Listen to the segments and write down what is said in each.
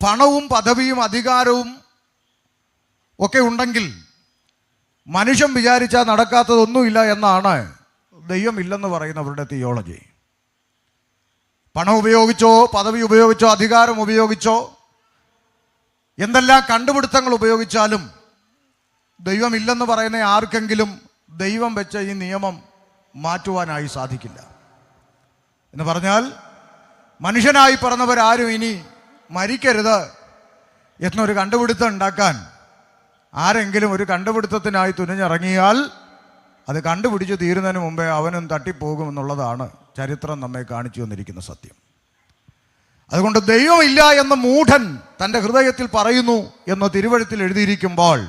പണവും പദവിയും അധികാരവും ഒക്കെ ഉണ്ടെങ്കിൽ മനുഷ്യൻ വിചാരിച്ചാൽ നടക്കാത്തതൊന്നുമില്ല എന്നാണ് ദൈവമില്ലെന്ന് പറയുന്നവരുടെ തിയോളജി. പണം ഉപയോഗിച്ചോ പദവി ഉപയോഗിച്ചോ അധികാരം ഉപയോഗിച്ചോ എന്തെല്ലാം കണ്ടുപിടുത്തങ്ങൾ ഉപയോഗിച്ചാലും ദൈവമില്ലെന്ന് പറയുന്ന ആർക്കെങ്കിലും ദൈവം വെച്ച ഈ നിയമം മാറ്റുവാനായി സാധിക്കില്ല. എന്ന് പറഞ്ഞാൽ മനുഷ്യനായി പറഞ്ഞവരാരും ഇനി മരിക്കരുത് എന്നൊരു കണ്ടുപിടുത്തം ഉണ്ടാക്കാൻ ആരെങ്കിലും ഒരു കണ്ടുപിടുത്തത്തിനായി തുനിഞ്ഞിറങ്ങിയാൽ അത് കണ്ടുപിടിച്ച് തീരുന്നതിന് മുമ്പേ അവനും തട്ടിപ്പോകുമെന്നുള്ളതാണ് ചരിത്രം നമ്മെ കാണിച്ചു തന്നിരിക്കുന്ന സത്യം. അതുകൊണ്ട് ദൈവമില്ല എന്ന് മൂഢൻ തൻ്റെ ഹൃദയത്തിൽ പറയുന്നു എന്ന് തിരുവെഴുത്തിൽ എഴുതിയിരിക്കുമ്പോൾ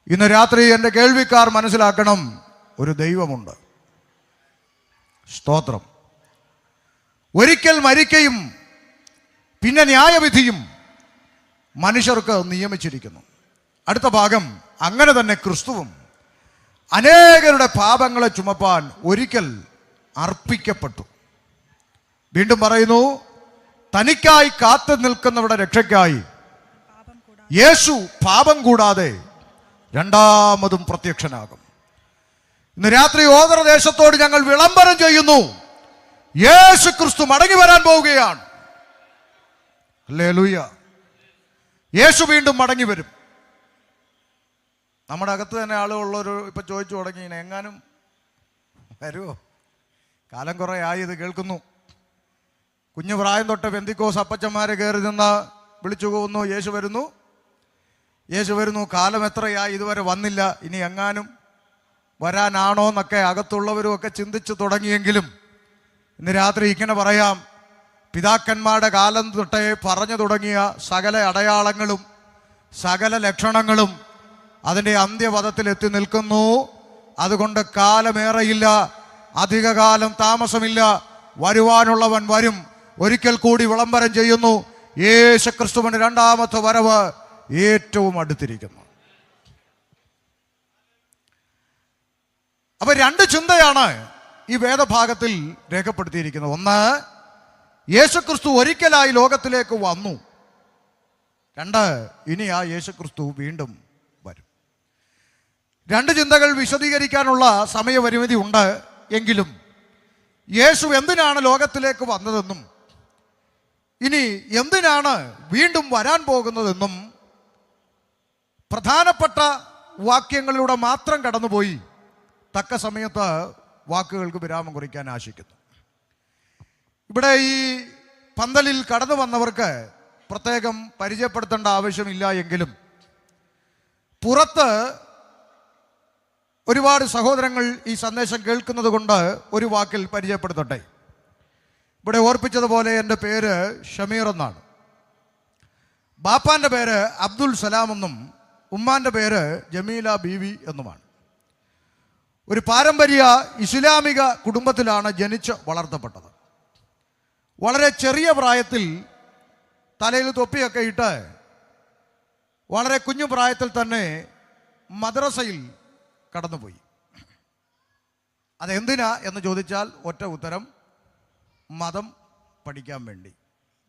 ഇന്ന് രാത്രി എൻ്റെ കേൾവിക്കാർ മനസ്സിലാക്കണം, ഒരു ദൈവമുണ്ട്. സ്തോത്രം. ഒരിക്കൽ മരിക്കയും പിന്നെ ന്യായവിധിയും മനുഷ്യർക്ക് നിയമിച്ചിരിക്കുന്നു. അടുത്ത ഭാഗം, അങ്ങനെ തന്നെ ക്രിസ്തുവും അനേകരുടെ പാപങ്ങളെ ചുമപ്പാൻ ഒരിക്കൽ അർപ്പിക്കപ്പെട്ടു. വീണ്ടും പറയുന്നു, തനിക്കായി കാത്തു നിൽക്കുന്നവരുടെ രക്ഷയ്ക്കായി യേശു പാപം കൂടാതെ രണ്ടാമതും പ്രത്യക്ഷനാകും. ഇന്ന് രാത്രി ഓദരദേശത്തോട് ഞങ്ങൾ വിളംബരം ചെയ്യുന്നു, യേശു ക്രിസ്തു മടങ്ങി വരാൻ പോവുകയാണ്. ഹല്ലേലൂയ. യേശു വീണ്ടും മടങ്ങി വരും. നമ്മുടെ അകത്ത് തന്നെ ആളുള്ളൊരു ഇപ്പം ചോദിച്ചു തുടങ്ങി, എങ്ങാനും വരുമോ? കാലം കുറേ ആയി ഇത് കേൾക്കുന്നു. കുഞ്ഞു പ്രായം തൊട്ട് പെന്തിക്കോസ് അപ്പച്ചന്മാരെ കയറി നിന്ന് വിളിച്ചു പോകുന്നു, യേശു വരുന്നു, യേശു വരുന്നു. കാലം എത്രയായി ഇതുവരെ വന്നില്ല, ഇനി എങ്ങാനും വരാനാണോ എന്നൊക്കെ അകത്തുള്ളവരും ഒക്കെ ചിന്തിച്ചു തുടങ്ങിയെങ്കിലും ഇന്ന് രാത്രി ഇങ്ങനെ പറയാം, പിതാക്കന്മാരുടെ കാലം തൊട്ടേ പറഞ്ഞു തുടങ്ങിയ സകല അടയാളങ്ങളും സകല ലക്ഷണങ്ങളും അതിൻ്റെ അന്ത്യപദത്തിൽ എത്തി നിൽക്കുന്നു. അതുകൊണ്ട് കാലമേറെയില്ല, അധികകാലം താമസമില്ല, വരുവാനുള്ളവൻ വരും. ഒരിക്കൽ കൂടി വിളംബരം ചെയ്യുന്നു, യേശുക്രിസ്തുവിന്റെ രണ്ടാമത്തെ വരവ് ഏറ്റവും അടുത്തിരിക്കുന്നു. അപ്പൊ രണ്ട് ചിന്തയാണ് ഈ വേദഭാഗത്തിൽ രേഖപ്പെടുത്തിയിരിക്കുന്നത്. ഒന്ന്, യേശുക്രിസ്തു ഒരിക്കലായി ലോകത്തിലേക്ക് വന്നു. രണ്ട്, ഇനി ആ യേശുക്രിസ്തു വീണ്ടും വരും. രണ്ട് ചിന്തകൾ വിശദീകരിക്കാനുള്ള സമയപരിമിതി ഉണ്ട്. എങ്കിലും യേശു എന്തിനാണ് ലോകത്തിലേക്ക് വന്നതെന്നും ഇനി എന്തിനാണ് വീണ്ടും വരാൻ പോകുന്നതെന്നും പ്രധാനപ്പെട്ട വാക്യങ്ങളിലൂടെ മാത്രം കടന്നുപോയി തക്ക സമയത്ത് വാക്കുകൾക്ക് വിരാമം കുറിക്കാൻ ആശിക്കുന്നു. ഇവിടെ ഈ പന്തലിൽ കടന്നു വന്നവർക്ക് പ്രത്യേകം പരിചയപ്പെടുത്തേണ്ട ആവശ്യമില്ല. എങ്കിലും പുറത്ത് ഒരുപാട് സഹോദരങ്ങൾ ഈ സന്ദേശം കേൾക്കുന്നത് കൊണ്ട് ഒരു വാക്കിൽ പരിചയപ്പെടുത്തട്ടെ. ഇവിടെ ഓർപ്പിച്ചതുപോലെ എൻ്റെ പേര് ഷമീർ എന്നാണ്. ബാപ്പാൻ്റെ പേര് അബ്ദുൽ സലാം എന്നും ഉമ്മാൻ്റെ പേര് ജമീല ബീവി എന്നുമാണ്. ഒരു പാരമ്പര്യ ഇസ്ലാമിക കുടുംബത്തിലാണ് ജനിച്ച് വളർത്തപ്പെട്ടത്. വളരെ ചെറിയ പ്രായത്തിൽ തലയിൽ തൊപ്പിയൊക്കെ ഇട്ട് വളരെ കുഞ്ഞു പ്രായത്തിൽ തന്നെ മദ്രസയിൽ കടന്നുപോയി. അതെന്തിനാ എന്ന് ചോദിച്ചാൽ ഒറ്റ ഉത്തരം, മതം പഠിക്കാൻ വേണ്ടി.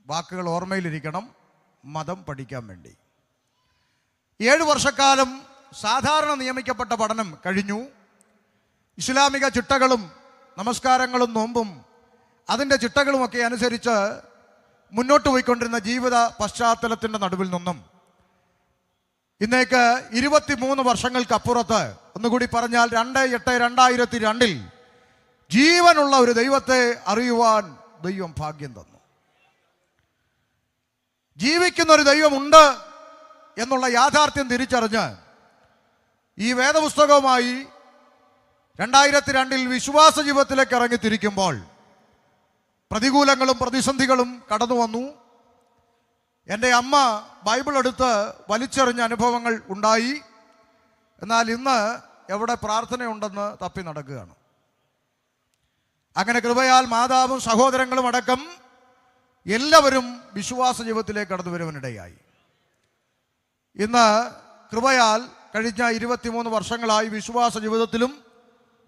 വാക്കുകൾ ഓർമ്മയിലിരിക്കണം, മതം പഠിക്കാൻ വേണ്ടി. 7 വർഷക്കാലം സാധാരണ നിയമിക്കപ്പെട്ട പഠനം കഴിഞ്ഞു. ഇസ്ലാമിക ചിട്ടകളും നമസ്കാരങ്ങളും നോമ്പും അതിൻ്റെ ചിട്ടകളുമൊക്കെ അനുസരിച്ച് മുന്നോട്ട് പോയിക്കൊണ്ടിരുന്ന ജീവിത പശ്ചാത്തലത്തിൻ്റെ നടുവിൽ നിന്നും ഇന്നേക്ക് 23 വർഷങ്ങൾക്കപ്പുറത്ത്, ഒന്നുകൂടി പറഞ്ഞാൽ 2/8/2002 ജീവനുള്ള ഒരു ദൈവത്തെ അറിയുവാൻ ദൈവം ഭാഗ്യം തന്നു. ജീവിക്കുന്ന ഒരു ദൈവമുണ്ട് എന്നുള്ള യാഥാർത്ഥ്യം തിരിച്ചറിഞ്ഞ് ഈ വേദപുസ്തകവുമായി 2002 വിശ്വാസ ജീവിതത്തിലേക്ക് ഇറങ്ങിത്തിരിക്കുമ്പോൾ പ്രതികൂലങ്ങളും പ്രതിസന്ധികളും കടന്നു വന്നു. എൻ്റെ അമ്മ ബൈബിൾ എടുത്ത് വലിച്ചെറിഞ്ഞ അനുഭവങ്ങൾ ഉണ്ടായി. എന്നാൽ ഇന്ന് എവിടെ പ്രാർത്ഥനയുണ്ടെന്ന് തപ്പി നടക്കുകയാണ്. അങ്ങനെ കൃപയാൽ മാതാവും സഹോദരങ്ങളും അടക്കം എല്ലാവരും വിശ്വാസ ജീവിതത്തിലേക്ക് കടന്നു വരുവാനിടയായി. ഇന്ന് കൃപയാൽ കഴിഞ്ഞ 23 വർഷങ്ങളായി വിശ്വാസ ജീവിതത്തിലും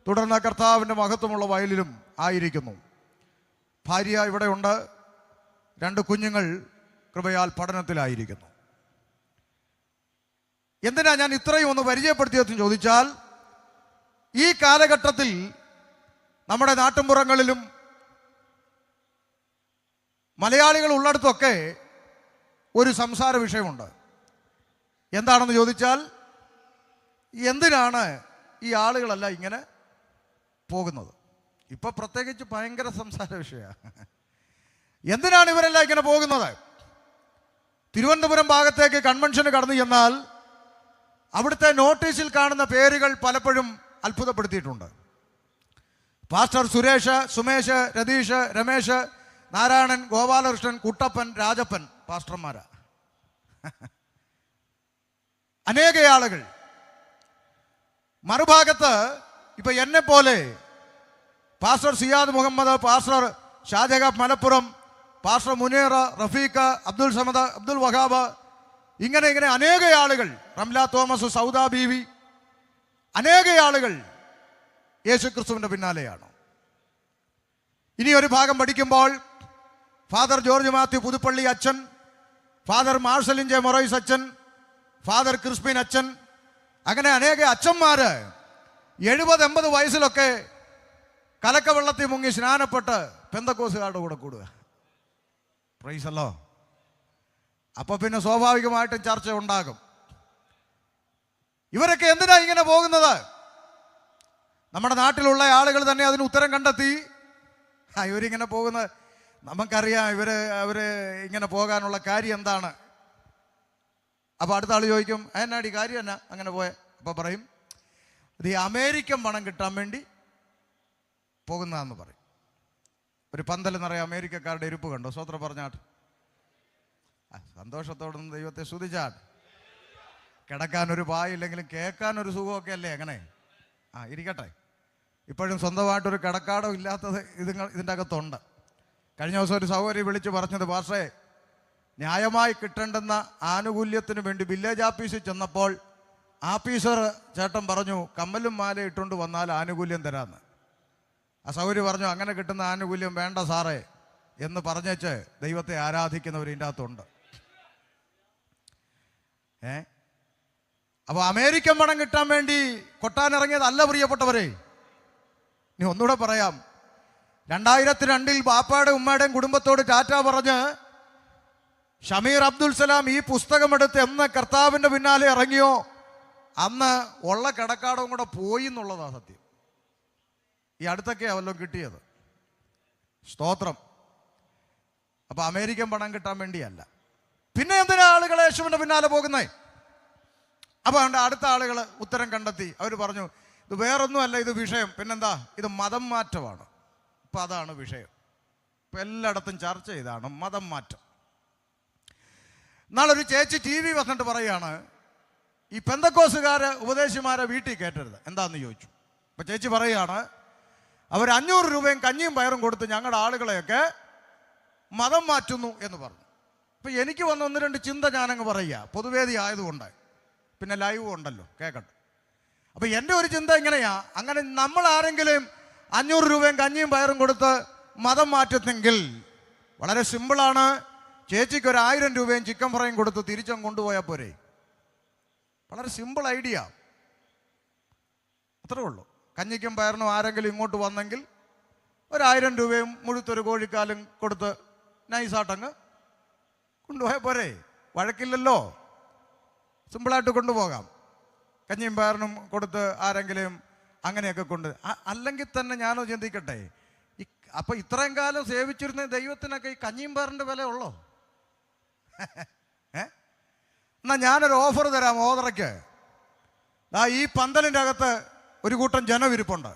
തുടർന്ന് കർത്താവിൻ്റെ മഹത്വമുള്ള വയലിലും ആയിരിക്കുന്നു. ഭാര്യ ഇവിടെയുണ്ട്, 2 കുഞ്ഞുങ്ങൾ കൃപയാൽ പഠനത്തിലായിരിക്കുന്നു. എന്തിനാ ഞാൻ ഇത്രയും ഒന്ന് പരിചയപ്പെടുത്തിയതെന്ന് ചോദിച്ചാൽ, ഈ കാലഘട്ടത്തിൽ നമ്മുടെ നാട്ടിൻപുറങ്ങളിലും മലയാളികൾ ഉള്ളിടത്തൊക്കെ ഒരു സംസാര വിഷയമുണ്ട്. എന്താണെന്ന് ചോദിച്ചാൽ, എന്തിനാണ് ഈ ആളുകളെല്ലാം ഇങ്ങനെ പോകുന്നത്? ഇപ്പൊ പ്രത്യേകിച്ച് ഭയങ്കര സംസാര വിഷയമാണ്. എന്തിനാണ് ഇവരെല്ലാം ഇങ്ങനെ പോകുന്നത്? തിരുവനന്തപുരം ഭാഗത്തേക്ക് കൺവെൻഷന് കടന്നു ചെന്നാൽ അവിടുത്തെ നോട്ടീസിൽ കാണുന്ന പേരുകൾ പലപ്പോഴും അത്ഭുതപ്പെടുത്തിയിട്ടുണ്ട്. പാസ്റ്റർ സുരേഷ്, സുമേഷ്, രതീഷ്, രമേശ്, നാരായണൻ, ഗോപാലകൃഷ്ണൻ, കുട്ടപ്പൻ, രാജപ്പൻ പാസ്റ്റർമാരാ. അനേക ആളുകൾ. മറുഭാഗത്ത് ഇപ്പൊ എന്നെ പോലെ pastor Siyad Muhammad, pastor Shajahab Malappuram, pastor Muneer, Rafeeq, Abdul Samad, Abdul Wahab, ഇങ്ങനെ അനേക ആളുകൾ, റംല തോമസ്, സൗദ ബീവി, അനേക ആളുകൾ യേശുക്രിസ്തുവിന്റെ പിന്നാലെയാണ്. ഇനി ഒരു ഭാഗം പഠിക്കുമ്പോൾ ഫാദർ ജോർജ് മാത്യു പുതുപ്പള്ളി അച്ഛൻ, ഫാദർ മാർഷലിൻ ജെ മൊറൈസ് അച്ഛൻ, ഫാദർ ക്രിസ്പിൻ അച്ഛൻ, അങ്ങനെ അനേക അച്ഛന്മാര് 70-80 വയസ്സിലൊക്കെ കലക്കവെള്ളത്തിൽ മുങ്ങി സ്നാനപ്പെട്ട് പെന്തക്കോസുകാരുടെ കൂടെ കൂടുക. പ്രൈസല്ലോ. അപ്പൊ പിന്നെ സ്വാഭാവികമായിട്ടും ചർച്ച ഉണ്ടാകും. ഇവരൊക്കെ എന്തിനാ ഇങ്ങനെ പോകുന്നത്? നമ്മുടെ നാട്ടിലുള്ള ആളുകൾ തന്നെ അതിന് ഉത്തരം കണ്ടെത്തി. ഇവരിങ്ങനെ പോകുന്നത് നമുക്കറിയാം. അവര് ഇങ്ങനെ പോകാനുള്ള കാര്യം എന്താണ്? അപ്പൊ അടുത്ത ആൾ ചോദിക്കും, എന്നാടി കാര്യം എന്നാ അങ്ങനെ പോയെ? അപ്പൊ പറയും, ഇത് ഈ അമേരിക്കൻ പണം കിട്ടാൻ വേണ്ടി പോകുന്നതെന്ന് പറയും. ഒരു പന്തൽ നിറയെ അമേരിക്കക്കാരുടെ ഇരിപ്പ് കണ്ടോ? സ്വത്രം പറഞ്ഞാട്ട് സന്തോഷത്തോടൊന്നും ദൈവത്തെ സ്തുതിച്ചാട്ട്. കിടക്കാനൊരു പായില്ലെങ്കിലും കേൾക്കാനൊരു സുഖമൊക്കെ അല്ലേ അങ്ങനെ? ഇരിക്കട്ടെ. ഇപ്പോഴും സ്വന്തമായിട്ടൊരു കിടക്കാടോ ഇല്ലാത്തത് ഇതിൻ്റെ അകത്തുണ്ട്. കഴിഞ്ഞ ദിവസം ഒരു സഹോദരി വിളിച്ച് പറഞ്ഞത്, പാസ്റ്ററേ, ന്യായമായി കിട്ടേണ്ടുന്ന ആനുകൂല്യത്തിന് വേണ്ടി വില്ലേജ് ഓഫീസിൽ ചെന്നപ്പോൾ ആഫീസർ ചേട്ടൻ പറഞ്ഞു, കമ്മലും മാല ഇട്ടുകൊണ്ട് വന്നാൽ ആനുകൂല്യം തരാമെന്ന്. ആ സഹോദരി പറഞ്ഞു, അങ്ങനെ കിട്ടുന്ന ആനുകൂല്യം വേണ്ട സാറേ എന്ന് പറഞ്ഞേച്ച് ദൈവത്തെ ആരാധിക്കുന്നവർ ഇതിൻ്റെ അകത്തുണ്ട്. അപ്പോൾ അമേരിക്കൻ പണം കിട്ടാൻ വേണ്ടി കൊട്ടാനിറങ്ങിയതല്ല പ്രിയപ്പെട്ടവരെ. ഇനി ഒന്നുകൂടെ പറയാം. 2002 ബാപ്പായുടെ ഉമ്മയുടെയും കുടുംബത്തോട് ടാറ്റ പറഞ്ഞ് ഷമീർ അബ്ദുൽ സലാം ഈ പുസ്തകമെടുത്ത് എന്ന് കർത്താവിൻ്റെ പിന്നാലെ ഇറങ്ങിയോ അന്ന് ഉള്ള കിടക്കാടവും കൂടെ പോയി എന്നുള്ളതാണ് സത്യം. ഈ അടുത്തൊക്കെയാണ് വല്ലതും കിട്ടിയത്. സ്തോത്രം. അപ്പൊ അമേരിക്കൻ പണം കിട്ടാൻ വേണ്ടിയല്ല. പിന്നെ എന്തിനാ ആളുകൾ യേശുവിന്റെ പിന്നാലെ പോകുന്നേ? അപ്പൊ അടുത്ത ആളുകൾ ഉത്തരം കണ്ടെത്തി. അവർ പറഞ്ഞു, ഇത് വേറൊന്നുമല്ല, ഇത് വിഷയം പിന്നെന്താ, ഇത് മതം മാറ്റമാണ്. ഇപ്പൊ അതാണ് വിഷയം. ഇപ്പൊ എല്ലായിടത്തും ചർച്ച ചെയ്താണ് മതം മാറ്റം. നാളൊരു ചേച്ചി TV വന്നിട്ട് പറയുകയാണ്, ഈ പെന്തക്കോസുകാര് ഉപദേശിമാരെ വീട്ടിൽ കയറ്റരുത്. എന്താന്ന് ചോദിച്ചു. അപ്പൊ ചേച്ചി പറയുകയാണ്, അവർ 500 രൂപയും കഞ്ഞിയും പയറും കൊടുത്ത് ഞങ്ങളുടെ ആളുകളെയൊക്കെ മതം മാറ്റുന്നു എന്ന് പറഞ്ഞു. അപ്പൊ എനിക്ക് വന്ന 1-2 ചിന്ത ഞാനങ്ങ് പറയുക, പൊതുവേദി ആയതുകൊണ്ട്, പിന്നെ ലൈവ് ഉണ്ടല്ലോ, കേൾക്കട്ടെ. അപ്പൊ എൻ്റെ ഒരു ചിന്ത എങ്ങനെയാ, അങ്ങനെ നമ്മൾ ആരെങ്കിലും 500 രൂപയും കഞ്ഞിയും പയറും കൊടുത്ത് മതം മാറ്റുന്നെങ്കിൽ വളരെ സിമ്പിളാണ്. ചേച്ചിക്ക് ഒരു 1000 രൂപയും ചിക്കൻ ഫ്രൈയും കൊടുത്ത് തിരിച്ചങ്ങ് കൊണ്ടുപോയാൽ പോരെ. വളരെ സിമ്പിൾ ഐഡിയ, അത്രേ ഉള്ളൂ. കഞ്ഞിക്കും പയറിനും ആരെങ്കിലും ഇങ്ങോട്ട് വന്നെങ്കിൽ ഒരു 1000 രൂപയും മുഴുത്തൊരു കോഴിക്കാലും കൊടുത്ത് നൈസാട്ടങ്ങ് കൊണ്ടുപോയാൽ പോരെ. വഴക്കില്ലല്ലോ, സിമ്പിളായിട്ട് കൊണ്ടുപോകാം. കഞ്ഞിയും പയറിനും കൊടുത്ത് ആരെങ്കിലും അങ്ങനെയൊക്കെ കൊണ്ട്. അല്ലെങ്കിൽ തന്നെ ഞാനോ ചിന്തിക്കട്ടെ, അപ്പൊ ഇത്രയും കാലം സേവിച്ചിരുന്ന ദൈവത്തിനൊക്കെ ഈ കഞ്ഞിയും പയറിൻ്റെ വില ഉള്ളോ? എന്നാ ഞാനൊരു ഓഫർ തരാം. ഓതറയ്ക്ക് ഈ പന്തലിൻ്റെ അകത്ത് ഒരു കൂട്ടം ജനവിരിപ്പുണ്ട്.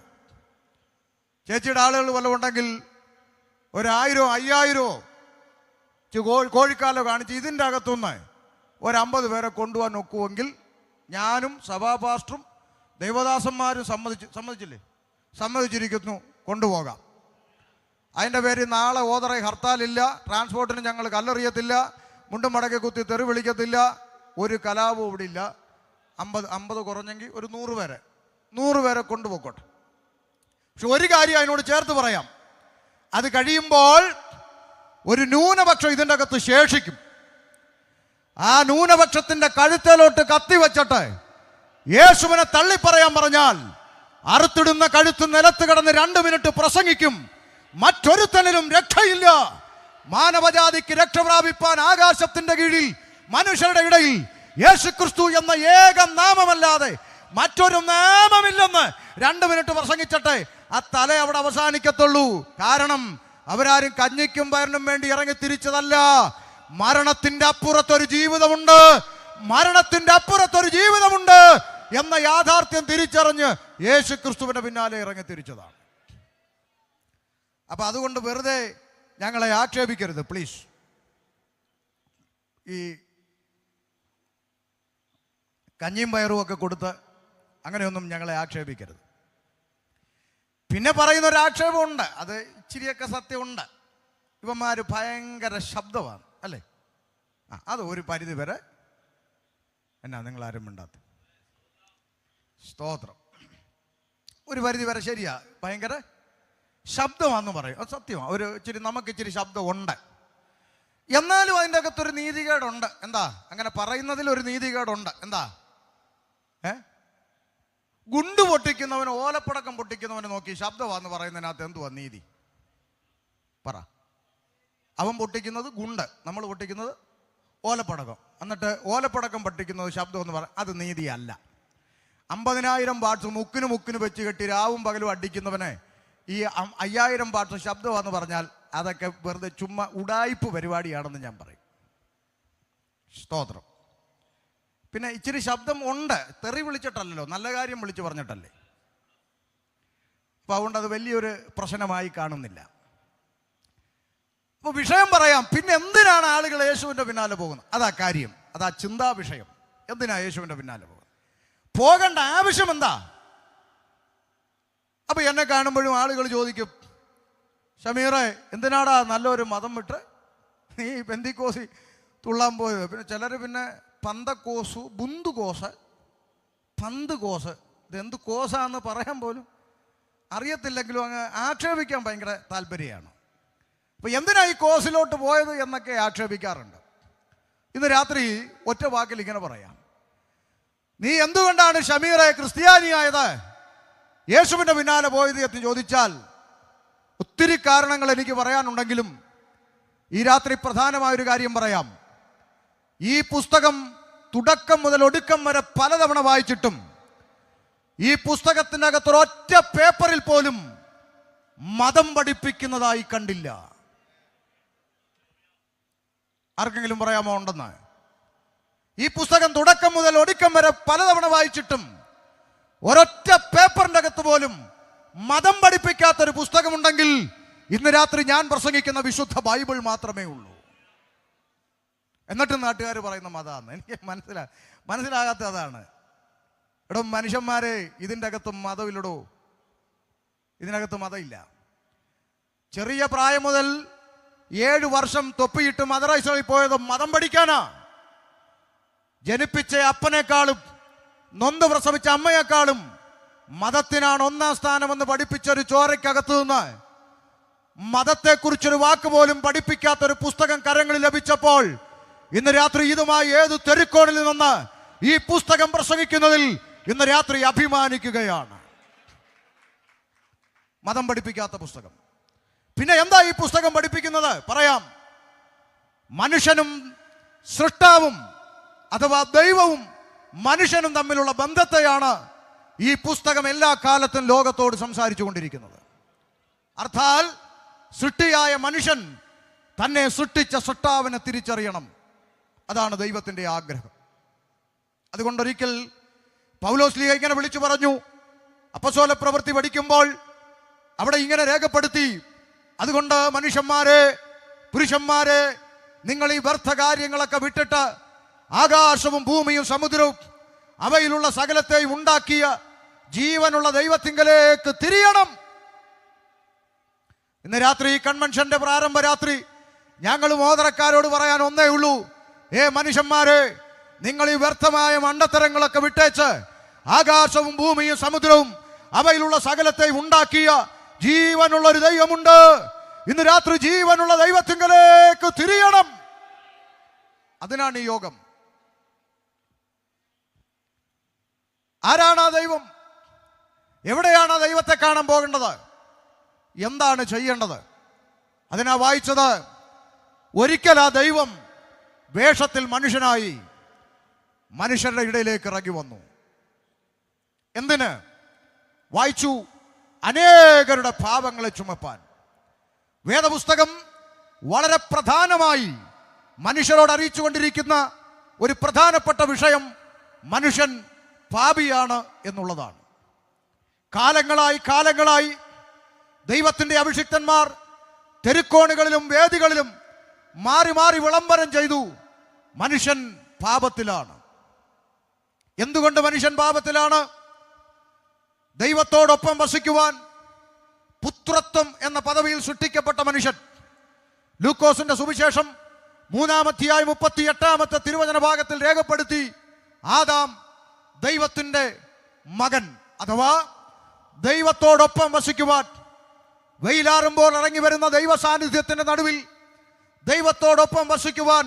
ചേച്ചിയുടെ ആളുകൾ വല്ലതും ഉണ്ടെങ്കിൽ ഒരു 1000 5000 കോഴിക്കാലോ കാണിച്ച് ഇതിൻ്റെ അകത്തുനിന്ന് ഒരു 50 പേരെ കൊണ്ടുപോകാൻ ഒക്കുമെങ്കിൽ ഞാനും സഭാപാസ്റ്ററും ദൈവദാസന്മാരും സമ്മതിച്ചിരിക്കുന്നു, കൊണ്ടുപോകാം. അതിൻ്റെ പേര് നാളെ ഓതറ ഹർത്താലില്ല, ട്രാൻസ്പോർട്ടിന് ഞങ്ങൾ കല്ലെറിയത്തില്ല, മുണ്ടും മടക്കി കുത്തി തെറി വിളിക്കത്തില്ല, ഒരു കലാപവും ഇവിടെ ഇല്ല. 50 കുറഞ്ഞെങ്കിൽ ഒരു 100 പേരെ കൊണ്ടുപോയിക്കോട്ടെ. പക്ഷെ ഒരു കാര്യം അതിനോട് ചേർത്ത് പറയാം, അത് കഴിയുമ്പോൾ ഒരു ന്യൂനപക്ഷം ഇതിൻ്റെ അകത്ത് ശേഷിക്കും. ആ ന്യൂനപക്ഷത്തിന്റെ കഴുത്തേലോട്ട് കത്തി വെച്ചിട്ട് യേശുവിനെ തള്ളിപ്പറയാൻ പറഞ്ഞാൽ അറുത്തിടുന്ന കഴുത്ത് നിലത്ത് കിടന്ന് 2 മിനിറ്റ് പ്രസംഗിക്കും. മറ്റൊരുത്തനിലും രക്ഷയില്ല. മാനവജാതിക്ക് രക്ഷ പ്രാപിപ്പാൻ ആകാശത്തിന്റെ കീഴിൽ മനുഷ്യരുടെ ഇടയിൽ യേശുക്രിസ്തു എന്ന ഏക നാമമല്ലാതെ മറ്റൊരു നാമമില്ലെന്ന് 2 മിനിറ്റ് പ്രസംഗിച്ചിട്ട് ആ തല അവിടെ അവസാനിക്കത്തുള്ളൂ. കാരണം അവരാരും കഞ്ഞിക്കും പയറിനും വേണ്ടി ഇറങ്ങി തിരിച്ചതല്ല. മരണത്തിന്റെ അപ്പുറത്തൊരു ജീവിതമുണ്ട്, മരണത്തിന്റെ അപ്പുറത്തൊരു ജീവിതമുണ്ട് എന്ന യാഥാർത്ഥ്യം തിരിച്ചറിഞ്ഞ് യേശുക്രിസ്തുവിന്റെ പിന്നാലെ ഇറങ്ങി തിരിച്ചതാണ്. അപ്പൊ അതുകൊണ്ട് വെറുതെ ഞങ്ങളെ ആക്ഷേപിക്കരുത് പ്ലീസ്. ഈ കഞ്ഞിയും പയറും ഒക്കെ കൊടുത്ത് അങ്ങനെയൊന്നും ഞങ്ങളെ ആക്ഷേപിക്കരുത്. പിന്നെ പറയുന്ന ഒരു ആക്ഷേപമുണ്ട്, അത് ഇച്ചിരിയൊക്കെ സത്യമുണ്ട്. ഇവന്മാർ ഭയങ്കര ശബ്ദമാണ് അല്ലേ? അത് ഒരു പരിധി വരെ എന്നാ നിങ്ങളാരും മിണ്ടാത്ത സ്തോത്രം, ഒരു പരിധി വരെ ശരിയാ, ഭയങ്കര ശബ്ദമാണെന്ന് പറയും. അത് സത്യമാണ്, ഒരു ഇച്ചിരി നമുക്ക് ഇച്ചിരി ശബ്ദമുണ്ട്. എന്നാലും അതിൻ്റെ അകത്തൊരു നീതികേടുണ്ട്. എന്താ അങ്ങനെ പറയുന്നതിൽ ഒരു നീതികേടുണ്ട്? എന്താ? ഗുണ്ട് പൊട്ടിക്കുന്നവന്, ഓലപ്പടക്കം പൊട്ടിക്കുന്നവന് നോക്കി ശബ്ദമാണെന്ന് പറയുന്നതിനകത്ത് എന്തുവാ നീതി? പറ. അവൻ പൊട്ടിക്കുന്നത് ഗുണ്ട്, നമ്മൾ പൊട്ടിക്കുന്നത് ഓലപ്പടക്കം. എന്നിട്ട് ഓലപ്പടക്കം പൊട്ടിക്കുന്നത് ശബ്ദം എന്ന് പറ, അത് നീതിയല്ല. 50,000 വാട്ട്സ് മുക്കിന് വെച്ച് കെട്ടി രാവും പകലും അടിക്കുന്നവനെ ഈ 5,000 വാട്ട്സ് ശബ്ദമാണെന്ന് പറഞ്ഞാൽ അതൊക്കെ വെറുതെ ചുമ്മാ ഉടായിപ്പ് പരിപാടിയാണെന്ന് ഞാൻ പറയും. സ്തോത്രം. പിന്നെ ഇച്ചിരി ശബ്ദം ഉണ്ട്, തെറി വിളിച്ചിട്ടല്ലല്ലോ, നല്ല കാര്യം വിളിച്ചു പറഞ്ഞിട്ടല്ലേ. അപ്പോൾ അതുകൊണ്ട് അത് വലിയൊരു പ്രശ്നമായി കാണുന്നില്ല. അപ്പോൾ വിഷയം പറയാം. പിന്നെ എന്തിനാണ് ആളുകൾ യേശുവിൻ്റെ പിന്നാലെ പോകുന്നത്? അതാ കാര്യം, അതാ ചിന്താ വിഷയം. എന്തിനാ യേശുവിൻ്റെ പിന്നാലെ പോകുന്നത്? പോകേണ്ട ആവശ്യം എന്താ? അപ്പോൾ എന്നെ കാണുമ്പോഴും ആളുകൾ ചോദിക്കും, ഷമീറെ എന്തിനാടാ നല്ലൊരു മതം വിട്ട് നീ പെന്തിക്കോസി തുള്ളാൻ പോയത്? പിന്നെ ചിലർ പിന്നെ പന്തക്കോസു, ബുന്തുകോസ്, പന്ത് കോസ്, ഇതെന്ത് കോസാന്ന് പറയാൻ പോലും അറിയത്തില്ലെങ്കിലും അങ്ങ് ആക്ഷേപിക്കാൻ ഭയങ്കര താല്പര്യമാണ്. അപ്പോൾ എന്തിനാ ഈ കോസിലോട്ട് പോയത് എന്നൊക്കെ ആക്ഷേപിക്കാറുണ്ട്. ഇന്ന് രാത്രി ഒറ്റ വാക്കിൽ ഇങ്ങനെ പറയാം, നീ എന്തുകൊണ്ടാണ് ഷമീറെ ക്രിസ്ത്യാനിയായത്, യേശുവിൻ്റെ പിന്നാലെ പോയത് എന്ന് ചോദിച്ചാൽ ഒത്തിരി കാരണങ്ങൾ എനിക്ക് പറയാനുണ്ടെങ്കിലും ഈ രാത്രി പ്രധാനമായൊരു കാര്യം പറയാം. ഈ പുസ്തകം തുടക്കം മുതൽ ഒടുക്കം വരെ പലതവണ വായിച്ചിട്ടും ഈ പുസ്തകത്തിൻ്റെ അകത്തൊരൊറ്റ പേപ്പറിൽ പോലും മതം പഠിപ്പിക്കുന്നതായി കണ്ടില്ല. ആർക്കെങ്കിലും പറയാമോ ഉണ്ടെന്ന്? ഈ പുസ്തകം തുടക്കം മുതൽ ഒടുക്കം വരെ പലതവണ വായിച്ചിട്ടും ഒരൊറ്റ പേപ്പറിൻ്റെ അകത്ത് പോലും മതം പഠിപ്പിക്കാത്തൊരു പുസ്തകമുണ്ടെങ്കിൽ ഇന്ന് രാത്രി ഞാൻ പ്രസംഗിക്കുന്ന വിശുദ്ധ ബൈബിൾ മാത്രമേ ഉള്ളൂ. എന്നിട്ടും നാട്ടുകാർ പറയുന്ന മതമാണ്. എനിക്ക് മനസ്സിലാകാത്ത അതാണ്. എടോ മനുഷ്യന്മാരെ, ഇതിൻ്റെ അകത്ത് മതമില്ലടോ, ഇതിനകത്ത് മതമില്ല. ചെറിയ പ്രായം മുതൽ 7 വർഷം തൊപ്പിയിട്ട് മദ്രസയിൽ പോയത് മതം പഠിക്കാനാ. ജനിപ്പിച്ച അപ്പനേക്കാളും നൊന്ത് പ്രസവിച്ച അമ്മയെക്കാളും മതത്തിനാണ് 1ാം സ്ഥാനമെന്ന് പഠിപ്പിച്ചൊരു ചോരയ്ക്കകത്ത് നിന്ന് മതത്തെക്കുറിച്ചൊരു വാക്ക് പോലും പഠിപ്പിക്കാത്തൊരു പുസ്തകം കരങ്ങളിൽ ലഭിച്ചപ്പോൾ ഇന്ന് രാത്രി ഇതുമായി ഏത് തെരുക്കോണിൽ നിന്ന് ഈ പുസ്തകം പ്രസംഗിക്കുന്നതിൽ ഇന്ന് രാത്രി അഭിമാനിക്കുകയാണ്. മതം പഠിപ്പിക്കാത്ത പുസ്തകം. പിന്നെ എന്താ ഈ പുസ്തകം പഠിപ്പിക്കുന്നത്? പറയാം. മനുഷ്യനും സൃഷ്ടാവും അഥവാ ദൈവവും മനുഷ്യനും തമ്മിലുള്ള ബന്ധത്തെയാണ് ഈ പുസ്തകം എല്ലാ കാലത്തും ലോകത്തോട് സംസാരിച്ചു കൊണ്ടിരിക്കുന്നത്. അർത്ഥാൽ സൃഷ്ടിയായ മനുഷ്യൻ തന്നെ സൃഷ്ടിച്ച സൃഷ്ടാവിനെ തിരിച്ചറിയണം. അതാണ് ദൈവത്തിൻ്റെ ആഗ്രഹം. അതുകൊണ്ടൊരിക്കൽ പൗലോസ് ഇങ്ങനെ വിളിച്ചു പറഞ്ഞു. അപ്പോസ്തല പ്രവൃത്തി പഠിക്കുമ്പോൾ അവിടെ ഇങ്ങനെ രേഖപ്പെടുത്തി, അതുകൊണ്ട് മനുഷ്യന്മാരെ, പുരുഷന്മാരെ, നിങ്ങൾ ഈ വ്യർത്ഥ കാര്യങ്ങളൊക്കെ വിട്ടിട്ട് ആകാശവും ഭൂമിയും സമുദ്രവും അവയിലുള്ള സകലത്തെയും ഉണ്ടാക്കിയ ജീവനുള്ള ദൈവത്തിങ്കലേക്ക് തിരിയണം. ഇന്ന് രാത്രി ഈ കൺവെൻഷന്റെ പ്രാരംഭ രാത്രി ഞങ്ങൾ മോദറക്കാരോട് പറയാൻ ഒന്നേ ഉള്ളൂ. മനുഷ്യന്മാരെ, നിങ്ങൾ ഈ വ്യർത്ഥമായ മണ്ടത്തരങ്ങളൊക്കെ വിട്ടേച്ച് ആകാശവും ഭൂമിയും സമുദ്രവും അവയിലുള്ള സകലത്തെയും ഉണ്ടാക്കിയ ജീവനുള്ള ഒരു ദൈവമുണ്ട്. ഇന്ന് രാത്രി ജീവനുള്ള ദൈവത്തിങ്കലേക്ക് തിരിയണം. അതിനാണ് ഈ യോഗം. ആരാണ് ആ ദൈവം? എവിടെയാണ് ആ ദൈവത്തെ കാണാൻ പോകേണ്ടത്? എന്താണ് ചെയ്യേണ്ടത്? അതിനാ വായിച്ചത്, ഒരിക്കൽ ആ ദൈവം വേഷത്തിൽ മനുഷ്യനായി മനുഷ്യരുടെ ഇടയിലേക്ക് ഇറങ്ങി വന്നു. എന്തിന്? വായിച്ചു, അനേകരുടെ പാപങ്ങളെ ചുമപ്പാൻ. വേദപുസ്തകം വളരെ പ്രധാനമായി മനുഷ്യരോട് അറിയിച്ചുകൊണ്ടിരിക്കുന്ന ഒരു പ്രധാനപ്പെട്ട വിഷയം മനുഷ്യൻ പാപിയാണ് എന്നുള്ളതാണ്. കാലങ്ങളായി ദൈവത്തിൻ്റെ അഭിഷിക്തന്മാർ തെരുക്കോണുകളിലും വേദികളിലും മാറി മാറി വിളംബരം ചെയ്തു, മനുഷ്യൻ പാപത്തിലാണ്. എന്തുകൊണ്ട് മനുഷ്യൻ പാപത്തിലാണ്? ദൈവത്തോടൊപ്പം വസിക്കുവാൻ പുത്രത്വം എന്ന പദവിയിൽ സൃഷ്ടിക്കപ്പെട്ട മനുഷ്യൻ. ലൂക്കോസിന്റെ സുവിശേഷം 3-ാം അധ്യായം 38-ാമത്തെ തിരുവചന ഭാഗത്തിൽ രേഖപ്പെടുത്തി, ആദാം ദൈവത്തിൻ്റെ മകൻ, അഥവാ ദൈവത്തോടൊപ്പം വസിക്കുവാൻ, വെയിലാറുമ്പോൾ ഇറങ്ങി വരുന്ന ദൈവ സാന്നിധ്യത്തിന്റെ നടുവിൽ ദൈവത്തോടൊപ്പം വസിക്കുവാൻ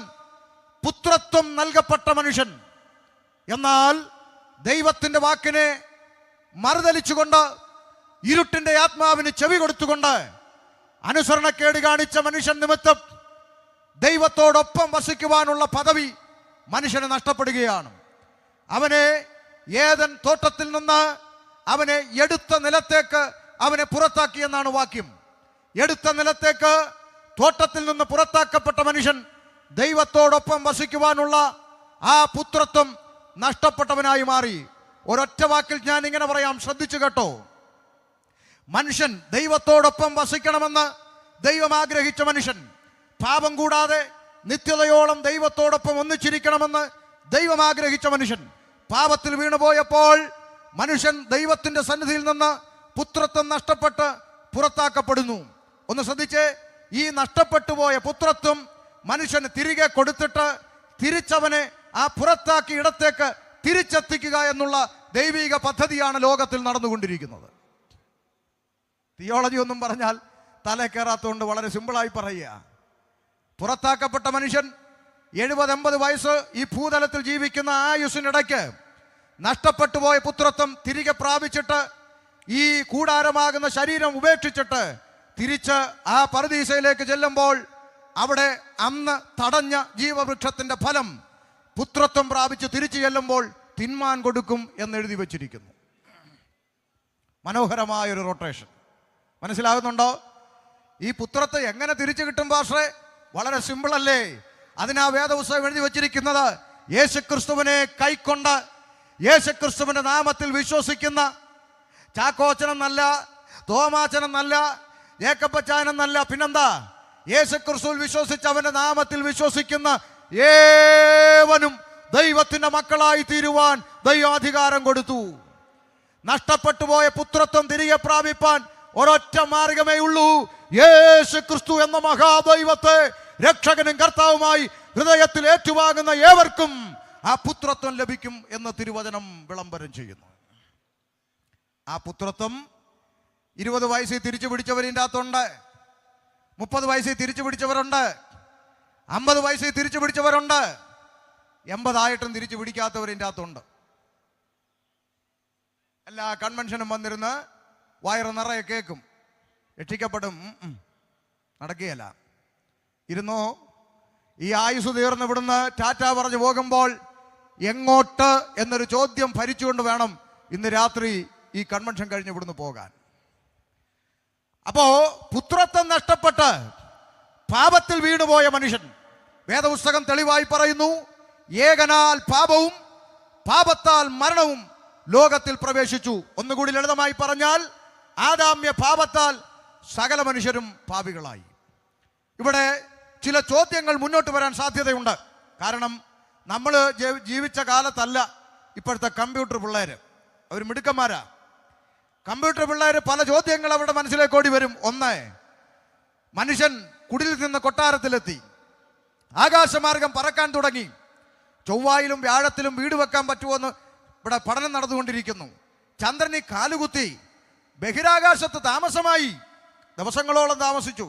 പുത്രത്വം നൽകപ്പെട്ട മനുഷ്യൻ. എന്നാൽ ദൈവത്തിൻ്റെ വാക്കിനെ മറുതലിച്ചുകൊണ്ട്, ഇരുട്ടിന്റെ ആത്മാവിന് ചെവി കൊടുത്തുകൊണ്ട് അനുസരണക്കേട് കാണിച്ച മനുഷ്യൻ നിമിത്തം ദൈവത്തോടൊപ്പം വസിക്കുവാനുള്ള പദവി മനുഷ്യന് നഷ്ടപ്പെടുകയാണ്. അവനെ ഏദൻ തോട്ടത്തിൽ നിന്ന് അവനെ എടുത്ത നിലത്തേക്ക് അവനെ പുറത്താക്കിയെന്നാണ് വാക്യം. എടുത്ത നിലത്തേക്ക് തോട്ടത്തിൽ നിന്ന് പുറത്താക്കപ്പെട്ട മനുഷ്യൻ ദൈവത്തോടൊപ്പം വസിക്കുവാനുള്ള ആ പുത്രത്വം നഷ്ടപ്പെട്ടവനായി മാറി. ഒരൊറ്റ വാക്കിൽ ഞാൻ ഇങ്ങനെ പറയാം, ശ്രദ്ധിച്ചു കേട്ടോ. മനുഷ്യൻ ദൈവത്തോടൊപ്പം വസിക്കണമെന്ന് ദൈവം ആഗ്രഹിച്ച മനുഷ്യൻ, പാപം കൂടാതെ നിത്യതയോളം ദൈവത്തോടൊപ്പം ഒന്നിച്ചിരിക്കണമെന്ന് ദൈവം ആഗ്രഹിച്ച മനുഷ്യൻ പാപത്തിൽ വീണുപോയപ്പോൾ മനുഷ്യൻ ദൈവത്തിന്റെ സന്നിധിയിൽ നിന്ന് പുത്രത്വം നഷ്ടപ്പെട്ട് പുറത്താക്കപ്പെടുന്നു. ഒന്ന് ശ്രദ്ധിച്ചേ, ഈ നഷ്ടപ്പെട്ടു പോയ പുത്രത്വം മനുഷ്യന് തിരികെ കൊടുത്തിട്ട് തിരിച്ചവനെ ആ പുറത്താക്കി ഇടത്തേക്ക് തിരിച്ചെത്തിക്കുക എന്നുള്ള ദൈവിക പദ്ധതിയാണ് ലോകത്തിൽ നടന്നുകൊണ്ടിരിക്കുന്നത്. തിയോളജി ഒന്നും പറഞ്ഞാൽ തല കയറാത്തതുകൊണ്ട് വളരെ സിമ്പിളായി പറയുക. പുറത്താക്കപ്പെട്ട മനുഷ്യൻ 70-80 വയസ്സ് ഈ ഭൂതലത്തിൽ ജീവിക്കുന്ന ആയുസ്സിനിടയ്ക്ക് നഷ്ടപ്പെട്ടു പോയ പുത്രത്വം തിരികെ പ്രാപിച്ചിട്ട് ഈ കൂടാരമാകുന്ന ശരീരം ഉപേക്ഷിച്ചിട്ട് തിരിച്ച് ആ പറുദീസയിലേക്ക് ചെല്ലുമ്പോൾ അവിടെ അന്ന് തടഞ്ഞ ജീവവൃക്ഷത്തിന്റെ ഫലം പുത്രത്വം പ്രാപിച്ച് തിരിച്ചു ചെല്ലുമ്പോൾ തിന്മാൻ കൊടുക്കും എന്നെഴുതി വച്ചിരിക്കുന്നു. മനോഹരമായൊരു റൊട്ടേഷൻ. മനസ്സിലാകുന്നുണ്ടോ? ഈ പുത്രത്തെ എങ്ങനെ തിരിച്ചു കിട്ടും പാസ്റ്ററെ? വളരെ സിമ്പിൾ അല്ലേ? അതിനാ വേദപുസ്തകം എഴുതി വച്ചിരിക്കുന്നത്, യേശുക്രിസ്തുവിനെ കൈക്കൊണ്ട് യേശുക്രിസ്തുവിന്റെ നാമത്തിൽ വിശ്വസിക്കുന്ന, ചാക്കോച്ചനെന്നല്ല, തോമാച്ചനെന്നല്ല, ജേക്കപ്പച്ചാനെന്നല്ല, പിന്നെന്താ, യേശുക്രിസ്തുവിൽ വിശ്വസിച്ച് അവന്റെ നാമത്തിൽ വിശ്വസിക്കുന്ന ഏവനും ദൈവത്തിന്റെ മക്കളായി തീരുവാൻ ദൈവാധികാരം കൊടുത്തു. നഷ്ടപ്പെട്ടു പോയ പുത്രത്വം തിരികെ പ്രാപിപ്പാൻ ഒരൊറ്റ മാർഗമേ ഉള്ളൂ. യേശുക്രിസ്തു എന്ന മഹാദൈവത്തെ രക്ഷകനും കർത്താവുമായി ഹൃദയത്തിൽ ഏറ്റുവാങ്ങുന്ന ഏവർക്കും ആ പുത്രത്വം ലഭിക്കും എന്ന് തിരുവചനം വിളംബരം ചെയ്യുന്നു. ആ പുത്രത്വം 20 വയസ്സിൽ തിരിച്ചു പിടിച്ചവരിൻ്റെ അകത്തുണ്ട്, 30 വയസ്സിൽ തിരിച്ചു പിടിച്ചവരുണ്ട്, 50 വയസ്സിൽ തിരിച്ചു പിടിച്ചവരുണ്ട്, 80 തിരിച്ചു പിടിക്കാത്തവരിൻ്റെ അകത്തുണ്ട്. എല്ലാ കൺവെൻഷനും വന്നിരുന്ന് വയറ് നിറയെ കേൾക്കും, രക്ഷിക്കപ്പെടും, നടക്കുകയല്ല. ഇരുന്നോ, ഈ ആയുസ് തീർന്ന് ഇവിടുന്ന് ടാറ്റ പറഞ്ഞു പോകുമ്പോൾ എങ്ങോട്ട് എന്നൊരു ചോദ്യം ഭരിച്ചുകൊണ്ട് വേണം ഇന്ന് രാത്രി ഈ കൺവെൻഷൻ കഴിഞ്ഞ് ഇവിടുന്ന് പോകാൻ. അപ്പോ പുത്രത്വം നഷ്ടപ്പെട്ട് പാപത്തിൽ വീണുപോയ മനുഷ്യൻ, വേദപുസ്തകം തെളിവായി പറയുന്നു, ഏകനാൽ പാപവും പാപത്താൽ മരണവും ലോകത്തിൽ പ്രവേശിച്ചു. ഒന്നുകൂടി ലളിതമായി പറഞ്ഞാൽ, ആദാമ്യ പാപത്താൽ സകല മനുഷ്യരും പാപികളായി. ഇവിടെ ചില ചോദ്യങ്ങൾ മുന്നോട്ട് വരാൻ സാധ്യതയുണ്ട്. കാരണം നമ്മൾ ജീവിച്ച കാലത്തല്ല ഇപ്പോഴത്തെ കമ്പ്യൂട്ടർ പിള്ളേർ, അവർ മിടുക്കന്മാരാ. കമ്പ്യൂട്ടർ പിള്ളേർ പല ചോദ്യങ്ങൾ അവരുടെ മനസ്സിലേക്ക് ഓടി വരും. ഒന്ന്, മനുഷ്യൻ കുടിലിൽ നിന്ന് കൊട്ടാരത്തിലെത്തി, ആകാശമാർഗം പറക്കാൻ തുടങ്ങി, ചൊവ്വായിലും വ്യാഴത്തിലും വീട് വെക്കാൻ പറ്റുമോയെന്ന് ഇവിടെ പഠനം നടന്നുകൊണ്ടിരിക്കുന്നു. ചന്ദ്രനിൽ കാലുകുത്തി, ബഹിരാകാശത്ത് താമസമായി, ദിവസങ്ങളോളം താമസിച്ചു.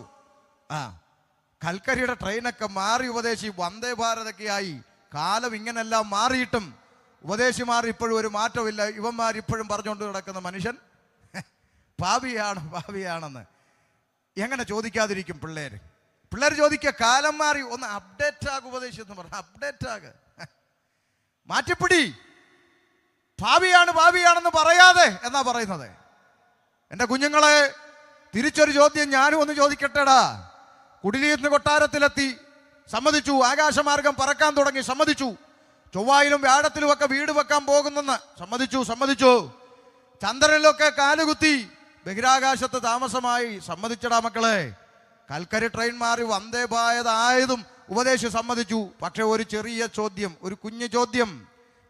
കൽക്കരിയുടെ ട്രെയിനൊക്കെ മാറി ഉപദേശി വന്ദേ ഭാരതൊക്കെയായി, കാലം ഇങ്ങനെല്ലാം മാറിയിട്ടും ഉപദേശിമാർ ഇപ്പോഴും ഒരു മാറ്റമില്ല. ഇവന്മാർ ഇപ്പോഴും പറഞ്ഞുകൊണ്ട് കിടക്കുന്ന മനുഷ്യൻ ഭാവിയാണെന്ന് എങ്ങനെ ചോദിക്കാതിരിക്കും പിള്ളേർ ചോദിക്കുക, കാലം മാറി, ഒന്ന് അപ്ഡേറ്റ് ആകും ഉപദേശം എന്ന് പറഞ്ഞ അപ്ഡേറ്റ് ആക്, മാറ്റിപ്പിടി, ഭാവിയാണെന്ന് പറയാതെ എന്നാ പറയുന്നത്. എൻ്റെ കുഞ്ഞുങ്ങളെ, തിരിച്ചൊരു ചോദ്യം ഞാനും ഒന്ന് ചോദിക്കട്ടെടാ. കുടിലീന്ന് കൊട്ടാരത്തിലെത്തി, സമ്മതിച്ചു. ആകാശമാർഗം പറക്കാൻ തുടങ്ങി, സമ്മതിച്ചു. ചൊവ്വായിലും വ്യാഴത്തിലും ഒക്കെ വീട് വെക്കാൻ പോകുന്നെന്ന് സമ്മതിച്ചു. ചന്ദ്രനിലൊക്കെ കാലുകുത്തി, ബഹിരാകാശത്ത് താമസമായി, സമ്മതിച്ചടാ മക്കളെ. കൽക്കരി ട്രെയിൻ മാറി വന്ദേ ഭാരതായതും ഉപദേശം സമ്മതിച്ചു. പക്ഷെ ഒരു ചെറിയ ചോദ്യം, ഒരു കുഞ്ഞു ചോദ്യം.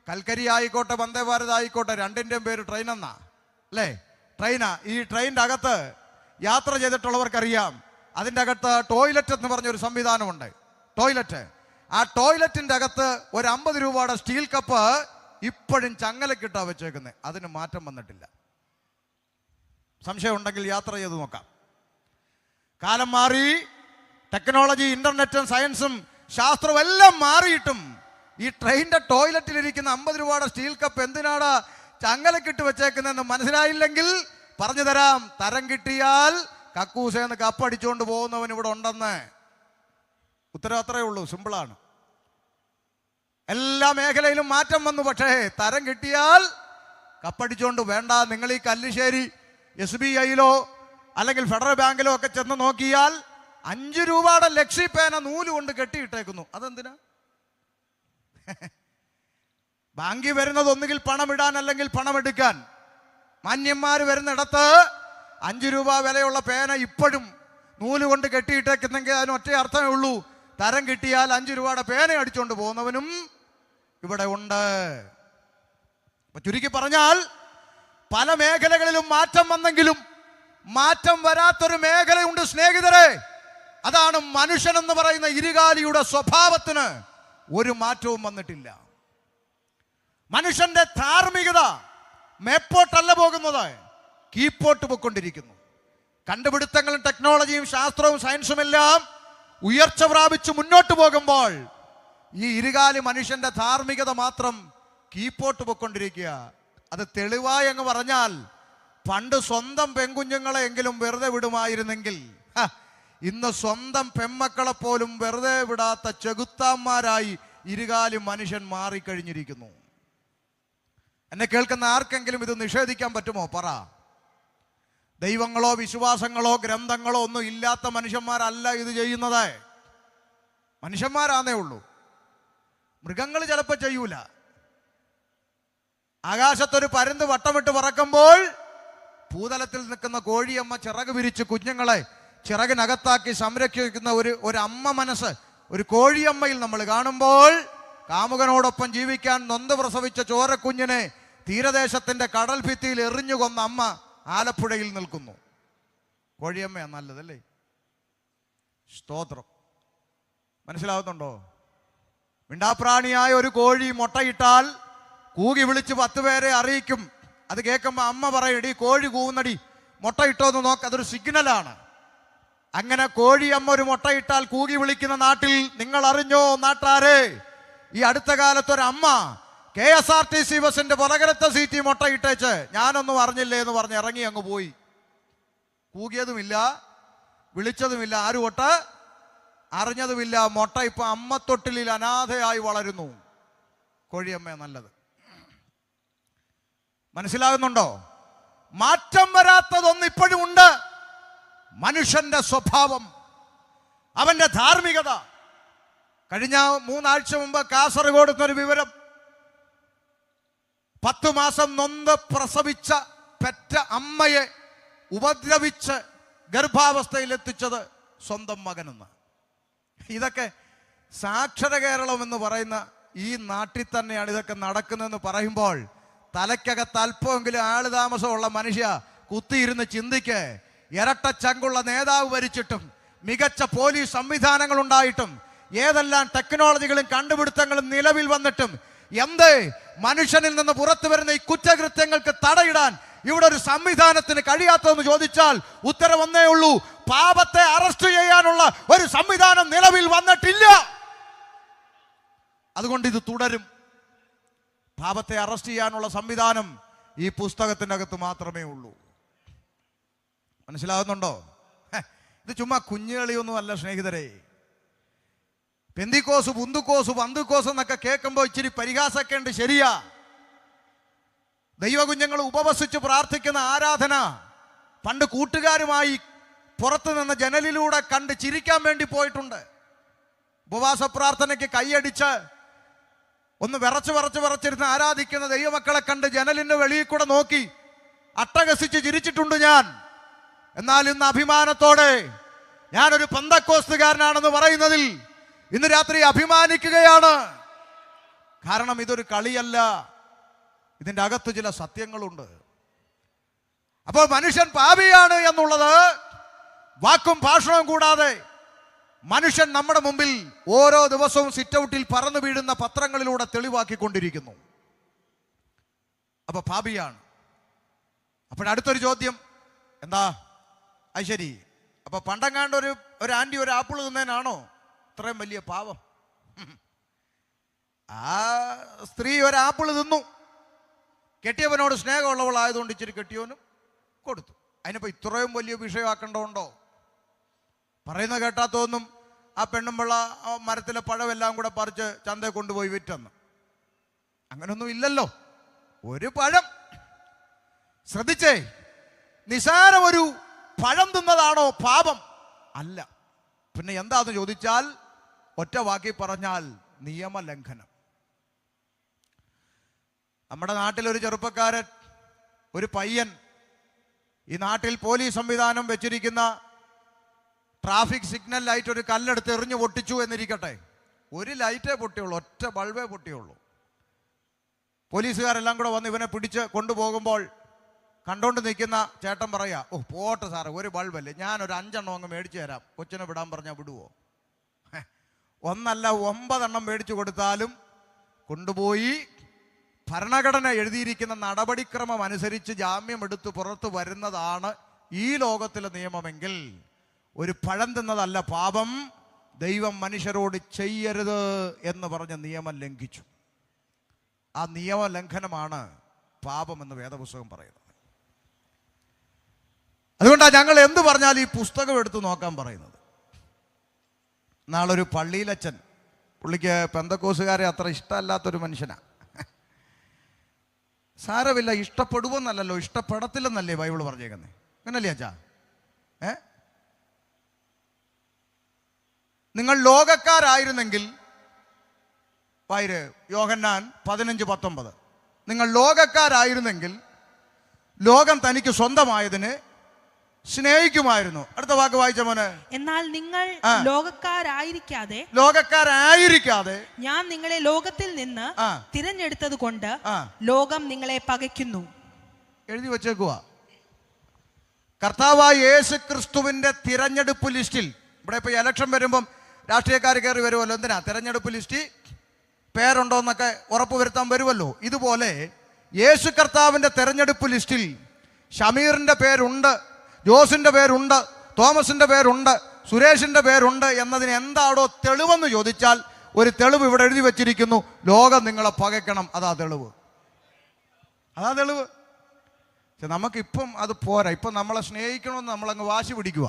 കൽക്കരി ആയിക്കോട്ടെ വന്ദേ ഭാരത് ആയിക്കോട്ടെ, രണ്ടിൻ്റെയും പേര് ട്രെയിൻ എന്നാ അല്ലേ? ട്രെയിനാ. ഈ ട്രെയിനിൻ്റെ അകത്ത് യാത്ര ചെയ്തിട്ടുള്ളവർക്കറിയാം, അതിൻ്റെ അകത്ത് ടോയ്ലറ്റ് എന്ന് പറഞ്ഞൊരു സംവിധാനമുണ്ട്. ടോയ്ലറ്റ്, ആ ടോയ്ലറ്റിൻ്റെ അകത്ത് ഒരു 50 രൂപയുടെ സ്റ്റീൽ കപ്പ് ഇപ്പോഴും ചങ്ങലക്കിട്ടാ വെച്ചേക്കുന്നത്. അതിന് മാറ്റം വന്നിട്ടില്ല. സംശയം ഉണ്ടെങ്കിൽ യാത്ര ചെയ്ത് നോക്കാം. കാലം മാറി, ടെക്നോളജി, ഇന്റർനെറ്റും സയൻസും ശാസ്ത്രവും എല്ലാം മാറിയിട്ടും ഈ ട്രെയിനിന്റെ ടോയ്ലറ്റിലിരിക്കുന്ന 50 രൂപയുടെ സ്റ്റീൽ കപ്പ് എന്തിനാണ് ചങ്ങലക്കിട്ട് വെച്ചേക്കുന്നതെന്ന് മനസ്സിലായില്ലെങ്കിൽ പറഞ്ഞു തരാം. തരം കിട്ടിയാൽ കക്കൂസേന്ന് കപ്പടിച്ചുകൊണ്ട് പോകുന്നവൻ ഇവിടെ ഉണ്ടെന്ന്. ഉത്തരം അത്രയേ ഉള്ളൂ, സിമ്പിളാണ്. എല്ലാ മേഖലയിലും മാറ്റം വന്നു. പക്ഷേ തരം കിട്ടിയാൽ കപ്പടിച്ചുകൊണ്ട് വേണ്ട. നിങ്ങൾ ഈ കല്ലിശ്ശേരി SBIയിലോ അല്ലെങ്കിൽ ഫെഡറൽ ബാങ്കിലോ ഒക്കെ ചെന്ന് നോക്കിയാൽ 5 രൂപയുടെ ലക്സി പേന നൂല് കൊണ്ട് കെട്ടിയിട്ടേക്കുന്നു. അതെന്തിനാ? ബാങ്കിൽ വരുന്നത് ഒന്നുകിൽ പണമിടാൻ അല്ലെങ്കിൽ പണമെടുക്കാൻ. മാന്യന്മാർ വരുന്നിടത്ത് 5 രൂപ വിലയുള്ള പേന ഇപ്പോഴും നൂല് കൊണ്ട് കെട്ടിയിട്ടേക്കുന്നെങ്കിൽ അതിന് ഒറ്റ അർത്ഥമേ ഉള്ളൂ, തരം കിട്ടിയാൽ 5 രൂപയുടെ പേന അടിച്ചുകൊണ്ട് പോകുന്നവനും ഇവിടെ ഉണ്ട്. ചുരുക്കി പറഞ്ഞാൽ പല മേഖലകളിലും മാറ്റം വന്നെങ്കിലും മാറ്റം വരാത്തൊരു മേഖലയുണ്ട് സ്നേഹിതരെ. അതാണ് മനുഷ്യൻ എന്ന് പറയുന്ന ഇരുകാലിയുടെ സ്വഭാവത്തിന് ഒരു മാറ്റവും വന്നിട്ടില്ല. മനുഷ്യന്റെ ധാർമ്മികത മേപ്പോട്ടല്ല പോകുന്നത്, കീപ്പോട്ട് പോയിക്കൊണ്ടിരിക്കുന്നു. കണ്ടുപിടുത്തങ്ങളും ടെക്നോളജിയും ശാസ്ത്രവും സയൻസും എല്ലാം ഉയർച്ച പ്രാപിച്ച് മുന്നോട്ട് പോകുമ്പോൾ ഈ ഇരുകാലി മനുഷ്യന്റെ ധാർമ്മികത മാത്രം കീപ്പോട്ട് പോയിക്കൊണ്ടിരിക്കുക. അത് തെളിവായി അങ്ങ് പറഞ്ഞാൽ, പണ്ട് സ്വന്തം പെൺകുഞ്ഞുങ്ങളെ എങ്കിലും വെറുതെ വിടുമായിരുന്നെങ്കിൽ ഇന്ന് സ്വന്തം പെൺമക്കളെ പോലും വെറുതെ വിടാത്ത ചെകുത്താന്മാരായി ഇരുകാലി മനുഷ്യൻ മാറിക്കഴിഞ്ഞിരിക്കുന്നു. എന്നെ കേൾക്കുന്ന ആർക്കെങ്കിലും ഇത് നിഷേധിക്കാൻ പറ്റുമോ? പറ. ദൈവങ്ങളോ വിശ്വാസങ്ങളോ ഗ്രന്ഥങ്ങളോ ഒന്നും ഇല്ലാത്ത മനുഷ്യന്മാരല്ല ഇത് ചെയ്യുന്നത്. മനുഷ്യന്മാരാന്നേ ഉള്ളൂ. മൃഗങ്ങൾ ചിലപ്പോൾ ചെയ്യൂല. ആകാശത്തൊരു പരുന്ത് വട്ടമിട്ട് പറക്കുമ്പോൾ ഭൂതലത്തിൽ നിൽക്കുന്ന കോഴിയമ്മ ചിറക് വിരിച്ച് കുഞ്ഞുങ്ങളെ ചിറകിനകത്താക്കി സംരക്ഷിക്കുന്ന ഒരു അമ്മ മനസ്സ് ഒരു കോഴിയമ്മയിൽ നമ്മൾ കാണുമ്പോൾ, കാമുകനോടൊപ്പം ജീവിക്കാൻ നൊന്ത് പ്രസവിച്ച ചോരക്കുഞ്ഞിനെ തീരദേശത്തിന്റെ കടൽ ഭിത്തിയിൽ എറിഞ്ഞു കൊന്ന അമ്മ ആലപ്പുഴയിൽ നിൽക്കുന്നു. കോഴിയമ്മയാ നല്ലതല്ലേ? സ്തോത്രം. മനസ്സിലാവുന്നുണ്ടോ? മിണ്ടാപ്രാണിയായ ഒരു കോഴി മുട്ടയിട്ടാൽ കൂകി വിളിച്ച് 10 പേരെ അറിയിക്കും. അത് കേൾക്കുമ്പോൾ അമ്മ പറയും, എടീ കോഴി കൂവുന്നടി, മുട്ടയിട്ടോ എന്ന് നോക്ക്, അതൊരു സിഗ്നലാണ്. അങ്ങനെ കോഴിയമ്മ ഒരു മുട്ടയിട്ടാൽ കൂകി വിളിക്കുന്ന നാട്ടിൽ നിങ്ങൾ അറിഞ്ഞോ നാട്ടാരെ, ഈ അടുത്ത കാലത്തൊരമ്മ KSRTC ബസിന്റെ പുറകരത്തെ സീറ്റിൽ മുട്ടയിട്ടേച്ച് ഞാനൊന്നും അറിഞ്ഞില്ലേ എന്ന് പറഞ്ഞ് ഇറങ്ങി അങ്ങ് പോയി. കൂകിയതുമില്ല, വിളിച്ചതുമില്ല, ആരുമൊട്ട് അറിഞ്ഞതുമില്ല. മുട്ട ഇപ്പൊ അമ്മത്തൊട്ടിലിൽ അനാഥയായി വളരുന്നു. കോഴിയമ്മ നല്ലത്. മനസ്സിലാകുന്നുണ്ടോ? മാറ്റം വരാത്തതൊന്നും ഇപ്പോഴും ഉണ്ട്. മനുഷ്യന്റെ സ്വഭാവം, അവന്റെ ധാർമ്മികത. കഴിഞ്ഞ 3 ആഴ്ച മുമ്പ് കാസർഗോഡ് എന്നൊരു വിവരം, 10 മാസം നൊന്ത് പ്രസവിച്ച പെറ്റ അമ്മയെ ഉപദ്രവിച്ച് ഗർഭാവസ്ഥയിൽ എത്തിച്ചത് സ്വന്തം മകനെന്ന്. ഇതൊക്കെ സാക്ഷര കേരളം എന്ന് പറയുന്ന ഈ നാട്ടിൽ തന്നെയാണ് ഇതൊക്കെ നടക്കുന്നതെന്ന് പറയുമ്പോൾ തലയ്ക്കകത്ത് അല്പമെങ്കിലും ആള് താമസമുള്ള മനുഷ്യ കുത്തിയിരുന്ന് ചിന്തിക്ക്. ഇരട്ട ചങ്കുള്ള നേതാവ് ഭരിച്ചിട്ടും മികച്ച പോലീസ് സംവിധാനങ്ങൾ ഉണ്ടായിട്ടും ഏതെല്ലാം ടെക്നോളജികളും കണ്ടുപിടുത്തങ്ങളും നിലവിൽ വന്നിട്ടും എന്തേ മനുഷ്യനിൽ നിന്ന് പുറത്തു വരുന്ന ഈ കുറ്റകൃത്യങ്ങൾക്ക് തടയിടാൻ ഇവിടെ ഒരു സംവിധാനത്തിന് കഴിയാത്തതെന്ന് ചോദിച്ചാൽ ഉത്തരം ഒന്നേ ഉള്ളൂ, പാപത്തെ അറസ്റ്റ് ചെയ്യാനുള്ള ഒരു സംവിധാനം നിലവിൽ വന്നിട്ടില്ല. അതുകൊണ്ട് ഇത് തുടരും. പാപത്തെ അറസ്റ്റ് ചെയ്യാനുള്ള സംവിധാനം ഈ പുസ്തകത്തിൻ്റെ അകത്ത് മാത്രമേ ഉള്ളൂ. മനസ്സിലാകുന്നുണ്ടോ? ഇത് ചുമ്മാ കുഞ്ഞുകളിയൊന്നും അല്ല സ്നേഹിതരെ. പെന്തിക്കോസ്, പുന്തുക്കോസ്, പന്തുക്കോസ് എന്നൊക്കെ കേൾക്കുമ്പോൾ ഇച്ചിരി പരിഹാസമൊക്കെ ഉണ്ട്, ശരിയാ. ദൈവകുഞ്ഞുങ്ങൾ ഉപവസിച്ച് പ്രാർത്ഥിക്കുന്ന ആരാധന പണ്ട് കൂട്ടുകാരുമായി പുറത്തു നിന്ന് ജനലിലൂടെ കണ്ട് ചിരിക്കാൻ വേണ്ടി പോയിട്ടുണ്ട്. ഉപവാസ പ്രാർത്ഥനയ്ക്ക് കൈയടിച്ച് ഒന്ന് വിറച്ചിരുന്ന് ആരാധിക്കുന്ന ദൈവമക്കളെ കണ്ട് ജനലിന്റെ വെളിയിൽ കൂടെ നോക്കി അട്ടഹസിച്ച് ചിരിച്ചിട്ടുണ്ട് ഞാൻ. എന്നാൽ ഇന്ന് അഭിമാനത്തോടെ ഞാനൊരു പെന്തക്കോസ്തുകാരനാണെന്ന് പറയുന്നതിൽ ഇന്ന് രാത്രി അഭിമാനിക്കുകയാണ്. കാരണം ഇതൊരു കളിയല്ല, ഇതിൻ്റെ അകത്ത് ചില സത്യങ്ങളുണ്ട്. അപ്പോൾ മനുഷ്യൻ പാപിയാണ് എന്നുള്ളത് വാക്കും ഭാഷണവും കൂടാതെ മനുഷ്യൻ നമ്മുടെ മുമ്പിൽ ഓരോ ദിവസവും സിറ്റൗട്ടിൽ പറന്നു വീഴുന്ന പത്രങ്ങളിലൂടെ തെളിവാക്കിക്കൊണ്ടിരിക്കുന്നു. അപ്പൊ പാപിയാണ്. അപ്പോഴടുത്തൊരു ചോദ്യം, എന്താ അത് ശരി, അപ്പൊ പണ്ടെങ്ങാണ്ട് ഒരു ആൻറ്റി ഒരു ആപ്പിൾ തിന്നേനാണോ ഇത്രയും വലിയ പാവം? ആ സ്ത്രീ ഒരു ആപ്പിൾ തിന്നു, കെട്ടിയവനോട് സ്നേഹമുള്ളവളായതുകൊണ്ട് ഇച്ചിരി കെട്ടിയവനും കൊടുത്തു. അതിനിപ്പോൾ ഇത്രയും വലിയ വിഷയമാക്കേണ്ടതുണ്ടോ? പറയുന്ന കേട്ടാത്തൊന്നും ആ പെണ്ണുമ്പിള്ള മരത്തിലെ പഴമെല്ലാം കൂടെ പറിച്ച് ചന്തയിൽ കൊണ്ടുപോയി വിറ്റെന്ന്. അങ്ങനൊന്നും ഇല്ലല്ലോ. ഒരു പഴം, ശ്രദ്ധിച്ചേ, നിസാരം ഒരു പഴം തിന്നതാണോ പാപം? അല്ല. പിന്നെ എന്താന്ന് ചോദിച്ചാൽ ഒറ്റ വാക്കി പറഞ്ഞാൽ നിയമലംഘനം. നമ്മുടെ നാട്ടിലൊരു ചെറുപ്പക്കാരൻ, ഒരു പയ്യൻ ഈ നാട്ടിൽ പോലീസ് സംവിധാനം വെച്ചിരിക്കുന്ന ട്രാഫിക് സിഗ്നൽ ലൈറ്റ് ഒരു കല്ലെടുത്ത് എറിഞ്ഞു പൊട്ടിച്ചു എന്നിരിക്കട്ടെ. ഒരു ലൈറ്റേ പൊട്ടിയുള്ളൂ, ഒറ്റ ബൾബേ പൊട്ടിയുള്ളൂ. പോലീസുകാരെല്ലാം കൂടെ വന്ന് ഇവനെ പിടിച്ച് കൊണ്ടുപോകുമ്പോൾ കണ്ടോണ്ട് നിൽക്കുന്ന ചേട്ടൻ പറയാ, ഓ പോട്ടെ സാറേ, ഒരു ബൾബല്ലേ, ഞാനൊരു 5 എണ്ണം അങ്ങ് മേടിച്ചു തരാം, കൊച്ചിനെ വിടാൻ പറഞ്ഞാൽ വിടുവോ? ഒന്നല്ല 9 എണ്ണം മേടിച്ചു കൊടുത്താലും കൊണ്ടുപോയി ഭരണഘടന എഴുതിയിരിക്കുന്ന നടപടിക്രമം അനുസരിച്ച് ജാമ്യം എടുത്ത് പുറത്ത് വരുന്നതാണ് ഈ ലോകത്തിലെ നിയമമെങ്കിൽ ഒരു പഴം തിന്നതല്ല പാപം. ദൈവം മനുഷ്യരോട് ചെയ്യരുത് എന്ന് പറഞ്ഞ നിയമം ലംഘിച്ചു. ആ നിയമലംഘനമാണ് പാപമെന്ന് വേദപുസ്തകം പറയുന്നത്. അതുകൊണ്ടാണ് ഞങ്ങൾ എന്ത് പറഞ്ഞാൽ ഈ പുസ്തകം എടുത്ത് നോക്കാൻ പറയുന്നത്. നാളൊരു പള്ളിയിലച്ഛൻ, പുള്ളിക്ക് പെന്തക്കോസുകാരെ അത്ര ഇഷ്ടമല്ലാത്തൊരു മനുഷ്യനാണ്. സാരമില്ല, ഇഷ്ടപ്പെടുവെന്നല്ലോ, ഇഷ്ടപ്പെടത്തില്ലെന്നല്ലേ ബൈബിൾ പറഞ്ഞേക്കുന്നത്. അങ്ങനല്ലേ അച്ഛാ? നിങ്ങൾ ലോകക്കാരായിരുന്നെങ്കിൽ, യോഹന്നാൻ 15:19, നിങ്ങൾ ലോകക്കാരായിരുന്നെങ്കിൽ ലോകം തനിക്ക് സ്വന്തമായതിന് സ്നേഹിക്കുമായിരുന്നു. അടുത്ത വാക്ക് വായിച്ച മോനെ. എന്നാൽ നിങ്ങൾ ലോകക്കാരായിരിക്കാതെ ഞാൻ നിങ്ങളെ ലോകത്തിൽ നിന്ന് തിരഞ്ഞെടുത്തത് കൊണ്ട് ലോകം നിങ്ങളെ പകയ്ക്കുന്നു. എഴുതി വച്ചേക്കുക. കർത്താവായ യേശു ക്രിസ്തുവിന്റെ തിരഞ്ഞെടുപ്പ് ലിസ്റ്റിൽ, ഇവിടെ ഇപ്പൊ ഇലക്ഷൻ വരുമ്പം രാഷ്ട്രീയക്കാർ കയറി വരുമല്ലോ, എന്തിനാ തിരഞ്ഞെടുപ്പ് ലിസ്റ്റ് പേരുണ്ടോന്നൊക്കെ ഉറപ്പുവരുത്താൻ വരുമല്ലോ. ഇതുപോലെ യേശു കർത്താവിന്റെ തെരഞ്ഞെടുപ്പ് ലിസ്റ്റിൽ ഷമീറിന്റെ പേരുണ്ട്, ജോസിന്റെ പേരുണ്ട്, തോമസിന്റെ പേരുണ്ട്, സുരേഷിന്റെ പേരുണ്ട് എന്നതിന് എന്താണോ തെളിവെന്ന് ചോദിച്ചാൽ ഒരു തെളിവ് ഇവിടെ എഴുതി വെച്ചിരിക്കുന്നു, ലോകം നിങ്ങളെ പകയ്ക്കണം. അതാ തെളിവ്. പക്ഷെ നമുക്കിപ്പം അത് പോരാ. ഇപ്പം നമ്മളെ സ്നേഹിക്കണമെന്ന് നമ്മളങ്ങ് വാശി പിടിക്കുക.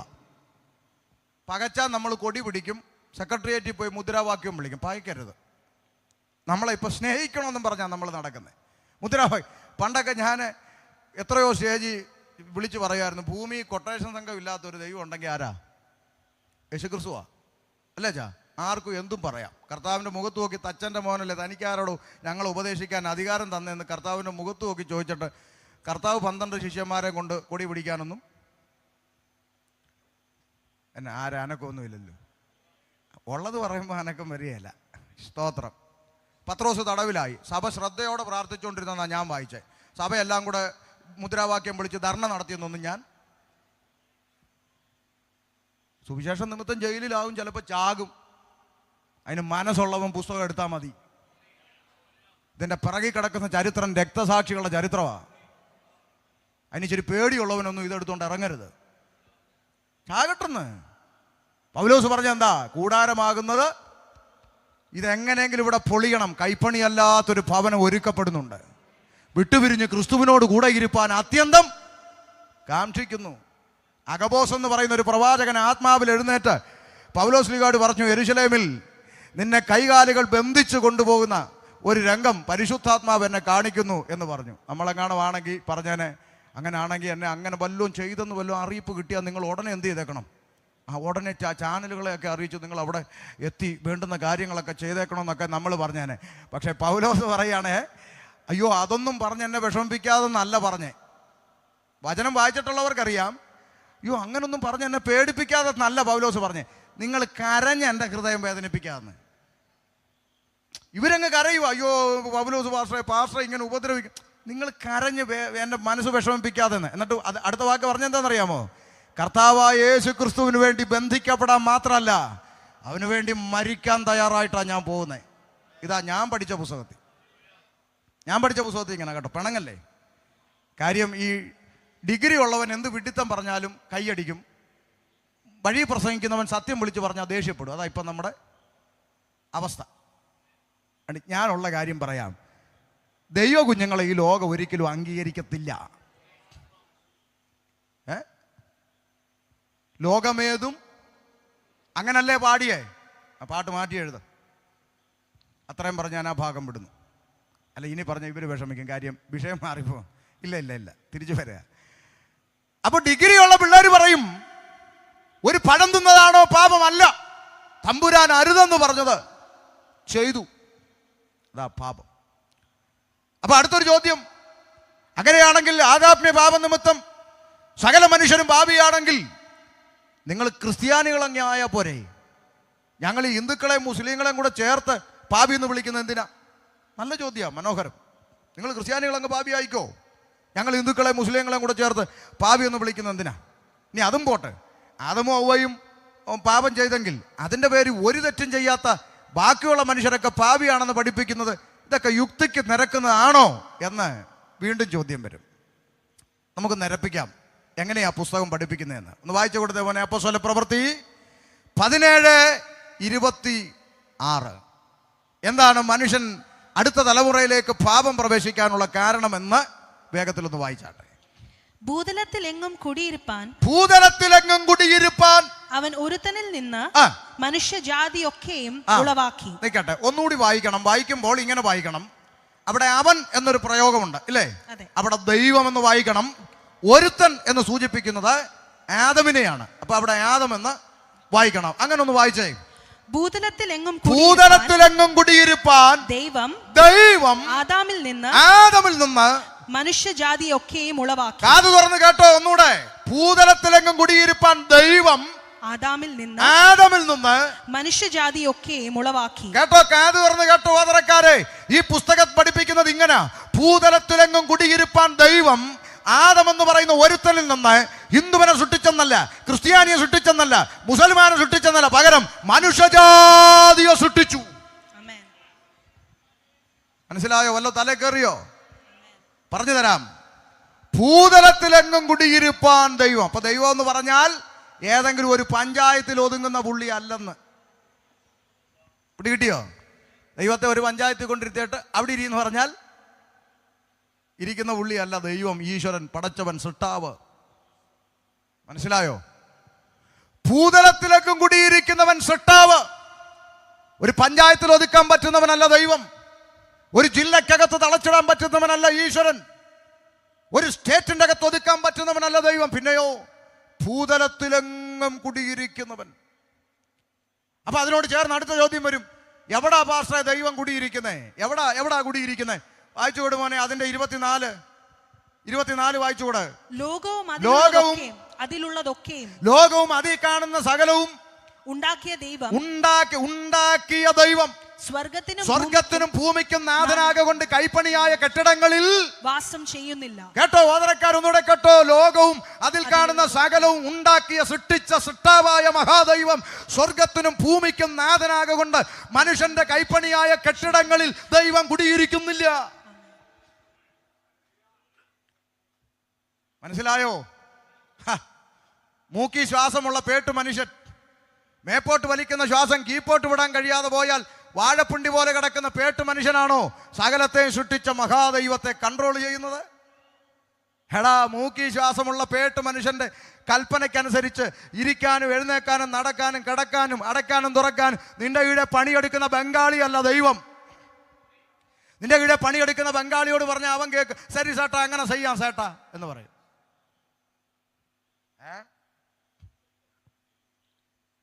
പകച്ചാൽ നമ്മൾ കൊടി പിടിക്കും, സെക്രട്ടേറിയറ്റിൽ പോയി മുദ്രാവാക്യം വിളിക്കും. പകയ്ക്കരുത്. നമ്മളെ ഇപ്പം സ്നേഹിക്കണമെന്നും പറഞ്ഞാൽ നമ്മൾ നടക്കുന്നത്. മുദ്രാവാക്യം പണ്ടൊക്കെ ഞാൻ എത്രയോ സ്റ്റേജ് വിളിച്ച് പറയുമായിരുന്നു, ഭൂമി കൊട്ടേഷൻ സംഘം ഇല്ലാത്തൊരു ദൈവം ഉണ്ടെങ്കിൽ ആരാ? യേശുക്രിസ്തുവാ. അല്ലേ ചാ? ആർക്കും എന്തും പറയാം. കർത്താവിൻ്റെ മുഖത്ത് നോക്കി, തച്ചൻ്റെ മോനല്ലേ തനിക്കാരോടോ ഞങ്ങൾ ഉപദേശിക്കാൻ അധികാരം തന്നെന്ന് കർത്താവിൻ്റെ മുഖത്ത് നോക്കി ചോദിച്ചിട്ട് കർത്താവ് 12 ശിഷ്യന്മാരെ കൊണ്ട് കൊടി പിടിക്കാനൊന്നും എന്നെ ആരനക്കമൊന്നും ഇല്ലല്ലോ. ഉള്ളത് പറയുമ്പോൾ അനക്കം വരികയില്ല. സ്തോത്രം. പത്രോസ് തടവിലായി. സഭ ശ്രദ്ധയോടെ പ്രാർത്ഥിച്ചുകൊണ്ടിരുന്നതാണ് ഞാൻ വായിച്ചത്. സഭയെല്ലാം കൂടെ മുദ്രാവാക്യം വിളിച്ച് ധർണ നടത്തിയെന്നൊന്നും ഞാൻ, സുവിശേഷം നിമിത്തം ജയിലിലാവും, ചിലപ്പോൾ ചാകും. അതിന് മനസ്സുള്ളവൻ പുസ്തകം എടുത്താൽ മതി. ഇതിൻ്റെ പിറകിൽ കിടക്കുന്ന ചരിത്രം രക്തസാക്ഷികളുടെ ചരിത്രമാണ്. അതിന് ഇച്ചിരി പേടിയുള്ളവനൊന്നും ഇതെടുത്തുകൊണ്ട് ഇറങ്ങരുത്. ചാകട്ടെന്ന് പൗലോസ് പറഞ്ഞ എന്താ? കൂടാരമാകുന്നത് ഇതെങ്ങനെയെങ്കിലും ഇവിടെ പൊളിയണം. കൈപ്പണിയല്ലാത്തൊരു ഭവനം ഒരുക്കപ്പെടുന്നുണ്ട്. വിട്ടുപിരിഞ്ഞ് ക്രിസ്തുവിനോട് കൂടെ ഇരിപ്പാൻ അത്യന്തം കാക്ഷിക്കുന്നു. അഗബോസ് എന്ന് പറയുന്ന ഒരു പ്രവാചകൻ ആത്മാവിൽ എഴുന്നേറ്റ് പൗലോസ്ലീഗയോട് പറഞ്ഞു, യെരൂശലേമിൽ നിന്നെ കൈകാലുകൾ ബന്ധിച്ച് കൊണ്ടുപോകുന്ന ഒരു രംഗം പരിശുദ്ധാത്മാവ് എന്നെ കാണിക്കുന്നു എന്ന് പറഞ്ഞു. നമ്മളെങ്ങാണമാണെങ്കിൽ പറഞ്ഞേനെ, അങ്ങനെ ആണെങ്കിൽ എന്നെ അങ്ങനെ വല്ലതും ചെയ്തെന്ന് വല്ലതും അറിയിപ്പ് കിട്ടിയാൽ നിങ്ങൾ ഉടനെ എന്ത് ചെയ്തേക്കണം? ഉടനെ ചാനലുകളെയൊക്കെ അറിയിച്ചു നിങ്ങൾ അവിടെ എത്തി വേണ്ടുന്ന കാര്യങ്ങളൊക്കെ ചെയ്തേക്കണമെന്നൊക്കെ നമ്മൾ പറഞ്ഞേനെ. പക്ഷേ പൗലോസ് പറയുകയാണേ, അയ്യോ അതൊന്നും പറഞ്ഞ് എന്നെ വിഷമിപ്പിക്കാതെന്നല്ല പറഞ്ഞേ. വചനം വായിച്ചിട്ടുള്ളവർക്കറിയാം. അയ്യോ അങ്ങനൊന്നും പറഞ്ഞ് എന്നെ പേടിപ്പിക്കാതെ നല്ല പൗലോസ് പറഞ്ഞേ, നിങ്ങൾ കരഞ്ഞ് എൻ്റെ ഹൃദയം വേദനിപ്പിക്കാതെന്ന്. ഇവരങ്ങ് കരയുക, അയ്യോ പൗലോസ് പാസ്റ്ററെ ഇങ്ങനെ ഉപദ്രവിക്കും. നിങ്ങൾ കരഞ്ഞ് എൻ്റെ മനസ്സ് വിഷമിപ്പിക്കാതെന്ന്. എന്നിട്ട് അടുത്ത വാക്ക് പറഞ്ഞെന്താണെന്നറിയാമോ? കർത്താവായ യേശു ക്രിസ്തുവിന് വേണ്ടി ബന്ധിക്കപ്പെടാൻ മാത്രമല്ല, അവന് വേണ്ടി മരിക്കാൻ തയ്യാറായിട്ടാണ് ഞാൻ പോകുന്നത്. ഇതാ ഞാൻ പഠിച്ച പുസ്തകത്തിൽ ഇങ്ങനെ കേട്ടോ. പിണങ്ങല്ലേ കാര്യം. ഈ ഡിഗ്രി ഉള്ളവൻ എന്ത് വിഡിത്തം പറഞ്ഞാലും കൈയടിക്കും. വഴി പ്രസംഗിക്കുന്നവൻ സത്യം വിളിച്ച് പറഞ്ഞാൽ ദേഷ്യപ്പെടും. അതാ ഇപ്പം നമ്മുടെ അവസ്ഥ. ഞാനുള്ള കാര്യം പറയാം, ദൈവ കുഞ്ഞുങ്ങളെ ഈ ലോകം ഒരിക്കലും അംഗീകരിക്കത്തില്ല. ലോകമേതും അങ്ങനല്ലേ പാടിയേ? ആ പാട്ട് മാറ്റി എഴുതും. അത്രയും പറഞ്ഞ് ഞാൻ ആ ഭാഗം വിടുന്നു. അല്ല ഇനി പറഞ്ഞ ഇവർ വിഷമിക്കും. കാര്യം വിഷയം മാറിപ്പോ. ഇല്ല തിരിച്ചു വരിക. അപ്പൊ ഡിഗ്രി ഉള്ള പിള്ളേർ പറയും, ഒരു പഴം തിന്നതാണോ പാപമല്ല, തമ്പുരാൻ അരുതെന്ന് പറഞ്ഞത് ചെയ്തു, അതാ പാപം. അപ്പൊ അടുത്തൊരു ചോദ്യം, അങ്ങനെയാണെങ്കിൽ ആദാമ്യ പാപം നിമിത്തം സകല മനുഷ്യരും പാപിയാണെങ്കിൽ നിങ്ങൾ ക്രിസ്ത്യാനികളങ്ങ് ആയാൽ പോരെ? ഞങ്ങൾ ഈ ഹിന്ദുക്കളെയും മുസ്ലിങ്ങളെയും കൂടെ ചേർത്ത് പാപി എന്ന് വിളിക്കുന്നത് എന്തിനാ? നല്ല ചോദ്യമാണ്, മനോഹരം. നിങ്ങൾ ക്രിസ്ത്യാനികളങ്ങ് പാപി ആയിക്കോ, ഞങ്ങൾ ഹിന്ദുക്കളെയും മുസ്ലിങ്ങളെയും കൂടെ ചേർത്ത് പാപി എന്ന് വിളിക്കുന്നത് എന്തിനാ? ഇനി അതും പോട്ടെ, ആദമും ഹവ്വയും പാപം ചെയ്തെങ്കിൽ അതിൻ്റെ പേര് ഒരു തെറ്റും ചെയ്യാത്ത ബാക്കിയുള്ള മനുഷ്യരൊക്കെ പാപിയാണെന്ന് പഠിപ്പിക്കുന്നത് ഇതൊക്കെ യുക്തിക്ക് നിരക്കുന്നതാണോ എന്ന് വീണ്ടും ചോദ്യം വരും. നമുക്ക് നിരപ്പിക്കാം എങ്ങനെയാ പുസ്തകം പഠിപ്പിക്കുന്നതെന്ന്. ഒന്ന് വായിച്ചു കൊടുത്തേ പോലെ. അപ്പോസ്തല പ്രവൃത്തി 17:26. എന്താണ് മനുഷ്യൻ അടുത്ത തലമുറയിലേക്ക് പാപം പ്രവേശിക്കാനുള്ള കാരണമെന്ന് വേഗത്തിലൊന്ന് വായിച്ചാട്ടെ. ഭൂതലത്തിലെങ്ങും കുടിയിരുപ്പാൻ അവൻ ഒരുത്തനിൽ നിന്ന് മനുഷ്യജാതിയൊക്കെയും ഉളവാക്കി. നിൽക്കട്ടെ, ഒന്നുകൂടി വായിക്കണം. വായിക്കുമ്പോൾ ഇങ്ങനെ വായിക്കണം. അവിടെ അവൻ എന്നൊരു പ്രയോഗമുണ്ട് ഇല്ലേ? അവിടെ ദൈവം എന്ന് വായിക്കണം. ഒരുത്തൻ എന്ന് സൂചിപ്പിക്കുന്നത് ആദമിനെയാണ്. അപ്പൊ അവിടെ ആദം എന്ന് വായിക്കണം. അങ്ങനെ ഒന്ന് വായിച്ചേ. ഭൂതലത്തിലെങ്ങും കുടിയിരുപ്പാൻ ദൈവം ആദാമിൽ നിന്ന് മനുഷ്യജാതിയൊക്കെയും ഉളവാക്കി. കാത് തുറന്ന് കേട്ടോ ഒന്നുകൂടെ. ഭൂതലത്തിലെങ്ങും കുടിയിരുപ്പാൻ ദൈവം ആദാമിൽ നിന്ന് മനുഷ്യജാതിയൊക്കെയും ഉളവാക്കി. കേട്ടോ, കാത് തുറന്ന് കേട്ടോ ഓതറക്കാരെ. ഈ പുസ്തകം പഠിപ്പിക്കുന്നത് ഇങ്ങനെ: ഭൂതലത്തിലെങ്ങും കുടിയിരുപ്പാൻ ദൈവം ആദം എന്ന് പറയുന്ന ഒരുത്തനിൽ നിന്ന് ഹിന്ദുവിനെ സൃഷ്ടിച്ചെന്നല്ല, ക്രിസ്ത്യാനിയെ സൃഷ്ടിച്ചെന്നല്ല, മുസൽമാനെ സൃഷ്ടിച്ചെന്നല്ല, പകരം മനുഷ്യജാതിയെ സൃഷ്ടിച്ചു. മനസ്സിലായോ? വല്ല തലേ കയറിയോ? പറഞ്ഞു തരാം. ഭൂതലത്തിലെങ്ങും കുടിയിരുപ്പാൻ ദൈവം. അപ്പൊ ദൈവം എന്ന് പറഞ്ഞാൽ ഏതെങ്കിലും ഒരു പഞ്ചായത്തിൽ ഒതുങ്ങുന്ന പുള്ളി അല്ലെന്ന് പിടി കിട്ടിയോ? ദൈവത്തെ ഒരു പഞ്ചായത്തിൽ കൊണ്ടിരുത്തിയിട്ട് അവിടെ ഇരിയെന്ന് പറഞ്ഞാൽ ഇരിക്കുന്ന പുള്ളി അല്ല ദൈവം, ഈശ്വരൻ, പടച്ചവൻ, സൃഷ്ടാവ്. മനസ്സിലായോ? ഭൂതലത്തിലേക്കും കുടിയിരിക്കുന്നവൻ സൃഷ്ടാവ്. ഒരു പഞ്ചായത്തിൽ ഒതുക്കാൻ പറ്റുന്നവനല്ല ദൈവം. ഒരു ജില്ലക്കകത്ത് തളച്ചിടാൻ പറ്റുന്നവനല്ല ഈശ്വരൻ. ഒരു സ്റ്റേറ്റിന്റെ അകത്ത് ഒതുക്കാൻ പറ്റുന്നവനല്ല ദൈവം. പിന്നെയോ ഭൂതലത്തിലെങ്ങും കുടിയിരിക്കുന്നവൻ. അപ്പൊ അതിനോട് ചേർന്ന് അടുത്ത ചോദ്യം വരും, എവിടാ പാസ്റ്ററെ ദൈവം കുടിയിരിക്കുന്നേ? എവിടാ കുടിയിരിക്കുന്നേ? വായിച്ചു കൊടുമോനെ. അതിന്റെ 24 വായിച്ചുകൂടെ. ലോകവും അതിൽ കാണുന്ന സകലവും ഉണ്ടാക്കിയ ദൈവം സ്വർഗത്തിനും ഭൂമിക്കും നാഥനാകൊണ്ട് കൈപ്പണിയായ കെട്ടിടങ്ങളിൽ വാസം ചെയ്യുന്നില്ല. കേട്ടോ ഓതരക്കാരൊന്നുകൂടെ കേട്ടോ. ലോകവും അതിൽ കാണുന്ന സകലവും ഉണ്ടാക്കിയ സൃഷ്ടിച്ച സൃഷ്ടാവായ മഹാദൈവം സ്വർഗത്തിനും ഭൂമിക്കും നാഥനാകൊണ്ട് മനുഷ്യന്റെ കൈപ്പണിയായ കെട്ടിടങ്ങളിൽ ദൈവം കുടിയിരിക്കുന്നില്ല. മനസ്സിലായോ? മൂക്കി ശ്വാസമുള്ള പേട്ട് മനുഷ്യൻ മേപ്പോട്ട് വലിക്കുന്ന ശ്വാസം കീപ്പോട്ട് വിടാൻ കഴിയാതെ പോയാൽ വാഴപ്പിണ്ടി പോലെ കിടക്കുന്ന പേട്ട് മനുഷ്യനാണോ സകലത്തെ സൃഷ്ടിച്ച മഹാദൈവത്തെ കൺട്രോൾ ചെയ്യുന്നത്? എടാ, മൂക്കി ശ്വാസമുള്ള പേട്ട് മനുഷ്യന്റെ കൽപ്പനയ്ക്കനുസരിച്ച് ഇരിക്കാനും എഴുന്നേക്കാനും നടക്കാനും കിടക്കാനും അടയ്ക്കാനും തുറക്കാനും നിന്റെ കീഴെ പണിയെടുക്കുന്ന ബംഗാളിയല്ല ദൈവം. നിന്റെ കീഴെ പണിയെടുക്കുന്ന ബംഗാളിയോട് പറഞ്ഞാൽ അവൻ കേക്ക്, ശരി സേട്ടാ, അങ്ങനെ ചെയ്യാം സേട്ടാ എന്ന് പറയും.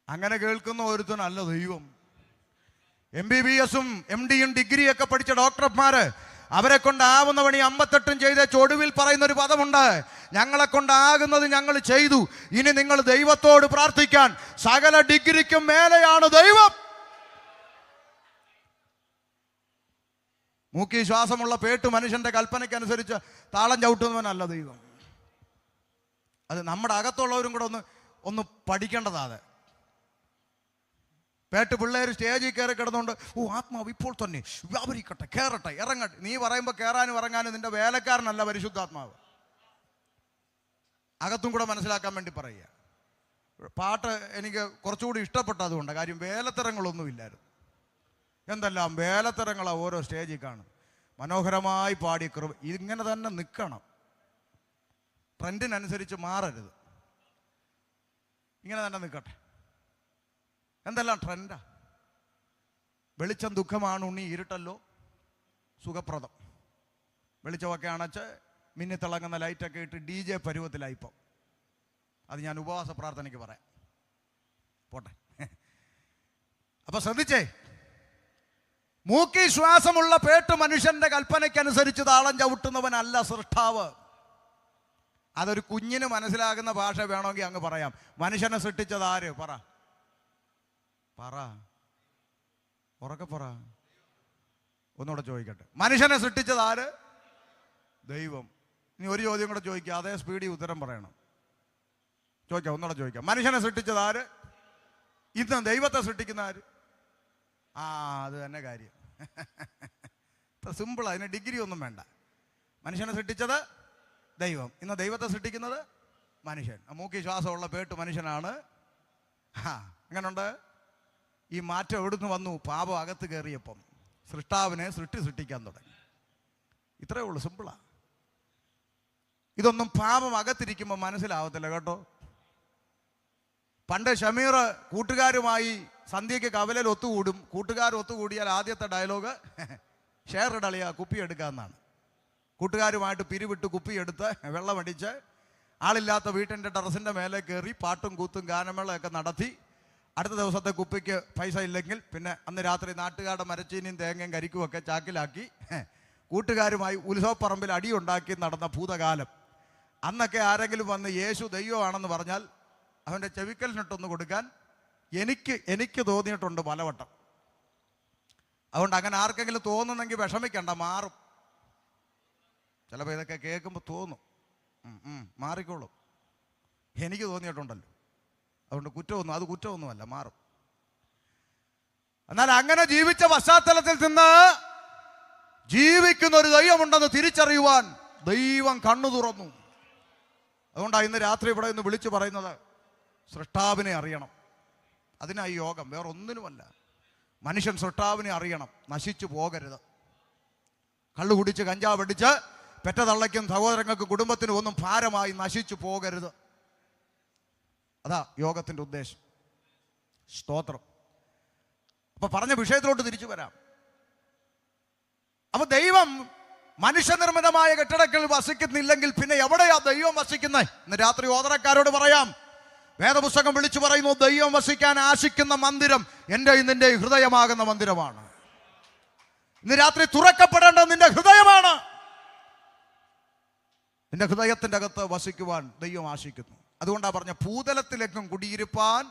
അങ്ങനെ കേൾക്കുന്ന ഒരുത്തനല്ല ദൈവം. MBBS-ഉം MD-യും ഡിഗ്രിയൊക്കെ പഠിച്ച ഡോക്ടർമാര് അവരെ കൊണ്ടാവുന്ന പണി 58 ചെയ്ത ഒടുവിൽ പറയുന്ന ഒരു പദമുണ്ട്, ഞങ്ങളെ കൊണ്ടാകുന്നത് ഞങ്ങൾ ചെയ്തു, ഇനി നിങ്ങൾ ദൈവത്തോട് പ്രാർത്ഥിക്കാൻ. സകല ഡിഗ്രിക്കും മേലെയാണ് ദൈവം. മൂക്കി ശ്വാസമുള്ള പേട്ട് മനുഷ്യന്റെ കൽപ്പനയ്ക്കനുസരിച്ച് താളം ചവിട്ടുന്നവനല്ല ദൈവം. അത് നമ്മുടെ അകത്തുള്ളവരും കൂടെ ഒന്ന് പഠിക്കേണ്ടതാണ്. പേട്ട് പിള്ളേർ സ്റ്റേജിൽ കയറി കിടന്നുകൊണ്ട്, ഓ ആത്മാവ് ഇപ്പോൾ തന്നെ വ്യാപരിക്കട്ടെ, കയറട്ടെ, ഇറങ്ങട്ടെ. നീ പറയുമ്പോൾ കയറാനും ഇറങ്ങാനും നിന്റെ വേലക്കാരനല്ല പരിശുദ്ധാത്മാവ്. അകത്തും കൂടെ മനസ്സിലാക്കാൻ വേണ്ടി പറയുക. പാട്ട് എനിക്ക് കുറച്ചുകൂടി ഇഷ്ടപ്പെട്ടതുകൊണ്ട്, കാര്യം വേലത്തരങ്ങളൊന്നുമില്ലായിരുന്നു. എന്തെല്ലാം വേലത്തരങ്ങളാണ് ഓരോ സ്റ്റേജിൽ കാണും. മനോഹരമായി പാടി കൃപ. ഇങ്ങനെ തന്നെ നിൽക്കണം, ട്രെൻഡിനനുസരിച്ച് മാറരുത്, ഇങ്ങനെ തന്നെ നിൽക്കട്ടെ. എന്തെല്ലാം ട്രെൻഡാ. വെളിച്ചം ദുഃഖമാണ് ഉണ്ണി, ഇരുട്ടല്ലോ സുഖപ്രദം. വെളിച്ചമൊക്കെ അണച്ച് മിന്നിത്തിളങ്ങുന്ന ലൈറ്റൊക്കെ ഇട്ട് DJ പരുവത്തിലായിപ്പോൾ. അത് ഞാൻ ഉപവാസ പ്രാർത്ഥനയ്ക്ക് പറയാം, പോട്ടെ. അപ്പൊ ശ്രദ്ധിച്ചേ, മൂക്കി ശ്വാസമുള്ള പേട്ട് മനുഷ്യന്റെ കൽപ്പനയ്ക്കനുസരിച്ച് താളം ചവിട്ടുന്നവനല്ല സൃഷ്ടാവ്. അതൊരു കുഞ്ഞിന് മനസ്സിലാകുന്ന ഭാഷ വേണമെങ്കിൽ അങ്ങ് പറയാം. മനുഷ്യനെ സൃഷ്ടിച്ചത് ആര്? പറ, ഉറക്കെ പറ. ഒന്നുകൂടെ ചോദിക്കട്ടെ, മനുഷ്യനെ സൃഷ്ടിച്ചത് ആര്? ദൈവം. ഇനി ഒരു ചോദ്യം കൂടെ ചോദിക്കുക, അതേ സ്പീഡിൽ ഉത്തരം പറയണം. ചോദിക്കാം, ഒന്നുകൂടെ ചോദിക്കാം. മനുഷ്യനെ സൃഷ്ടിച്ചത് ആര്? ഇന്ന് ദൈവത്തെ സൃഷ്ടിക്കുന്ന ആര്? അത് തന്നെ കാര്യം. ഇത്ര സിമ്പിൾ, അതിന് ഡിഗ്രി ഒന്നും വേണ്ട. മനുഷ്യനെ സൃഷ്ടിച്ചത് ദൈവം, ഇന്ന് ദൈവത്തെ സൃഷ്ടിക്കുന്നത് മനുഷ്യൻ. മൂക്കി ശ്വാസമുള്ള പേട്ട് മനുഷ്യനാണ്. എങ്ങനുണ്ട് ഈ മാറ്റം? എവിടുന്ന് വന്നു? പാപം അകത്ത് കയറിയപ്പം സൃഷ്ടാവിനെ സൃഷ്ടിക്കാൻ തുടങ്ങി. ഇത്രയേ ഉള്ളൂ, സിമ്പിളാ. ഇതൊന്നും പാപം അകത്തിരിക്കുമ്പോൾ മനസ്സിലാവത്തില്ല കേട്ടോ. പണ്ട് ഷമീർ കൂട്ടുകാരുമായി സന്ധ്യയ്ക്ക് കവലയിൽ ഒത്തുകൂടും. കൂട്ടുകാർ ഒത്തുകൂടിയാൽ ആദ്യത്തെ ഡയലോഗ് ഷെയർ ഇടളിയ കുപ്പി എടുക്കാമെന്നാണ്. കൂട്ടുകാരുമായിട്ട് പിരിവിട്ട് കുപ്പിയെടുത്ത് വെള്ളമടിച്ച് ആളില്ലാത്ത വീട്ടിൻ്റെ ടെറസിൻ്റെ മേലെ കയറി പാട്ടും കൂത്തും ഗാനമേളയൊക്കെ നടത്തി അടുത്ത ദിവസത്തെ കുപ്പിക്ക് പൈസ ഇല്ലെങ്കിൽ പിന്നെ അന്ന് രാത്രി നാട്ടുകാരുടെ മരച്ചീനിയും തേങ്ങയും കരിക്കുമൊക്കെ ചാക്കിലാക്കി കൂട്ടുകാരുമായി ഉത്സവപ്പറമ്പിൽ അടിയുണ്ടാക്കി നടന്ന ഭൂതകാലം. അന്നൊക്കെ ആരെങ്കിലും വന്ന് യേശു ദൈവമാണെന്ന് പറഞ്ഞാൽ അവൻ്റെ ചെവിക്കലിനിട്ടൊന്ന് കൊടുക്കാൻ എനിക്ക് തോന്നിയിട്ടുണ്ട് പലവട്ടം. അതുകൊണ്ട് അങ്ങനെ ആർക്കെങ്കിലും തോന്നുന്നെങ്കിൽ വിഷമിക്കണ്ട, മാറും. ചിലപ്പോൾ ഇതൊക്കെ കേൾക്കുമ്പോൾ തോന്നും, മാറിക്കോളും. എനിക്ക് തോന്നിയിട്ടുണ്ടല്ലോ, അതുകൊണ്ട് അത് കുറ്റമൊന്നുമല്ല, മാറും. എന്നാൽ അങ്ങനെ ജീവിച്ച പശ്ചാത്തലത്തിൽ നിന്ന് ജീവിക്കുന്ന ഒരു ദൈവമുണ്ടെന്ന് തിരിച്ചറിയുവാൻ ദൈവം കണ്ണു തുറന്നു. അതുകൊണ്ടാണ് ഇന്ന് രാത്രി ഇവിടെ നിന്ന് വിളിച്ചു പറയുന്നത്, സൃഷ്ടാവിനെ അറിയണം. അതിനായി യോഗം, വേറെ ഒന്നിനുമല്ല. മനുഷ്യൻ സൃഷ്ടാവിനെ അറിയണം, നശിച്ചു പോകരുത്. കള്ളു കുടിച്ച് കഞ്ചാവ് അടിച്ച് പെറ്റ തള്ളയ്ക്കും സഹോദരങ്ങൾക്കും കുടുംബത്തിനും ഒന്നും ഭാരമായി നശിച്ചു പോകരുത്. അതാ യോഗത്തിൻ്റെ ഉദ്ദേശം. സ്തോത്രം. അപ്പൊ പറഞ്ഞ വിഷയത്തിലോട്ട് തിരിച്ചു വരാം. അപ്പൊ ദൈവം മനുഷ്യനിർമ്മിതമായ കെട്ടിടങ്ങളിൽ വസിക്കുന്നില്ലെങ്കിൽ പിന്നെ എവിടെയാ ദൈവം വസിക്കുന്നത്? ഇന്ന് രാത്രി ഓതറക്കാരോട് പറയാം, വേദപുസ്തകം വിളിച്ചു പറയുന്നു, ദൈവം വസിക്കാൻ ആശിക്കുന്ന മന്ദിരം എൻ്റെ നിന്റെ ഹൃദയമാകുന്ന മന്ദിരമാണ്. ഇന്ന് രാത്രി തുറക്കപ്പെടേണ്ടത് നിന്റെ ഹൃദയമാണ്. നിന്റെ ഹൃദയത്തിൻ്റെ അകത്ത് വസിക്കുവാൻ ദൈവം ആശിക്കുന്നു. അതുകൊണ്ടാണ് പറഞ്ഞ ഭൂതലത്തിലേക്കും കുടിയിരുപ്പാൻ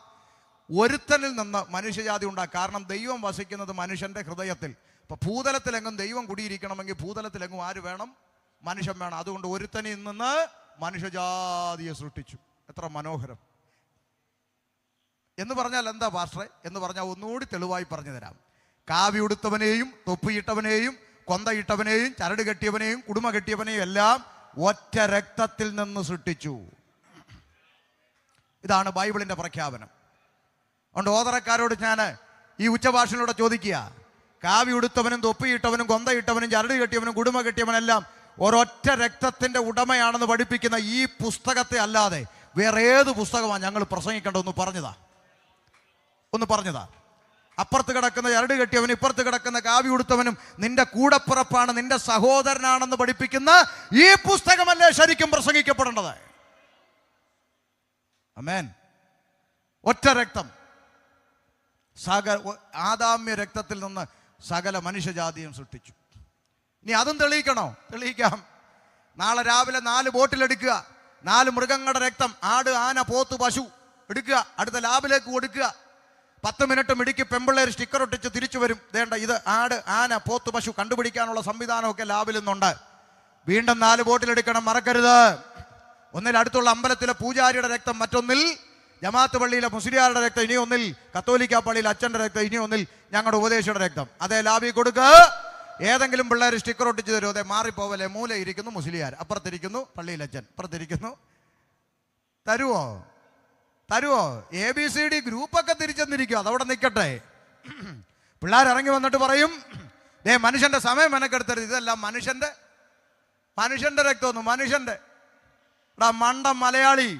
ഒരുത്തനിൽ നിന്ന് മനുഷ്യജാതി ഉണ്ടാകും. കാരണം ദൈവം വസിക്കുന്നത് മനുഷ്യന്റെ ഹൃദയത്തിൽ. അപ്പൊ ഭൂതലത്തിലെങ്ങും ദൈവം കുടിയിരിക്കണമെങ്കിൽ ഭൂതലത്തിലെങ്ങും ആര് വേണം? മനുഷ്യൻ വേണം. അതുകൊണ്ട് ഒരുത്തനിൽ നിന്ന് മനുഷ്യജാതിയെ സൃഷ്ടിച്ചു. എത്ര മനോഹരം എന്ന് പറഞ്ഞാൽ എന്താ പാസ്റ്ററെ എന്ന് പറഞ്ഞാൽ ഒന്നുകൂടി തെളിവായി പറഞ്ഞു തരാം. കാവി ഉടുത്തവനെയും തൊപ്പിയിട്ടവനെയും കൊന്തയിട്ടവനെയും ചരട് കെട്ടിയവനെയും കുടുമ കെട്ടിയവനെയും എല്ലാം ഒറ്റ രക്തത്തിൽ നിന്ന് സൃഷ്ടിച്ചു. ഇതാണ് ബൈബിളിന്റെ പ്രഖ്യാപനം. അതുകൊണ്ട് ഓതറക്കാരോട് ഞാൻ ഈ ഉച്ചഭാഷണിലൂടെ ചോദിക്കുക, കാവി ഉടുത്തവനും തൊപ്പിയിട്ടവനും കൊന്തയിട്ടവനും ചരട് കെട്ടിയവനും കുടുമ കെട്ടിയവനെല്ലാം ഒരൊറ്റ രക്തത്തിന്റെ ഉടമയാണെന്ന് പഠിപ്പിക്കുന്ന ഈ പുസ്തകത്തെ അല്ലാതെ വേറെ ഏത് പുസ്തകമാണ് ഞങ്ങൾ പ്രസംഗിക്കേണ്ടത്? ഒന്ന് പറഞ്ഞതാ. അപ്പുറത്ത് കിടക്കുന്ന ചരട് കെട്ടിയവനും ഇപ്പുറത്ത് കിടക്കുന്ന കാവി ഉടുത്തവനും നിന്റെ കൂടപ്പിറപ്പാണ്, നിന്റെ സഹോദരനാണെന്ന് പഠിപ്പിക്കുന്ന ഈ പുസ്തകമല്ലേ ശരിക്കും പ്രസംഗിക്കപ്പെടേണ്ടത്? ആമേൻ. ഒറ്റ രക്തം, ആദാമ്യ രക്തത്തിൽ നിന്ന് സകല മനുഷ്യജാതിയും സൃഷ്ടിച്ചു. ഇനി അതും തെളിയിക്കാം. നാളെ രാവിലെ 4 ബോട്ടിലെടുക്കുക, 4 മൃഗങ്ങളുടെ രക്തം, ആട്, ആന, പോത്ത്, പശു എടുക്കുക, അടുത്ത ലാബിലേക്ക് കൊടുക്കുക. 10 മിനിറ്റ് മിടുക്കി പെമ്പിള്ളേർ സ്റ്റിക്കർ ഒട്ടിച്ച് തിരിച്ചു വരും. വേണ്ട, ഇത് ആട്, ആന, പോത്ത്, പശു കണ്ടുപിടിക്കാനുള്ള സംവിധാനമൊക്കെ ലാബിൽ നിന്നുണ്ട്. വീണ്ടും 4 ബോട്ടിലെടുക്കണം, മറക്കരുത്. ഒന്നിൽ അടുത്തുള്ള അമ്പലത്തിലെ പൂജാരിയുടെ രക്തം, മറ്റൊന്നിൽ ജമാഅത്ത് പള്ളിയിലെ മുസ്ലിയാരുടെ രക്തം, ഇനി ഒന്നിൽ കത്തോലിക്ക പള്ളിയിൽ അച്ഛൻ്റെ രക്തം, ഇനി ഒന്നിൽ ഞങ്ങളുടെ ഉപദേശിയുടെ രക്തം. അതേ ലാബിൽ കൊടുക്കുക. ഏതെങ്കിലും പിള്ളേർ സ്റ്റിക്കർ ഒട്ടിച്ച് തരും, അതെ മാറിപ്പോവല്ലേ, മൂല ഇരിക്കുന്നു മുസ്ലിയാർ, അപ്പുറത്തിരിക്കുന്നു പള്ളിയിൽ അച്ഛൻ, അപ്പുറത്തിരിക്കുന്നു. തരുവോ? ABCD ഗ്രൂപ്പൊക്കെ തിരിച്ചെന്നിരിക്കും, അതവിടെ നിൽക്കട്ടെ. പിള്ളേർ ഇറങ്ങി വന്നിട്ട് പറയും, മനുഷ്യന്റെ സമയം മെനക്കെടുത്തരുത്, ഇതെല്ലാം മനുഷ്യന്റെ രക്തമൊന്നും, മനുഷ്യന്റെ മണ്ട മലയാളി,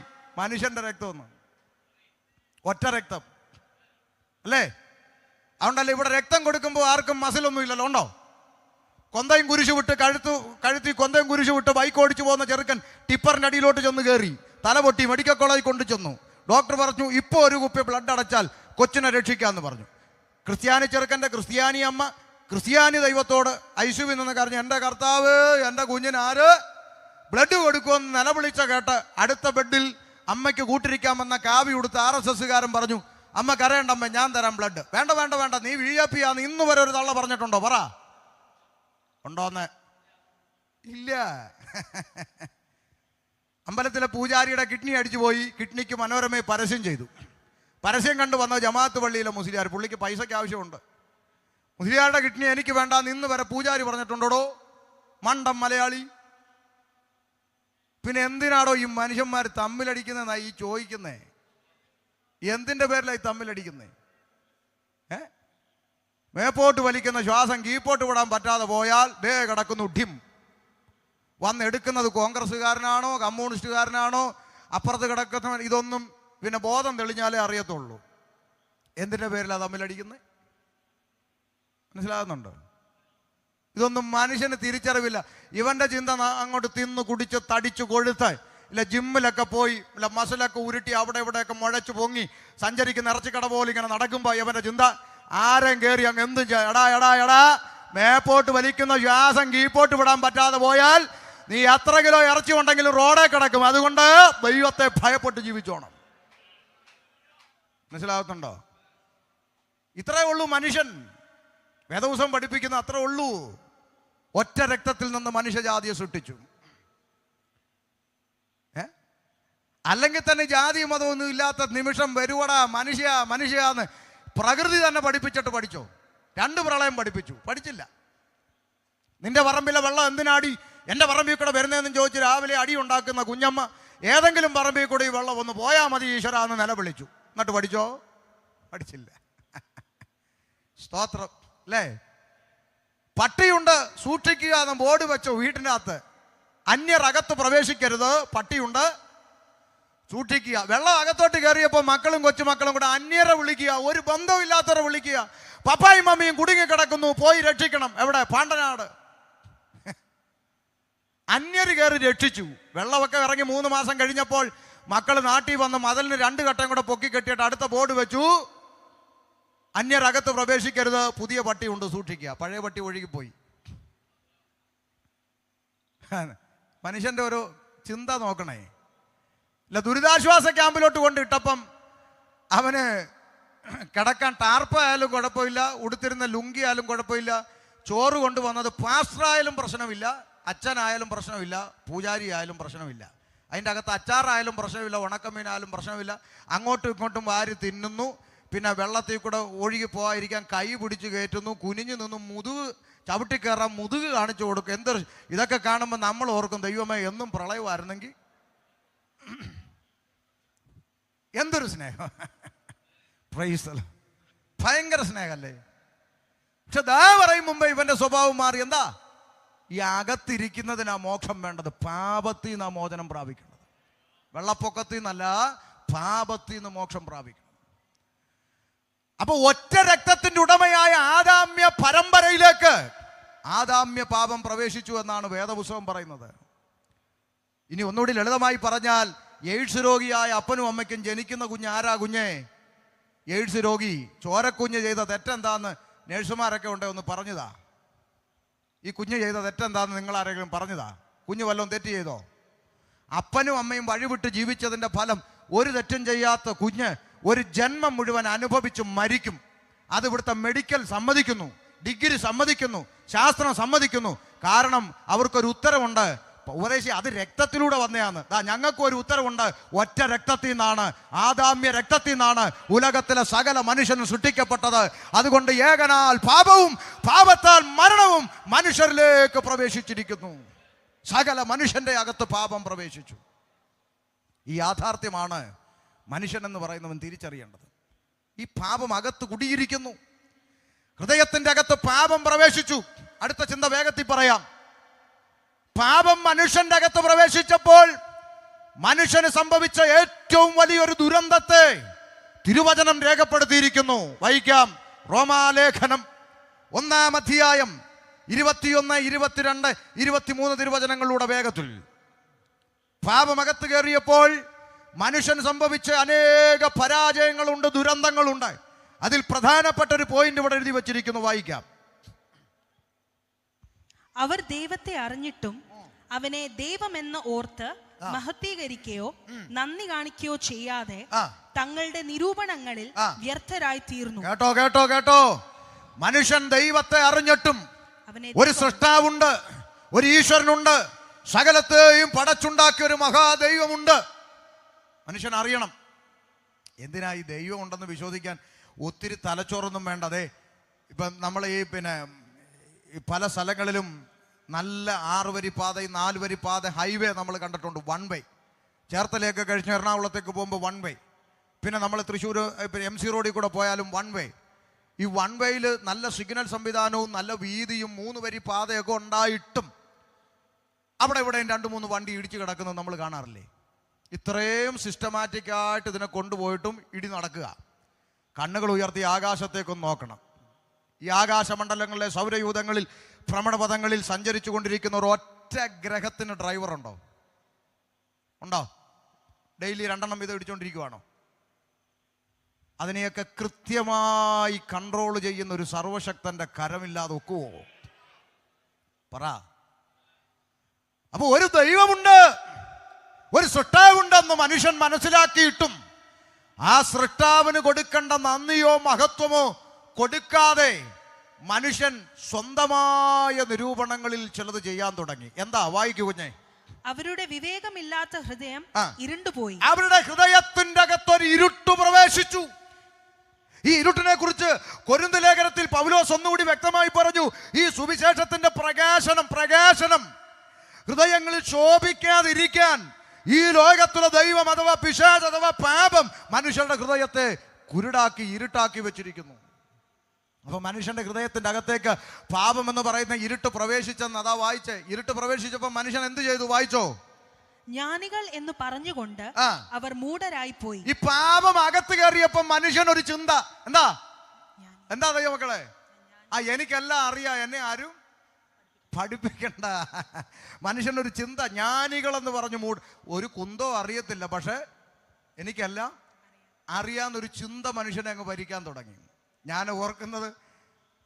മനുഷ്യന്റെ രക്തമൊന്നും, ഒറ്റ രക്തം അല്ലേ? അതുകൊണ്ടല്ലേ ഇവിടെ രക്തം കൊടുക്കുമ്പോൾ ആർക്കും മസിലൊന്നും ഇല്ലല്ലോ? ഉണ്ടോ? കൊന്തയും കുരിശു വിട്ട് കഴുത്തി കൊന്തയും കുരിശു വിട്ട് ബൈക്ക് ഓടിച്ചു പോകുന്ന ചെറുക്കൻ ടിപ്പറിന്റെ അടിയിലോട്ട് ചെന്ന് കയറി, തല പൊട്ടി മെഡിക്കൽ കോളേജിൽ കൊണ്ടു ചെന്നു. ഡോക്ടർ പറഞ്ഞു, ഇപ്പോൾ ഒരു കുപ്പി ബ്ലഡ് അടച്ചാൽ കൊച്ചിനെ രക്ഷിക്കാമെന്ന് പറഞ്ഞു. ക്രിസ്ത്യാനി ചെറുക്കൻ്റെ ക്രിസ്ത്യാനി അമ്മ ക്രിസ്ത്യാനി ദൈവത്തോട് ഐശുവിൽ നിന്ന് കരഞ്ഞു, എൻ്റെ കർത്താവ്, എൻ്റെ കുഞ്ഞിന് ആര് ബ്ലഡ് കൊടുക്കുമെന്ന് നിലവിളിച്ച കേട്ട് അടുത്ത ബെഡിൽ അമ്മയ്ക്ക് കൂട്ടിരിക്കാമെന്ന കാവി ഉടുത്ത RSSകാരൻ പറഞ്ഞു, അമ്മ കരയണ്ടമ്മ, ഞാൻ തരാം ബ്ലഡ്. വേണ്ട, നീ VAP ആന്ന് ഇന്ന് വരെ ഒരു തള്ള പറഞ്ഞിട്ടുണ്ടോ? പറ, ഉണ്ടോന്ന്? ഇല്ല. അമ്പലത്തിലെ പൂജാരിയുടെ കിഡ്നി അടിച്ചു പോയി, കിഡ്നിക്ക് മനോരമയെ പരസ്യം ചെയ്തു. പരസ്യം കണ്ടു വന്ന ജമാഅത്ത് പള്ളിയിലെ മുസ്ലിയാർ, പുള്ളിക്ക് പൈസയ്ക്ക് ആവശ്യമുണ്ട്. മുസ്ലിയാരുടെ കിഡ്നി എനിക്ക് വേണ്ടാന്ന് ഇന്ന് വരെ പൂജാരി പറഞ്ഞിട്ടുണ്ടോ? മണ്ടം മലയാളി. പിന്നെ എന്തിനാടോ ഈ മനുഷ്യന്മാർ തമ്മിലടിക്കുന്നതെന്നായി ഈ ചോദിക്കുന്നേ? എന്തിൻ്റെ പേരിലായി തമ്മിലടിക്കുന്നേ? മേപ്പോട്ട് വലിക്കുന്ന ശ്വാസം കീപ്പോട്ട് വിടാൻ പറ്റാതെ പോയാൽ ദേ കിടക്കുന്നു ഡിം. വന്നെടുക്കുന്നത് കോൺഗ്രസ്സുകാരനാണോ കമ്മ്യൂണിസ്റ്റുകാരനാണോ അപ്പുറത്ത് കിടക്കുന്ന, ഇതൊന്നും പിന്നെ ബോധം തെളിഞ്ഞാലേ അറിയത്തുള്ളൂ. എന്തിൻ്റെ പേരിലാണ് തമ്മിലടിക്കുന്നത്? മനസ്സിലാകുന്നുണ്ടോ? ഇതൊന്നും മനുഷ്യന് തിരിച്ചറിവില്ല. ഇവന്റെ ചിന്ത അങ്ങോട്ട് തിന്നു കുടിച്ച് തടിച്ചു കൊഴുത്ത് ഇല്ല ജിമ്മിലൊക്കെ പോയി ഇല്ല മസിലൊക്കെ ഉരുട്ടി അവിടെ ഇവിടെയൊക്കെ മുഴച്ചു പൊങ്ങി സഞ്ചരിക്കുന്ന ഇറച്ചിക്കട പോലെ ഇങ്ങനെ നടക്കുമ്പോൾ ഇവന്റെ ചിന്ത ആരെയും കയറി അങ്ങ് എന്തും എടാ മേപ്പോട്ട് വലിക്കുന്ന ശ്വാസം കീപ്പോട്ട് വിടാൻ പറ്റാതെ പോയാൽ നീ എത്ര കിലോ ഇറച്ചി ഉണ്ടെങ്കിലും റോഡേ കിടക്കും. അതുകൊണ്ട് ദൈവത്തെ ഭയപ്പെട്ട് ജീവിച്ചോണം. മനസ്സിലാകുന്നുണ്ടോ? ഇത്രേ ഉള്ളൂ മനുഷ്യൻ. വേദപുസ്തകം പഠിപ്പിക്കുന്ന അത്രേ ഉള്ളൂ. ഒറ്റ രക്തത്തിൽ നിന്ന് മനുഷ്യജാതിയെ സൃഷ്ടിച്ചു. അല്ലെങ്കിൽ തന്നെ ജാതിയും മതമൊന്നും ഇല്ലാത്ത നിമിഷം വരുവടാ മനുഷ്യാന്ന് പ്രകൃതി തന്നെ പഠിച്ചോ? 2 പ്രളയം പഠിച്ചില്ല. നിന്റെ പറമ്പിലെ വെള്ളം എന്തിനാടി എൻ്റെ പറമ്പിൽ കൂടെ വരുന്നതെന്ന് ചോദിച്ച് രാവിലെ അടി ഉണ്ടാക്കുന്ന കുഞ്ഞമ്മ ഏതെങ്കിലും പറമ്പിൽ കൂടെ ഈ വെള്ളം ഒന്ന് പോയാൽ മതി ഈശ്വര എന്ന് നിലവിളിച്ചു. എന്നിട്ട് പഠിച്ചില്ല. സ്തോത്രം അല്ലേ? പട്ടിയുണ്ട് സൂക്ഷിക്കുക എന്ന് ബോർഡ് വെച്ചോ വീട്ടിൻ്റെ അകത്ത്. അന്യരകത്ത് പ്രവേശിക്കരുത്, പട്ടിയുണ്ട് സൂക്ഷിക്കുക. വെള്ളം അകത്തോട്ട് കയറിയപ്പോൾ മക്കളും കൊച്ചുമക്കളും കൂടെ അന്യരെ വിളിക്കുക, ഒരു ബന്ധമില്ലാത്തവരെ വിളിക്കുക. പപ്പായും മമ്മിയും കുടുങ്ങിക്കിടക്കുന്നു, പോയി രക്ഷിക്കണം. എവിടെ? പാണ്ടനാട്. അന്യര് കയറി രക്ഷിച്ചു. വെള്ളമൊക്കെ ഇറങ്ങി 3 മാസം കഴിഞ്ഞപ്പോൾ മക്കൾ നാട്ടിൽ വന്ന് മതിലിന് 2 ഘട്ടം കൂടെ പൊക്കി കെട്ടിയിട്ട് അടുത്ത ബോർഡ് വെച്ചു, അന്യരകത്ത് പ്രവേശിക്കരുത്, പുതിയ പട്ടിയുണ്ട് സൂക്ഷിക്കുക. പഴയ പട്ടി ഒഴുകിപ്പോയി. മനുഷ്യന്റെ ഒരു ചിന്ത നോക്കണേ. ഇല്ല, ദുരിതാശ്വാസ ക്യാമ്പിലോട്ട് കൊണ്ടിട്ടപ്പം അവന് കിടക്കാൻ ടാർപ്പായാലും കുഴപ്പമില്ല, ഉടുത്തിരുന്ന ലുങ്കി ആയാലും കുഴപ്പമില്ല, ചോറ് കൊണ്ടുവന്നത് പാസ്റ്ററായാലും പ്രശ്നമില്ല, അച്ഛനായാലും പ്രശ്നമില്ല, പൂജാരി ആയാലും പ്രശ്നമില്ല, അതിൻ്റെ അകത്ത് അച്ചാറായാലും പ്രശ്നമില്ല, ഉണക്കമീനായാലും പ്രശ്നമില്ല. അങ്ങോട്ടും ഇങ്ങോട്ടും വാരി തിന്നുന്നു. പിന്നെ വെള്ളത്തിൽ കൂടെ ഒഴുകി പോകാതിരിക്കാൻ കൈ പിടിച്ച് കയറ്റുന്നു, കുനിഞ്ഞു നിന്നും മുതുക് ചവിട്ടിക്കയറാൻ മുതുക് കാണിച്ചു കൊടുക്കും. എന്തൊരു ഇതൊക്കെ കാണുമ്പോൾ നമ്മൾ ഓർക്കും, ദൈവമേ എന്നും പ്രളയമായിരുന്നെങ്കിൽ എന്തൊരു സ്നേഹം. പ്രൈസ്, ഭയങ്കര സ്നേഹമല്ലേ? പക്ഷെ ദാ പറയും മുമ്പേ ഇവന്റെ സ്വഭാവം മാറി. എന്താ? ഈ അകത്തിരിക്കുന്നതിനാ മോക്ഷം വേണ്ടത്, പാപത്തിൽ നിന്നാ മോചനം പ്രാപിക്കേണ്ടത്. വെള്ളപ്പൊക്കത്തിൽ നിന്നല്ല, പാപത്തിൽ നിന്ന് മോക്ഷം പ്രാപിക്കണം. അപ്പൊ ഒറ്റ രക്തത്തിന്റെ ഉടമയായ ആദാമ്യ പരമ്പരയിലേക്ക് ആദാമ്യ പാപം പ്രവേശിച്ചു എന്നാണ് വേദപുസ്തകം പറയുന്നത്. ഇനി ഒന്നുകൂടി ലളിതമായി പറഞ്ഞാൽ, എയ്ഡ്സ് രോഗിയായ അപ്പനും അമ്മയ്ക്കും ജനിക്കുന്ന കുഞ്ഞ് ആരാ? കുഞ്ഞേ എയ്ഡ്സ് രോഗി. ചോരക്കുഞ്ഞ് ചെയ്ത തെറ്റെന്താന്ന് നേഴ്സുമാരൊക്കെ ഉണ്ട്, ഒന്ന് പറഞ്ഞതാ. ഈ കുഞ്ഞ് ചെയ്ത തെറ്റെന്താന്ന് നിങ്ങൾ ആരെങ്കിലും പറഞ്ഞതാ? കുഞ്ഞ് വല്ലതും തെറ്റ് ചെയ്തോ? അപ്പനും അമ്മയും വഴിവിട്ട് ജീവിച്ചതിൻ്റെ ഫലം ഒരു തെറ്റും ചെയ്യാത്ത കുഞ്ഞ് ഒരു ജന്മം മുഴുവൻ അനുഭവിച്ച് മരിക്കും. അത് ഇവിടുത്തെ മെഡിക്കൽ സമ്മതിക്കുന്നു, ഡിഗ്രി സമ്മതിക്കുന്നു, ശാസ്ത്രം സമ്മതിക്കുന്നു. കാരണം അവർക്കൊരു ഉത്തരവുണ്ട്. ഉപദേശി, അത് രക്തത്തിലൂടെ വന്നതാണ്. ഞങ്ങൾക്കും ഒരു ഉത്തരവുണ്ട്. ഒറ്റ രക്തത്തിൽ നിന്നാണ്, ആദാമ്യ രക്തത്തിൽ നിന്നാണ് ഉലകത്തിലെ സകല മനുഷ്യനും സൃഷ്ടിക്കപ്പെട്ടത്. അതുകൊണ്ട് ഏകനാൽ പാപവും പാപത്താൽ മരണവും മനുഷ്യരിലേക്ക് പ്രവേശിച്ചിരിക്കുന്നു. സകല മനുഷ്യന്റെ അകത്ത് പാപം പ്രവേശിച്ചു. ഈ യാഥാർത്ഥ്യമാണ് മനുഷ്യൻ എന്ന് പറയുന്നവൻ തിരിച്ചറിയേണ്ടത്. ഈ പാപം അകത്ത് കുടിയിരിക്കുന്നു. ഹൃദയത്തിന്റെ അകത്ത് പാപം പ്രവേശിച്ചു. അടുത്ത ചിന്ത വേഗത്തിൽ പറയാം. പാപം മനുഷ്യന്റെ അകത്ത് പ്രവേശിച്ചപ്പോൾ മനുഷ്യന് സംഭവിച്ച ഏറ്റവും വലിയൊരു ദുരന്തത്തെ തിരുവചനം രേഖപ്പെടുത്തിയിരിക്കുന്നു. വായിക്കാം. റോമാലേഖനം 1-ാം അധ്യായം 21, 22, 23 തിരുവചനങ്ങളിലൂടെ വേഗത്തിൽ. പാപമകത്ത് കയറിയപ്പോൾ മനുഷ്യൻ സംഭവിച്ച അനേക പരാജയങ്ങളുണ്ട്, ദുരന്തങ്ങളുണ്ട്. അതിൽ പ്രധാനപ്പെട്ട ഒരു പോയിന്റ് ഇവിടെ എഴുതി വച്ചിരിക്കുന്നു. വായിക്കാം. അവർ ദൈവത്തെ അറിഞ്ഞിട്ടും അവനെ ദൈവമെന്ന് ഓർത്ത് മഹത്വീകരിക്കുകയോ നന്ദി കാണിക്കുകയോ ചെയ്യാതെ തങ്ങളുടെ നിരൂപണങ്ങളിൽ വ്യർത്ഥരായി തീർന്നു. കേട്ടോ കേട്ടോ കേട്ടോ. മനുഷ്യൻ ദൈവത്തെ അറിഞ്ഞിട്ടും, ഒരു സൃഷ്ടാവുണ്ട്, ഒരു ഈശ്വരനുണ്ട്, സകലത്തെയും പടച്ചുണ്ടാക്കിയ ഒരു മഹാദൈവമുണ്ട്. മനുഷ്യൻ അറിയണം. എന്തിനാ ഈ ദൈവം ഉണ്ടെന്ന് വിശ്വസിക്കാൻ ഒത്തിരി തലച്ചോറൊന്നും വേണ്ടതേ. ഇപ്പം നമ്മൾ ഈ പല സ്ഥലങ്ങളിലും നല്ല 6 വരി പാതയും 4 വരി പാത ഹൈവേ നമ്മൾ കണ്ടിട്ടുണ്ട്. 1 വേ. ചേർത്തലയൊക്കെ കഴിഞ്ഞ് എറണാകുളത്തേക്ക് പോകുമ്പോൾ 1 വേ. പിന്നെ നമ്മൾ തൃശ്ശൂർ MC റോഡിൽ കൂടെ പോയാലും 1 വേ. ഈ 1 വേയിൽ നല്ല സിഗ്നൽ സംവിധാനവും നല്ല വീതിയും 3 വരി പാതയൊക്കെ ഉണ്ടായിട്ടും അവിടെ ഇവിടെയും 2-3 വണ്ടി ഇടിച്ചു കിടക്കുന്നത് നമ്മൾ കാണാറില്ലേ? ഇത്രയും സിസ്റ്റമാറ്റിക്കായിട്ട് ഇതിനെ കൊണ്ടുപോയിട്ടും ഇടി നടക്കുക. കണ്ണുകൾ ഉയർത്തി ആകാശത്തേക്കൊന്ന് നോക്കണം. ഈ ആകാശമണ്ഡലങ്ങളിലെ സൗരയൂഥങ്ങളിൽ ഭ്രമണപഥങ്ങളിൽ സഞ്ചരിച്ചു കൊണ്ടിരിക്കുന്ന ഒരു ഒറ്റ ഗ്രഹത്തിന് ഡ്രൈവർ ഉണ്ടോ? ഉണ്ടോ? ഡെയിലി 2 വീതം ഇടിച്ചുകൊണ്ടിരിക്കുവാണോ? അതിനെയൊക്കെ കൃത്യമായി കൺട്രോൾ ചെയ്യുന്ന ഒരു സർവശക്തന്റെ കരമില്ലാതെ ഒക്കുവോ? പറ. അപ്പൊ ഒരു ദൈവമുണ്ട്, ഒരു സൃഷ്ടാവുണ്ടെന്ന് മനുഷ്യൻ മനസ്സിലാക്കിയിട്ടും ആ സൃഷ്ടാവിന് കൊടുക്കേണ്ട നന്ദിയോ മഹത്വമോ കൊടുക്കാതെ മനുഷ്യൻ സ്വന്തമായ നിരൂപണങ്ങളിൽ ചിലത് ചെയ്യാൻ തുടങ്ങി. എന്താ? വായിക്കൂ കുഞ്ഞേ. അവരുടെ വിവേകമില്ലാത്ത ഹൃദയം ഇരുണ്ടുപോയി. അവരുടെ ഹൃദയത്തിന്റെ അകത്തൊരു ഇരുട്ട് പ്രവേശിച്ചു. ഈ ഇരുട്ടിനെ കുറിച്ച് കൊരിന്ത് ലേഖനത്തിൽ പൗലോസ് ഒന്നുകൂടി വ്യക്തമായി പറഞ്ഞു. ഈ സുവിശേഷത്തിന്റെ പ്രകാശനം ഹൃദയങ്ങളിൽ ശോഭിക്കാതിരിക്കാൻ ഈ ലോകത്തിലെ ദൈവം അഥവാ പിശാച് അഥവാ പാപം മനുഷ്യരുടെ ഹൃദയത്തെ കുരുടാക്കി ഇരുട്ടാക്കി വെച്ചിരിക്കുന്നു. അപ്പൊ മനുഷ്യന്റെ ഹൃദയത്തിന്റെ അകത്തേക്ക് പാപം എന്ന് പറയുന്ന ഇരുട്ട് പ്രവേശിച്ചെന്ന് അതാ വായിച്ചേ. ഇരുട്ട് പ്രവേശിച്ചപ്പോ മനുഷ്യൻ എന്ത് ചെയ്തു? വായിച്ചോ. ജ്ഞാനികൾ എന്ന് പറഞ്ഞുകൊണ്ട് അവർ മൂഢരായി പോയി. ഈ പാപം അകത്ത് കയറിയപ്പോ മനുഷ്യൻ ഒരു ചിന്ത. എന്താ ദൈവമക്കളെ? എനിക്കെല്ലാം അറിയാം, എന്നെ ആരും പഠിപ്പിക്കണ്ട. മനുഷ്യനൊരു ചിന്ത. ജ്ഞാനികൾ എന്ന് പറഞ്ഞു ഒരു കുന്തോ അറിയത്തില്ല, പക്ഷെ എനിക്കെല്ലാം അറിയാവുന്നൊരു ചിന്ത മനുഷ്യനെ അങ്ങ് ഭരിക്കാൻ തുടങ്ങി. ഞാൻ ഓർക്കുന്നത്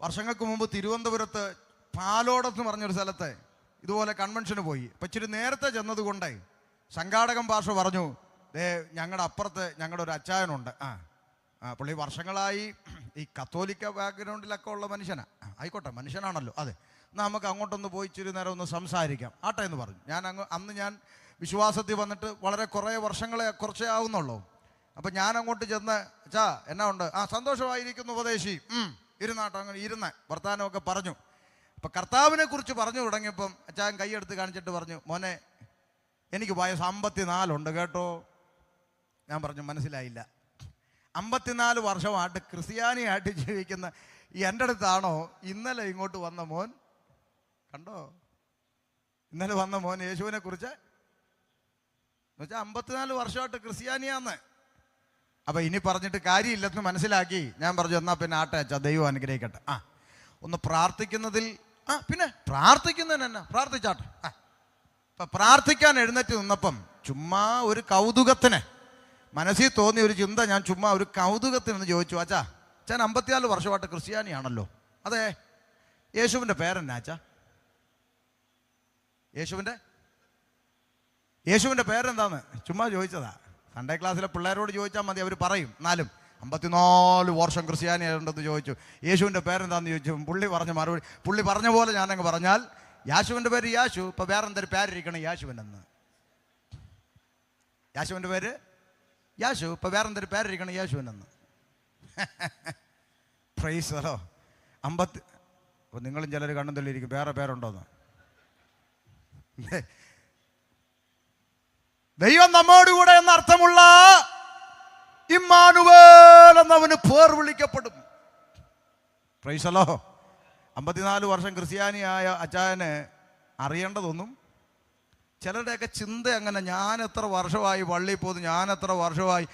വർഷങ്ങൾക്ക് മുമ്പ് തിരുവനന്തപുരത്ത് പാലോടെന്ന് പറഞ്ഞൊരു സ്ഥലത്ത് ഇതുപോലെ കൺവെൻഷന് പോയി. അപ്പം ഇച്ചിരി നേരത്തെ ചെന്നതുകൊണ്ടേ സംഘാടകൻ ഭാഷ പറഞ്ഞു, ഞങ്ങളുടെ അപ്പുറത്ത് ഞങ്ങളുടെ ഒരു അച്ചായനുണ്ട്. പുള്ളി വർഷങ്ങളായി ഈ കത്തോലിക്ക ബാക്ക്ഗ്രൗണ്ടിലൊക്കെ ഉള്ള മനുഷ്യനാ. ആയിക്കോട്ടെ, മനുഷ്യനാണല്ലോ. അതെ, നമുക്ക് അങ്ങോട്ടൊന്ന് പോയി ഇച്ചിരി നേരം ഒന്ന് സംസാരിക്കാം ആട്ടെ എന്ന് പറഞ്ഞു. അന്ന് ഞാൻ വിശ്വാസത്തിൽ വന്നിട്ട് വളരെ കുറച്ചേ ആവുന്നുള്ളൂ. അപ്പം ഞാൻ അങ്ങോട്ട് ചെന്ന്, അച്ഛാ എന്നാ ഉണ്ട്? സന്തോഷമായിരിക്കുന്നു ഉപദേശി. ഇരുന്നാട്ടോ. അങ്ങനെ ഇരുന്ന് വർത്താനമൊക്കെ പറഞ്ഞു. അപ്പം കർത്താവിനെ കുറിച്ച് പറഞ്ഞു തുടങ്ങിയപ്പം അച്ഛൻ കൈയെടുത്ത് കാണിച്ചിട്ട് പറഞ്ഞു, മോനെ എനിക്ക് വയസ്സ് 54 കേട്ടോ. ഞാൻ പറഞ്ഞു മനസ്സിലായില്ല. 54 വർഷമായിട്ട് ക്രിസ്ത്യാനിയായിട്ട് ജീവിക്കുന്ന ഈ എൻ്റെ അടുത്താണോ ഇന്നലെ ഇങ്ങോട്ട് വന്ന മോൻ? കണ്ടോ, ഇന്നലെ വന്ന മോൻ യേശുവിനെ കുറിച്ച് എന്നുവെച്ചാൽ 54 വർഷമായിട്ട് ക്രിസ്ത്യാനിയാന്ന്. അപ്പം ഇനി പറഞ്ഞിട്ട് കാര്യമില്ലെന്ന് മനസ്സിലാക്കി ഞാൻ പറഞ്ഞു, എന്നാൽ പിന്നെ ആട്ടെ അച്ഛാ, ദൈവം അനുഗ്രഹിക്കട്ടെ. ഒന്ന് പ്രാർത്ഥിക്കുന്നതിൽ പിന്നെ പ്രാർത്ഥിക്കുന്നതിന് എന്നാ, പ്രാർത്ഥിച്ചാട്ടെ. ഇപ്പം പ്രാർത്ഥിക്കാൻ എഴുന്നേറ്റ് നിന്നപ്പം ചുമ്മാ ഒരു കൗതുകത്തിന് മനസ്സിൽ തോന്നിയ ഒരു ചിന്ത, ഞാൻ ചുമ്മാ ഒരു കൗതുകത്തിനെന്ന് ചോദിച്ചു, അച്ഛാ അച്ഛൻ 54 വർഷമായിട്ട് ക്രിസ്ത്യാനിയാണല്ലോ, അതെ, യേശുവിൻ്റെ പേരെന്നാ അച്ഛാ? യേശുവിൻ്റെ പേരെന്താന്ന് ചുമ്മാ ചോദിച്ചതാ. സൺഡേ ക്ലാസ്സിലെ പിള്ളേരോട് ചോദിച്ചാൽ മതി, അവർ പറയും. എന്നാലും 54 വർഷം ക്രിസ്ത്യാനിയായിട്ടുണ്ടെന്ന് ചോദിച്ചു, യേശുവിൻ്റെ പേരെന്താന്ന് ചോദിച്ചു. പുള്ളി പറഞ്ഞ മറുപടി, പുള്ളി പറഞ്ഞ പോലെ ഞാനങ്ങ് പറഞ്ഞാൽ, യാശുവിൻ്റെ പേര് യാശു, ഇപ്പം വേറെ എന്തൊരു പേരിരിക്കണം യാശുവിനെന്ന്. യാശുവിൻ്റെ പേര് യാശു, ഇപ്പം വേറെ എന്തൊരു പേരിരിക്കണം യേശുവിനെന്ന്. Price hello. 50 അപ്പോൾ നിങ്ങളും ചിലർ കണ്ണും തള്ളിയിരിക്കും, വേറെ പേരുണ്ടോന്ന്. ദൈവം നമ്മോടുകൂടെ എന്നർത്ഥമുള്ള ഇമ്മാനുവേൽ എന്നവന് പേർ വിളിക്കപ്പെടും. Price hello. 54 വർഷം ക്രിസ്ത്യാനിയായ അച്ചായന് അറിയേണ്ടതൊന്നും, ചിലരുടെയൊക്കെ ചിന്ത അങ്ങനെ, ഞാൻ എത്ര വർഷമായി പള്ളിയിൽ പോകുന്നു, ഞാൻ എത്ര വർഷമായി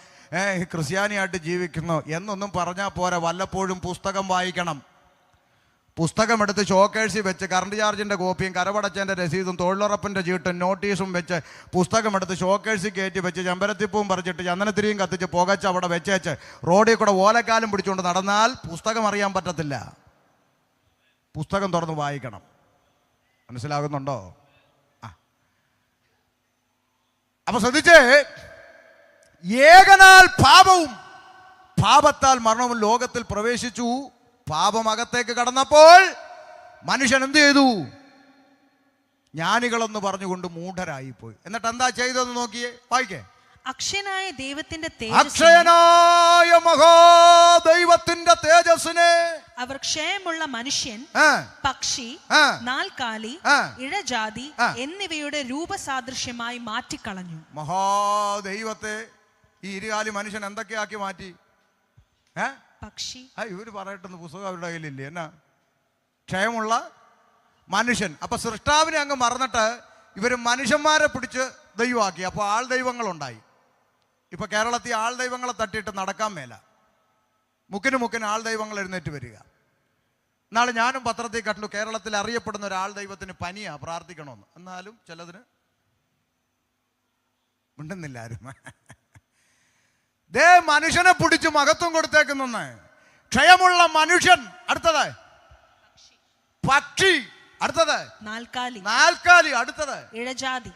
ക്രിസ്ത്യാനിയായിട്ട് ജീവിക്കുന്നു എന്നൊന്നും പറഞ്ഞാൽ പോരാ. വല്ലപ്പോഴും പുസ്തകം വായിക്കണം. പുസ്തകം എടുത്ത് ഷോക്കേഴ്സിൽ വെച്ച് കറണ്ട് ചാർജിൻ്റെ കോപ്പിയും കരവടച്ചതിൻ്റെ രസീതും തൊഴിലുറപ്പിൻ്റെ ചീട്ടും നോട്ടീസും വെച്ച് പുസ്തകം എടുത്ത് ഷോക്കേഴ്സിൽ കയറ്റി വെച്ച് ചെമ്പരത്തിപ്പൂവും പറിച്ചിട്ട് ചന്ദനത്തിരിയും കത്തിച്ച് പുകച്ച് അവിടെ വെച്ചേച്ച് റോഡിൽ കൂടെ ഓലക്കാലും പിടിച്ചുകൊണ്ട് നടന്നാൽ പുസ്തകം അറിയാൻ പറ്റത്തില്ല. പുസ്തകം തുറന്ന് വായിക്കണം. മനസ്സിലാകുന്നുണ്ടോ? അപ്പൊ ശ്രദ്ധിച്ചേ, ഏകനാൽ പാപവും പാപത്താൽ മരണവും ലോകത്തിൽ പ്രവേശിച്ചു. പാപം അകത്തേക്ക് കടന്നപ്പോൾ മനുഷ്യൻ എന്ത് ചെയ്തു? ജ്ഞാനികളെന്ന് പറഞ്ഞുകൊണ്ട് മൂഢരായിപ്പോയി. എന്നിട്ട് എന്താ ചെയ്തതെന്ന് നോക്കിയേ, വായിക്കേ. അക്ഷയനായ ദൈവത്തിന്റെ അക്ഷയനായ മഹാദൈവത്തിന്റെ തേജസ്സിനെ അവർ ക്ഷയമുള്ള മനുഷ്യൻ, പക്ഷി, നാൽക്കാലി, ഇഴജാതി എന്നിവയുടെ രൂപസാദൃശ്യമായി മാറ്റിക്കളഞ്ഞു. മഹാദൈവത്തെ ഈ ഇരുകാലി മനുഷ്യൻ എന്തൊക്കെയാക്കി മാറ്റി? പക്ഷി. ഇവര് പറയട്ടെന്ന് പുസ്തകം അവരുടെ കയ്യിലില്ലേ? എന്നാ ക്ഷയമുള്ള മനുഷ്യൻ. അപ്പൊ സൃഷ്ടാവിനെ അങ്ങ് മറന്നിട്ട് ഇവര് മനുഷ്യന്മാരെ പിടിച്ച് ദൈവമാക്കി. അപ്പോൾ ആൾ ദൈവങ്ങളുണ്ടായി. ഇപ്പൊ കേരളത്തിൽ ആൾ ദൈവങ്ങളെ തട്ടിയിട്ട് നടക്കാൻ മേല. മുക്കിന് ആൾ ദൈവങ്ങൾ എഴുന്നേറ്റ് വരിക. നാളെ ഞാനും പത്രത്തിൽ കണ്ടു, കേരളത്തിൽ അറിയപ്പെടുന്ന ഒരാൾ ദൈവത്തിന് പനിയാ, പ്രാർത്ഥിക്കണമെന്ന്. എന്നാലും ചിലതിന് മിണ്ടുന്നില്ല ആരും. ദേ മനുഷ്യനെ പിടിച്ച് മഹത്വം കൊടുത്തേക്കുന്ന ക്ഷയമുള്ള മനുഷ്യൻ. അടുത്തത് പക്ഷി. അടുത്തത് നാൽക്കാലി. അടുത്തത് ഇഴജാതി.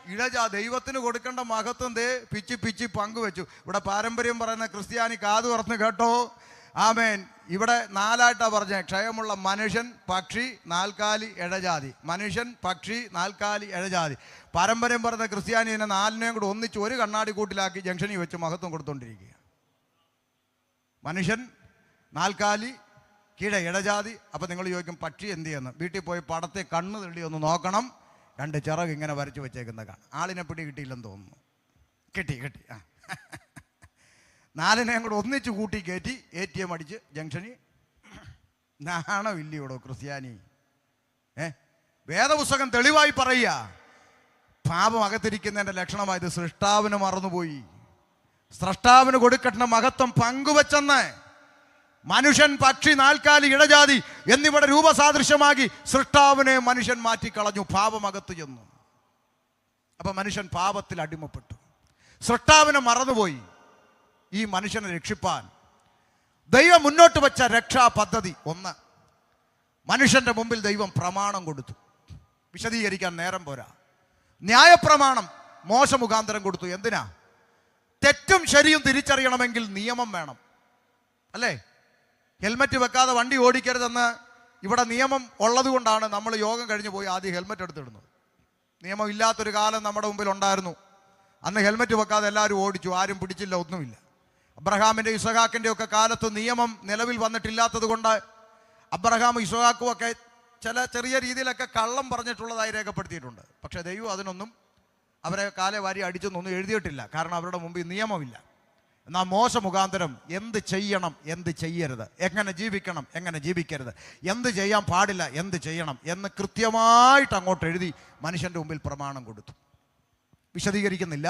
ദൈവത്തിന് കൊടുക്കേണ്ട മഹത്വം ദേ പിച്ചി പങ്കുവെച്ചു. ഇവിടെ പാരമ്പര്യം പറയുന്ന ക്രിസ്ത്യാനി കാതു തുറന്ന് കേട്ടോ. ആമേൻ. ഇവിടെ 4ആയിട്ടാ പറഞ്ഞത്. ക്ഷയമുള്ള മനുഷ്യൻ, പക്ഷി, നാൽക്കാലി, ഇഴജാതി. മനുഷ്യൻ, പക്ഷി, നാൽക്കാലി, ഇഴജാതി. പാരമ്പര്യം പറയുന്ന ക്രിസ്ത്യാനി ഇതിനെ 4നെയും കൂടെ ഒന്നിച്ച് ഒരു കണ്ണാടി കൂട്ടിലാക്കി ജംഗ്ഷനിൽ വെച്ച് മഹത്വം കൊടുത്തോണ്ടിരിക്കുക. മനുഷ്യൻ, നാൽക്കാലി, കീഴ ഇടജാതി. അപ്പം നിങ്ങൾ ചോദിക്കും പക്ഷി എന്ത് ചെയ്യുന്നു? വീട്ടിൽ പോയി പടത്തെ കണ്ണ് തള്ളി ഒന്ന് നോക്കണം. 2 ചിറക് ഇങ്ങനെ വരച്ച് വെച്ചേക്കുന്ന കാണാം. ആളിനെ പിടി കിട്ടിയില്ലെന്ന് തോന്നുന്നു. കിട്ടി. 4നെയും കൂടെ ഒന്നിച്ച് കൂട്ടി കയറ്റി ATM അടിച്ച് ജംഗ്ഷനിൽ. നാണമില്ലയോടോ ക്രിസ്ത്യാനി? വേദപുസ്തകം തെളിവായി പറയുക, പാപം അകത്തിരിക്കുന്നതിൻ്റെ ലക്ഷണമായത് സൃഷ്ടാവിന് മറന്നുപോയി. സൃഷ്ടാവിന് കൊടുക്കേണ്ട മഹത്വം പങ്കുവെച്ചെന്ന് മനുഷ്യൻ, പക്ഷി, നാൽക്കാലി, ഇടജാതി എന്നിവിടെ രൂപസാദൃശ്യമാക്കി സൃഷ്ടാവിനെ മനുഷ്യൻ മാറ്റിക്കളഞ്ഞു. പാപമകത്ത് ചെന്നു. അപ്പൊ മനുഷ്യൻ പാപത്തിൽ അടിമപ്പെട്ടു. സൃഷ്ടാവിനെ മറന്നുപോയി. ഈ മനുഷ്യനെ രക്ഷിപ്പാൻ ദൈവം മുന്നോട്ട് വെച്ച രക്ഷാ പദ്ധതി 1, മനുഷ്യന്റെ മുമ്പിൽ ദൈവം പ്രമാണം കൊടുത്തു. വിശദീകരിക്കാൻ നേരം പോരാ. ന്യായപ്രമാണം മോശ മുഖാന്തരം കൊടുത്തു. എന്തിനാ? തെറ്റും ശരിയും തിരിച്ചറിയണമെങ്കിൽ നിയമം വേണം, അല്ലേ? ഹെൽമറ്റ് വെക്കാതെ വണ്ടി ഓടിക്കരുതെന്ന് ഇവിടെ നിയമം ഉള്ളത് കൊണ്ടാണ് നമ്മൾ യോഗം കഴിഞ്ഞ് പോയി ആദ്യം ഹെൽമറ്റ് എടുത്തിടുന്നത്. നിയമം ഇല്ലാത്തൊരു കാലം നമ്മുടെ മുമ്പിൽ ഉണ്ടായിരുന്നു. അന്ന് ഹെൽമറ്റ് വെക്കാതെ എല്ലാവരും ഓടിച്ചു, ആരും പിടിച്ചില്ല, ഒന്നുമില്ല. അബ്രഹാമിൻ്റെ ഇസഹാക്കിൻ്റെ ഒക്കെ കാലത്ത് നിയമം നിലവിൽ വന്നിട്ടില്ലാത്തത് കൊണ്ട് അബ്രഹാം ഇസഹാക്കും ഒക്കെ ചെറിയ രീതിയിലൊക്കെ കള്ളം പറഞ്ഞിട്ടുള്ളതായി രേഖപ്പെടുത്തിയിട്ടുണ്ട്. പക്ഷേ ദൈവം അതിനൊന്നും അവരെ കാലെ വാരി അടിച്ചൊന്നും എഴുതിയിട്ടില്ല. കാരണം അവരുടെ മുമ്പിൽ നിയമമില്ല. എന്നാൽ മോശ മുഖാന്തരം എന്ത് ചെയ്യണം, എന്ത് ചെയ്യരുത്, എങ്ങനെ ജീവിക്കണം, എങ്ങനെ ജീവിക്കരുത്, എന്ത് ചെയ്യാൻ പാടില്ല, എന്ത് ചെയ്യണം എന്ന് കൃത്യമായിട്ട് അങ്ങോട്ട് എഴുതി മനുഷ്യൻ്റെ മുമ്പിൽ പ്രമാണം കൊടുത്തു. വിശദീകരിക്കുന്നില്ല,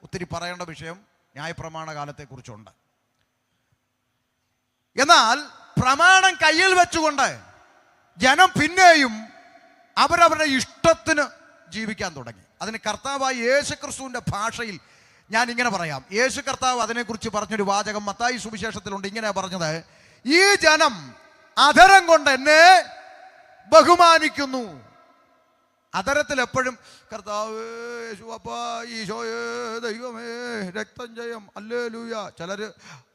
ഒത്തിരി പറയേണ്ട വിഷയം ന്യായപ്രമാണ കാലത്തെക്കുറിച്ചുണ്ട്. എന്നാൽ പ്രമാണം കയ്യിൽ വെച്ചുകൊണ്ട് ജനം പിന്നെയും അവരവരുടെ ഇഷ്ടത്തിന് ജീവിക്കാൻ തുടങ്ങി. അതിന് കർത്താവായ യേശുക്രിസ്തുവിൻ്റെ ഭാഷയിൽ ഞാൻ ഇങ്ങനെ പറയാം. യേശു കർത്താവ് അതിനെക്കുറിച്ച് പറഞ്ഞൊരു വാചകം മത്തായി സുവിശേഷത്തിലുണ്ട്. ഇങ്ങനെയാണ് പറഞ്ഞത്: ഈ ജനം അധരം കൊണ്ട് എന്നെ ബഹുമാനിക്കുന്നു. അധരത്തിൽ എപ്പോഴും കർത്താവ്, യേശുവപ്പ, ഈശോയേ, ദൈവമേ, രക്തം ജയം, ഹല്ലേലൂയ. ചിലർ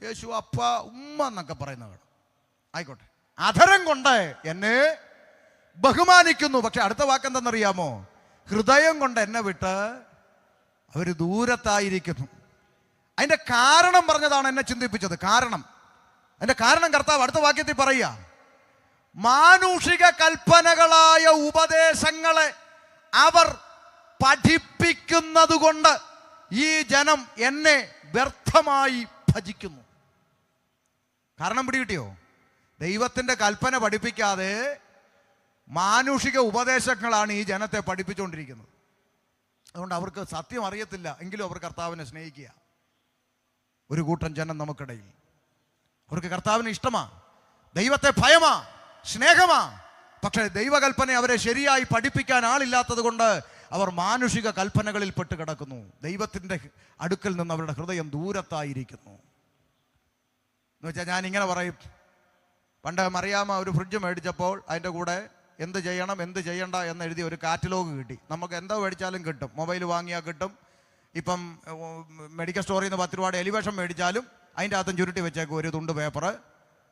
യേശുവപ്പ, ഉമ്മ എന്നൊക്കെ പറയുന്നതാണ്. ആയിക്കോട്ടെ, അധരം കൊണ്ട് എന്നെ ബഹുമാനിക്കുന്നു. പക്ഷെ അടുത്ത വാക്കെന്തെന്നറിയാമോ? ഹൃദയം കൊണ്ട് എന്നെ വിട്ട് അവർ ദൂരത്തായിരിക്കുന്നു. അതിൻ്റെ കാരണം പറഞ്ഞതാണ് എന്നെ ചിന്തിപ്പിച്ചത്. അതിൻ്റെ കാരണം കർത്താവ് അടുത്ത വാക്യത്തിൽ പറയുക: മാനുഷിക കൽപ്പനകളായ ഉപദേശങ്ങളെ അവർ പഠിപ്പിക്കുന്നത് കൊണ്ട് ഈ ജനം എന്നെ വ്യർത്ഥമായി ഭജിക്കുന്നു. കാരണം പിടികിട്ടിയോ? ദൈവത്തിൻ്റെ കൽപ്പന പഠിപ്പിക്കാതെ മാനുഷിക ഉപദേശങ്ങളാണ് ഈ ജനത്തെ പഠിപ്പിച്ചുകൊണ്ടിരിക്കുന്നത്. അതുകൊണ്ട് അവർക്ക് സത്യം അറിയത്തില്ല, എങ്കിലും അവർ കർത്താവിനെ സ്നേഹിക്കുക. ഒരു കൂട്ടം ജനം നമുക്കിടയിൽ അവർക്ക് കർത്താവിന് ഇഷ്ടമാ, ദൈവത്തെ ഭയമാ, സ്നേഹമാ. പക്ഷേ ദൈവകൽപ്പന അവരെ ശരിയായി പഠിപ്പിക്കാൻ ആളില്ലാത്തത് കൊണ്ട് അവർ മാനുഷിക കൽപ്പനകളിൽ പെട്ട് കിടക്കുന്നു. ദൈവത്തിൻ്റെ അടുക്കൽ നിന്ന് അവരുടെ ഹൃദയം ദൂരത്തായിരിക്കുന്നു. എന്ന് വെച്ചാൽ ഞാൻ ഇങ്ങനെ പറയും, പണ്ട് മറിയാമ്മ ഒരു ഫ്രിഡ്ജ് മേടിച്ചപ്പോൾ അതിൻ്റെ കൂടെ എന്ത് ചെയ്യണം, എന്ത് ചെയ്യണ്ട എന്ന് എഴുതി ഒരു കാറ്റലോഗ് കിട്ടി. നമുക്ക് എന്തോ മേടിച്ചാലും കിട്ടും. മൊബൈൽ വാങ്ങിയാൽ കിട്ടും. ഇപ്പം മെഡിക്കൽ സ്റ്റോറിൽ നിന്ന് 10 രൂപയുടെ എലിവേഷൻ മേടിച്ചാലും അതിൻ്റെ അകത്തും ചുരുട്ടി വെച്ചേക്കും ഒരു തുണ്ട് പേപ്പർ.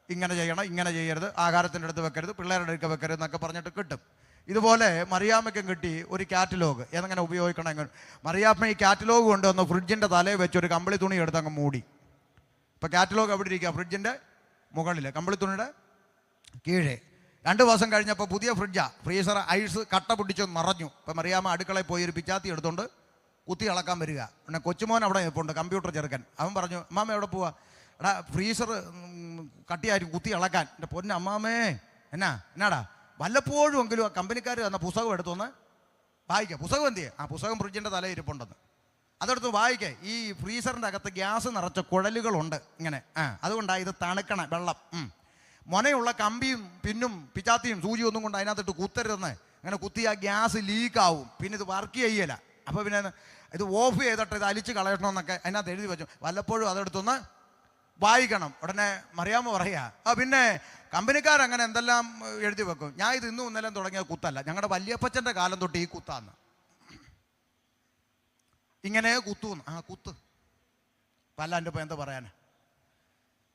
ഇങ്ങനെ ചെയ്യണം, ഇങ്ങനെ ചെയ്യരുത്, ആഹാരത്തിൻ്റെ അടുത്ത് വെക്കരുത്, പിള്ളേരുടെ അടുക്ക വെക്കരുത് എന്നൊക്കെ പറഞ്ഞിട്ട് കിട്ടും. ഇതുപോലെ മറിയാമ്മയ്ക്കും കിട്ടി ഒരു കാറ്റലോഗ്, എങ്ങനെ ഉപയോഗിക്കണം. എങ്ങനെ മറിയാമ്മ ഈ കാറ്റലോഗ് കൊണ്ടുവന്ന് ഫ്രിഡ്ജിൻ്റെ തലയിൽ വെച്ച് ഒരു കമ്പിളി തുണി എടുത്ത് അങ്ങ് മൂടി. ഇപ്പം കാറ്റലോഗ് എവിടെ ഇരിക്കുക? ഫ്രിഡ്ജിൻ്റെ മുകളിൽ, കമ്പിളി തുണിയുടെ കീഴേ. 2 ദിവസം കഴിഞ്ഞപ്പോൾ പുതിയ ഫ്രീസർ ഐസ് കട്ട പിടിച്ച് നിറഞ്ഞു. ഇപ്പം മറിയാമ്മ അടുക്കളയിൽ പോയി ഒരു പിച്ചാത്തി എടുത്തുകൊണ്ട് കുത്തി ഇളക്കാൻ വരിക. പിന്നെ കൊച്ചുമോൻ അവിടെ നിൽപ്പുണ്ട്, കമ്പ്യൂട്ടർ ചെറുക്കൻ. അവൻ പറഞ്ഞു: അമ്മാമ്മ എവിടെ പോവാ? എടാ ഫ്രീസർ കട്ടിയായിരിക്കും, കുത്തി ഇളക്കാൻ. എൻ്റെ പൊന്നെ അമ്മാമ്മേ, എന്നാടാ വല്ലപ്പോഴും എങ്കിലും ആ കമ്പനിക്കാർ തന്ന പുസ്തകം എടുത്തൊന്ന് വായിക്കുക. പുസ്തകം എന്തിയെ? ആ പുസ്തകം ഫ്രിഡ്ജിൻ്റെ തലയിൽ ഇരിപ്പുണ്ടെന്ന്. അതെടുത്ത് വായിക്കേ. ഈ ഫ്രീസറിൻ്റെ അകത്ത് ഗ്യാസ് നിറച്ച കുഴലുകളുണ്ട് ഇങ്ങനെ. അതുകൊണ്ടാണ് ഇത് തണുക്കണേ വെള്ളം. മുനയുള്ള കമ്പിയും പിന്നും പിച്ചാത്തിയും സൂചിയും ഒന്നും കൊണ്ട് അതിനകത്തിട്ട് കുത്തരുതെന്ന്. അങ്ങനെ കുത്തി ആ ഗ്യാസ് ലീക്കാവും, പിന്നെ ഇത് വർക്ക് ചെയ്യല. അപ്പോൾ പിന്നെ ഇത് ഓഫ് ചെയ്തിട്ട് ഇത് അലിച്ച് കളയണമെന്നൊക്കെ അതിനകത്ത് എഴുതി വെച്ചു. വല്ലപ്പോഴും അതെടുത്തൊന്ന് വായിക്കണം. ഉടനെ മറിയാമ്മ പറയുക: പിന്നെ കമ്പനിക്കാരങ്ങനെ എന്തെല്ലാം എഴുതി വെക്കും. ഞാൻ ഇത് ഇന്നും ഇന്നലെ തുടങ്ങിയ കുത്തല്ല, ഞങ്ങളുടെ വല്യപ്പച്ചൻ്റെ കാലം തൊട്ട് ഈ കുത്താന്ന്. ഇങ്ങനെ കുത്തുന്ന്. കുത്ത് പല്ലാൻ്റെ ഇപ്പം എന്താ പറയാൻ?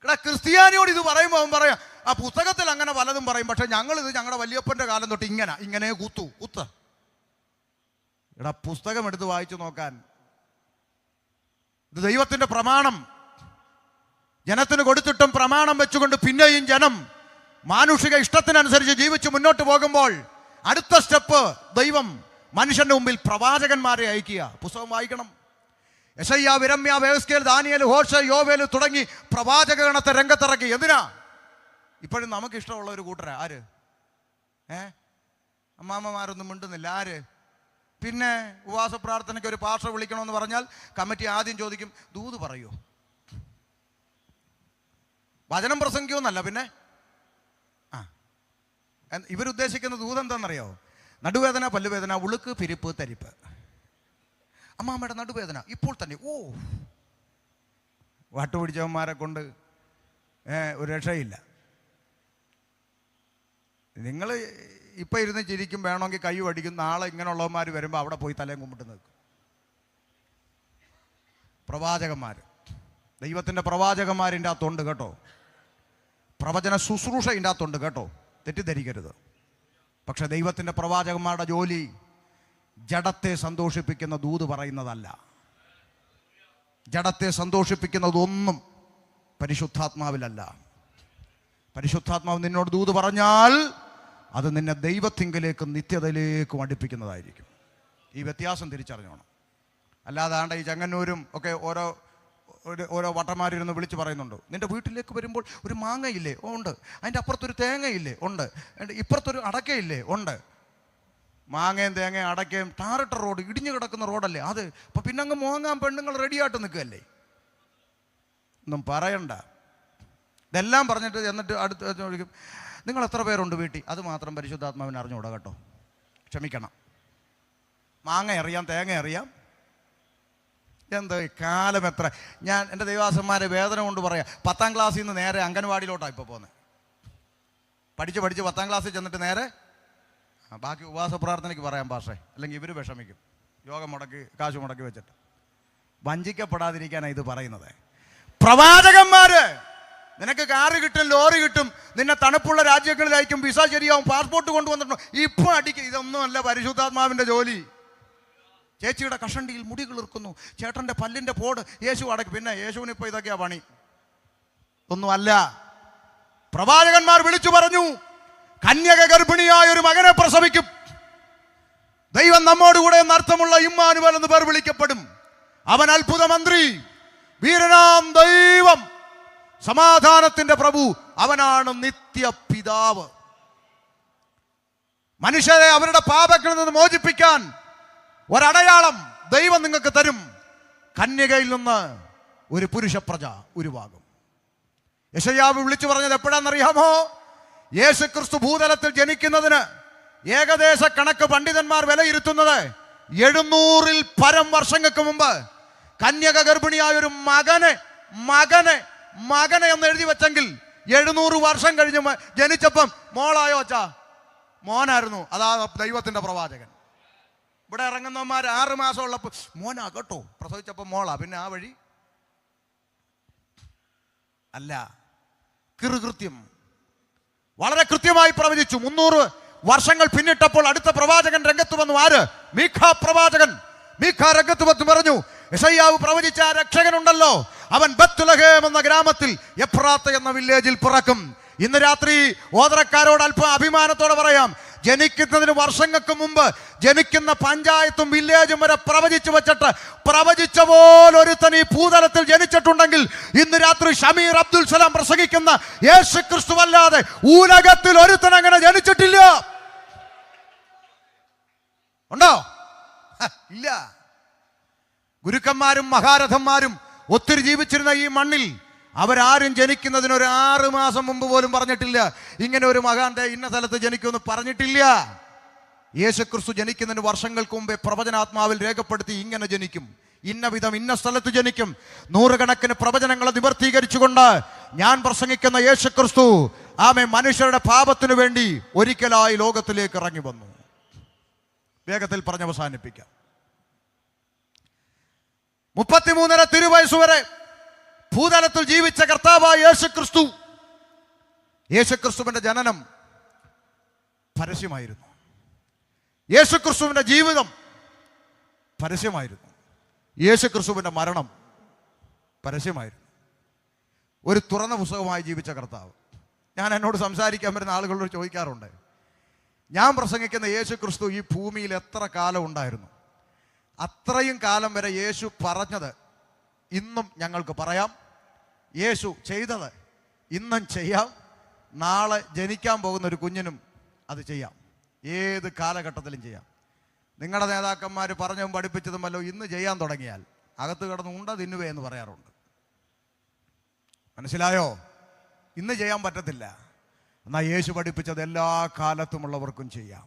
ഇവിടെ ക്രിസ്ത്യാനിയോട് ഇത് പറയുമ്പോൾ അവൻ പറയാം: ആ പുസ്തകത്തിൽ അങ്ങനെ പലതും പറയും, പക്ഷെ ഞങ്ങളിത് ഞങ്ങളുടെ വല്യപ്പൻ്റെ കാലം തൊട്ട് ഇങ്ങനെ കുത്ത്. ഇവിടെ പുസ്തകം എടുത്ത് വായിച്ചു നോക്കാൻ. ഇത് ദൈവത്തിൻ്റെ പ്രമാണം ജനത്തിന് കൊടുത്തിട്ടും പ്രമാണം വെച്ചുകൊണ്ട് പിന്നെയും ജനം മാനുഷിക ഇഷ്ടത്തിനനുസരിച്ച് ജീവിച്ച് മുന്നോട്ട് പോകുമ്പോൾ അടുത്ത സ്റ്റെപ്പ് ദൈവം മനുഷ്യന്റെ മുമ്പിൽ പ്രവാചകന്മാരെ അയക്കുക. പുസ്തകം വായിക്കണം. യെശയ്യാ, യിരെമ്യാ, എഹെസ്കേൽ, ദാനിയേൽ, ഹോശേ, യോവേൽ തുടങ്ങി പ്രവാചക ഗണത്തെ രംഗത്തിറക്കി. എന്തിനാ? ഇപ്പോഴും നമുക്ക് ഇഷ്ടമുള്ള ഒരു കൂട്ടരാ. ആര്? അമ്മാമ്മമാരൊന്നും മിണ്ടുന്നില്ല. ആര്? പിന്നെ ഉപവാസ പ്രാർത്ഥനയ്ക്ക് ഒരു പാസ്റ്റർ വിളിക്കണമെന്ന് പറഞ്ഞാൽ കമ്മിറ്റി ആദ്യം ചോദിക്കും: ദൂത് പറയൂ, വചനം പ്രസംഗിക്കുമെന്നല്ല. പിന്നെ ഇവരുദ്ദേശിക്കുന്ന ദൂത് എന്താണെന്നറിയോ? നടുവേദന, പല്ലുവേദന, ഉളുക്ക്, പിരിപ്പ്, തരിപ്പ്. അമ്മാമ്മയുടെ നടുവേദന ഇപ്പോൾ തന്നെ. വട്ടുപിടിച്ചവന്മാരെ കൊണ്ട് ഒരു രക്ഷയില്ല. നിങ്ങൾ ഇപ്പം ഇരുന്ന് ചിരിക്കും, വേണമെങ്കിൽ കൈ വടിക്കും. നാളെ ഇങ്ങനെയുള്ളവന്മാർ വരുമ്പോൾ അവിടെ പോയി തലയും കുമ്പിട്ട് നിൽക്കും. പ്രവാചകന്മാർ, ദൈവത്തിൻ്റെ പ്രവാചകന്മാരിൻ്റെ അകത്തുണ്ട് കേട്ടോ. പ്രവചന ശുശ്രൂഷ ഇതിൻ്റെ അകത്തുണ്ട് കേട്ടോ, തെറ്റിദ്ധരിക്കരുത്. പക്ഷെ ദൈവത്തിൻ്റെ പ്രവാചകന്മാരുടെ ജോലി ജഡത്തെ സന്തോഷിപ്പിക്കുന്ന ദൂത് പറയുന്നതല്ല. ജഡത്തെ സന്തോഷിപ്പിക്കുന്നതൊന്നും പരിശുദ്ധാത്മാവിലല്ല. പരിശുദ്ധാത്മാവ് നിന്നോട് ദൂത് പറഞ്ഞാൽ അത് നിന്നെ ദൈവത്തിങ്കലേക്കും നിത്യതയിലേക്കും അടുപ്പിക്കുന്നതായിരിക്കും. ഈ വ്യത്യാസം തിരിച്ചറിഞ്ഞോണം. അല്ലാതെ ഈ ചെങ്ങന്നൂരും ഒക്കെ ഓരോ ഓരോ വട്ടന്മാരിരുന്ന് വിളിച്ച് പറയുന്നുണ്ട്, നിൻ്റെ വീട്ടിലേക്ക് വരുമ്പോൾ ഒരു മാങ്ങയില്ലേ? ഉണ്ട്. അതിൻ്റെ അപ്പുറത്തൊരു തേങ്ങയില്ലേ? ഉണ്ട്. ഇപ്പുറത്തൊരു അടക്കയില്ലേ? ഉണ്ട്. മാങ്ങയും തേങ്ങയും അടക്കയും ടാറിട്ട റോഡ്, ഇടിഞ്ഞു കിടക്കുന്ന റോഡല്ലേ അത്. അപ്പം പിന്നെ അങ്ങ് മോങ്ങാൻ പെണ്ണുങ്ങൾ റെഡിയായിട്ട് നിൽക്കുകയല്ലേ? ഒന്നും പറയണ്ട. ഇതെല്ലാം പറഞ്ഞിട്ട് എന്നിട്ട് അടുത്ത് ചോദിക്കും, നിങ്ങൾ എത്ര പേരുണ്ട് വീട്ടിൽ? അത് മാത്രം പരിശുദ്ധാത്മാവിനെ അറിഞ്ഞുകൂടാ കേട്ടോ, ക്ഷമിക്കണം. മാങ്ങ അറിയാം, തേങ്ങ അറിയാം. എന്ത് കാലം എത്ര! ഞാൻ എൻ്റെ ദൈവാസന്മാരെ വേദന കൊണ്ട് പറയാം, 10ാം ക്ലാസ്സിൽ നിന്ന് നേരെ അംഗൻവാടിയിലോട്ടാണ് ഇപ്പോൾ പോകുന്നത്. പഠിച്ച് 10ാം ക്ലാസ്സിൽ ചെന്നിട്ട് നേരെ ബാക്കി ഉപവാസ പ്രാർത്ഥനയ്ക്ക് പറയാം പാഷേ, അല്ലെങ്കിൽ ഇവർ വിഷമിക്കും. യോഗം മുടക്കി കാശ് മുടക്കി വെച്ചിട്ട് വഞ്ചിക്കപ്പെടാതിരിക്കാനാണ് ഇത് പറയുന്നത്. പ്രവാചകന്മാര് നിനക്ക് കാറ് കിട്ടും, ലോറി കിട്ടും, നിന്നെ തണുപ്പുള്ള രാജ്യങ്ങളിലായിരിക്കും, വിസ ശരിയാവും, പാസ്പോർട്ട് കൊണ്ടുവന്നിട്ടുണ്ടോ, ഇപ്പം അടിക്കും. ഇതൊന്നുമല്ല പരിശുദ്ധാത്മാവിൻ്റെ ജോലി. ചേച്ചിയുടെ കഷണ്ടിയിൽ മുടി കിളിർക്കുന്നു, ചേട്ടൻ്റെ പല്ലിൻ്റെ പോട് യേശു അടയ്ക്കും. പിന്നെ യേശുവിന് ഇപ്പോൾ ഇതൊക്കെയാ പണി. ഒന്നുമല്ല. പ്രവാചകന്മാർ വിളിച്ചു പറഞ്ഞു, കന്യക ഗർഭിണിയായ ഒരു മകനെ പ്രസവിക്കും, ദൈവം നമ്മോടുകൂടെ എന്നർത്ഥമുള്ള ഇമ്മാനുവേൽ എന്ന് പേർ വിളിക്കപ്പെടും. അവൻ അത്ഭുത മന്ത്രി, വീരനാം ദൈവം, സമാധാനത്തിന്റെ പ്രഭു, അവനാണ് നിത്യപിതാവ്. മനുഷ്യരെ അവരുടെ പാപങ്ങളിൽ നിന്ന് മോചിപ്പിക്കാൻ ഒരടയാളം ദൈവം നിങ്ങൾക്ക് തരും. കന്യകയിൽ നിന്ന് ഒരു പുരുഷ പ്രജ ഉരുവാകും. യെശയ്യാവ് വിളിച്ചു പറഞ്ഞത് എപ്പോഴാണെന്നറിയാമോ? യേശുക്രിസ്തു ഭൂതലത്തിൽ ജനിക്കുന്നതിന് ഏകദേശ കണക്ക് പണ്ഡിതന്മാർ വിലയിരുത്തുന്നത് 700-ൽ പരം വർഷങ്ങൾക്ക് മുമ്പ് കന്യക ഗർഭിണിയായ ഒരു മകനെ എന്ന് എഴുതി വെച്ചെങ്കിൽ 700 വർഷം കഴിഞ്ഞ് ജനിച്ചപ്പം മോളായോ അച്ഛാ? മോനായിരുന്നു. അതാ ദൈവത്തിന്റെ പ്രവാചകൻ. ഇവിടെ ഇറങ്ങുന്നവന്മാർ 6 മാസം ഉള്ളപ്പോൾ മോനാ കേട്ടോ, പ്രസവിച്ചപ്പോൾ മോളാ. പിന്നെ ആ വഴി അല്ല, കൃത്യം വളരെ കൃത്യമായി പ്രവചിച്ചു. 300 വർഷങ്ങൾ പിന്നിട്ടപ്പോൾ അടുത്ത പ്രവാചകൻ രംഗത്ത് വന്നു. ആര്? മീഖ പ്രവാചകൻ. മീഖ രംഗത്ത് വന്ന് പറഞ്ഞു, യെശയ്യാവ് പ്രവചിച്ച ആ രക്ഷകനുണ്ടല്ലോ, അവൻ ബത്ലഹേം എന്ന ഗ്രാമത്തിൽ എഫ്രാത്ത് എന്ന വില്ലേജിൽ പിറക്കും. ഇന്ന് രാത്രി ഓതറക്കാരോട് അല്പം അഭിമാനത്തോടെ പറയാം, ജനിക്കുന്നതിന് വർഷങ്ങൾക്ക് മുമ്പ് ജനിക്കുന്ന പഞ്ചായത്തും വില്ലേജും വരെ പ്രവചിച്ചു വെച്ചിട്ട് പ്രവചിച്ച പോലെ ഒരുത്തൻ ഈ ഭൂതലത്തിൽ ജനിച്ചിട്ടുണ്ടെങ്കിൽ ഇന്ന് രാത്രി ഷമീർ അബ്ദുൽ സലാം പ്രസംഗിക്കുന്ന യേശുക്രിസ്തു അല്ലാതെ ഉലകത്തിൽ ഒരുത്തൻ അങ്ങനെ ജനിച്ചിട്ടില്ല. ഉണ്ടോ? ഇല്ല. ഗുരുക്കന്മാരും മഹാരഥന്മാരും ഒത്തിരി ജീവിച്ചിരുന്ന ഈ മണ്ണിൽ അവരാരും ജനിക്കുന്നതിന് ഒരു 6 മാസം മുമ്പ് പോലും പറഞ്ഞിട്ടില്ല ഇങ്ങനെ ഒരു മഹാന്റെ ഇന്ന സ്ഥലത്ത് ജനിക്കുമെന്ന് പറഞ്ഞിട്ടില്ല. യേശുക്രിസ്തു ജനിക്കുന്നതിന് വർഷങ്ങൾക്ക് മുമ്പേ പ്രവചനാത്മാവിൽ രേഖപ്പെടുത്തി, ഇങ്ങനെ ജനിക്കും, ഇന്ന വിധം ഇന്ന സ്ഥലത്ത് ജനിക്കും. 100 കണക്കിന് പ്രവചനങ്ങളെ നിവർത്തീകരിച്ചുകൊണ്ട് ഞാൻ പ്രസംഗിക്കുന്ന യേശുക്രിസ്തു ആമേ മനുഷ്യരുടെ പാപത്തിനു വേണ്ടി ഒരിക്കലായി ലോകത്തിലേക്ക് ഇറങ്ങി വന്നു. വേഗത്തിൽ പറഞ്ഞ് അവസാനിപ്പിക്കാം. 33.5 തിരുവയസ്സ് വരെ ഭൂതലത്തിൽ ജീവിച്ച കർത്താവായ യേശുക്രിസ്തു, യേശുക്രിസ്തുവിന്റെ ജനനം പരസ്യമായിരുന്നു. യേശുക്രിസ്തുവിന്റെ ജീവിതം പരസ്യമായിരുന്നു. യേശുക്രിസ്തുവിന്റെ മരണം പരസ്യമായിരുന്നു. ഒരു തുറന്ന പുസ്തകമായി ജീവിച്ച കർത്താവ്. ഞാൻ എന്നോട് സംസാരിക്കാൻ വരുന്ന ആളുകളോട് ചോദിക്കാറുണ്ട്, ഞാൻ പ്രസംഗിക്കുന്ന യേശുക്രിസ്തു ഈ ഭൂമിയിൽ എത്ര കാലം ഉണ്ടായിരുന്നു? അത്രയും കാലം വരെ യേശു പറഞ്ഞത് ഇന്നും ഞങ്ങൾക്ക് പറയാം, യേശു ചെയ്തത് ഇന്നും ചെയ്യാം, നാളെ ജനിക്കാൻ പോകുന്ന ഒരു കുഞ്ഞിനും അത് ചെയ്യാം, ഏത് കാലഘട്ടത്തിലും ചെയ്യാം. നിങ്ങളുടെ നേതാക്കന്മാർ പറഞ്ഞതും പഠിപ്പിച്ചതും വല്ലോ ഇന്ന് ചെയ്യാൻ തുടങ്ങിയാൽ അകത്ത് കിടന്ന് ഉണ്ട തിന്നുവേ എന്ന് പറയാറുണ്ട്. മനസ്സിലായോ? ഇന്ന് ചെയ്യാൻ പറ്റത്തില്ല. എന്നാൽ യേശു പഠിപ്പിച്ചത് എല്ലാ കാലത്തുമുള്ളവർക്കും ചെയ്യാം.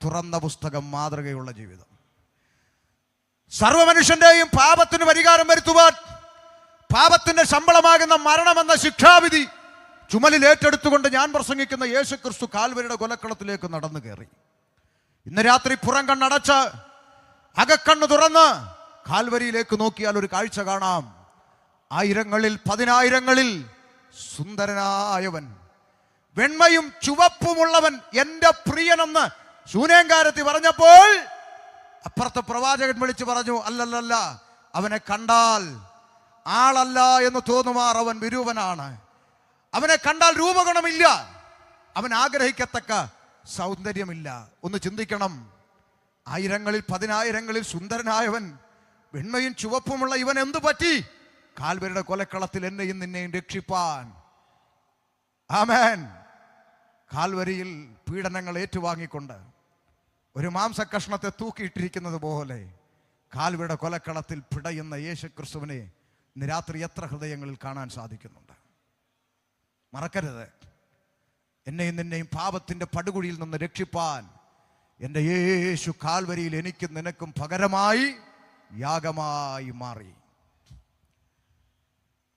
തുറന്ന പുസ്തകം, മാതൃകയുള്ള ജീവിതം. സർവമനുഷ്യന്റെയും പാപത്തിന് പരിഹാരം വരുത്തുവാൻ പാപത്തിന്റെ ശമ്പളമാകുന്ന മരണമെന്ന ശിക്ഷാവിധി ചുമലിൽ ഏറ്റെടുത്തുകൊണ്ട് ഞാൻ പ്രസംഗിക്കുന്ന യേശുക്രിസ്തു കാൽവരിയുടെ കൊലക്കളത്തിലേക്ക് നടന്നു കയറി. ഇന്ന് രാത്രി പുറം കണ്ണടച്ച് അകക്കണ്ണ് തുറന്ന് കാൽവരിയിലേക്ക് നോക്കിയാൽ ഒരു കാഴ്ച കാണാം. 1000-ങ്ങളിൽ 10,000-ങ്ങളിൽ സുന്ദരനായവൻ, വെണ്മയും ചുവപ്പുമുള്ളവൻ, എൻ്റെ പ്രിയനെന്ന് ശൂനേങ്കാരത്തി പറഞ്ഞപ്പോൾ അപ്പുറത്തെ പ്രവാചകൻ വിളിച്ചു പറഞ്ഞു, അല്ലല്ല, അവനെ കണ്ടാൽ ആളല്ല എന്ന് തോന്നുമാർ അവൻ വിരൂപനാണ്. അവനെ കണ്ടാൽ രൂപഗുണമില്ല, അവൻ ആഗ്രഹിക്കത്തക്ക സൗന്ദര്യമില്ല. ഒന്ന് ചിന്തിക്കണം. 1000-ങ്ങളിൽ 10,000-ങ്ങളിൽ സുന്ദരനായവൻ, വെണ്മയും ചുവപ്പുമുള്ള ഇവൻ എന്തു പറ്റി? കാൽവരിയുടെ കൊലക്കളത്തിൽ എന്നെയും നിന്നെയും രക്ഷിപ്പാൻ, ആമേൻ, കാൽവരിയിൽ പീഡനങ്ങൾ ഏറ്റുവാങ്ങിക്കൊണ്ട് ഒരു മാംസകഷ്ണത്തെ തൂക്കിയിട്ടിരിക്കുന്നത് പോലെ കാൽവരിയുടെ കൊലക്കളത്തിൽ പിടയുന്ന യേശുക്രിസ്തുവിനെ ഇന്ന് രാത്രി എത്ര ഹൃദയങ്ങളിൽ കാണാൻ സാധിക്കുന്നുണ്ട്. മറക്കരുത്, എന്നെയും നിന്നെയും പാപത്തിൻ്റെ പടുകുഴിയിൽ നിന്ന് രക്ഷിപ്പാൻ എൻ്റെ യേശു കാൽവരിയിൽ എനിക്കും നിനക്കും പകരമായി യാഗമായി മാറി.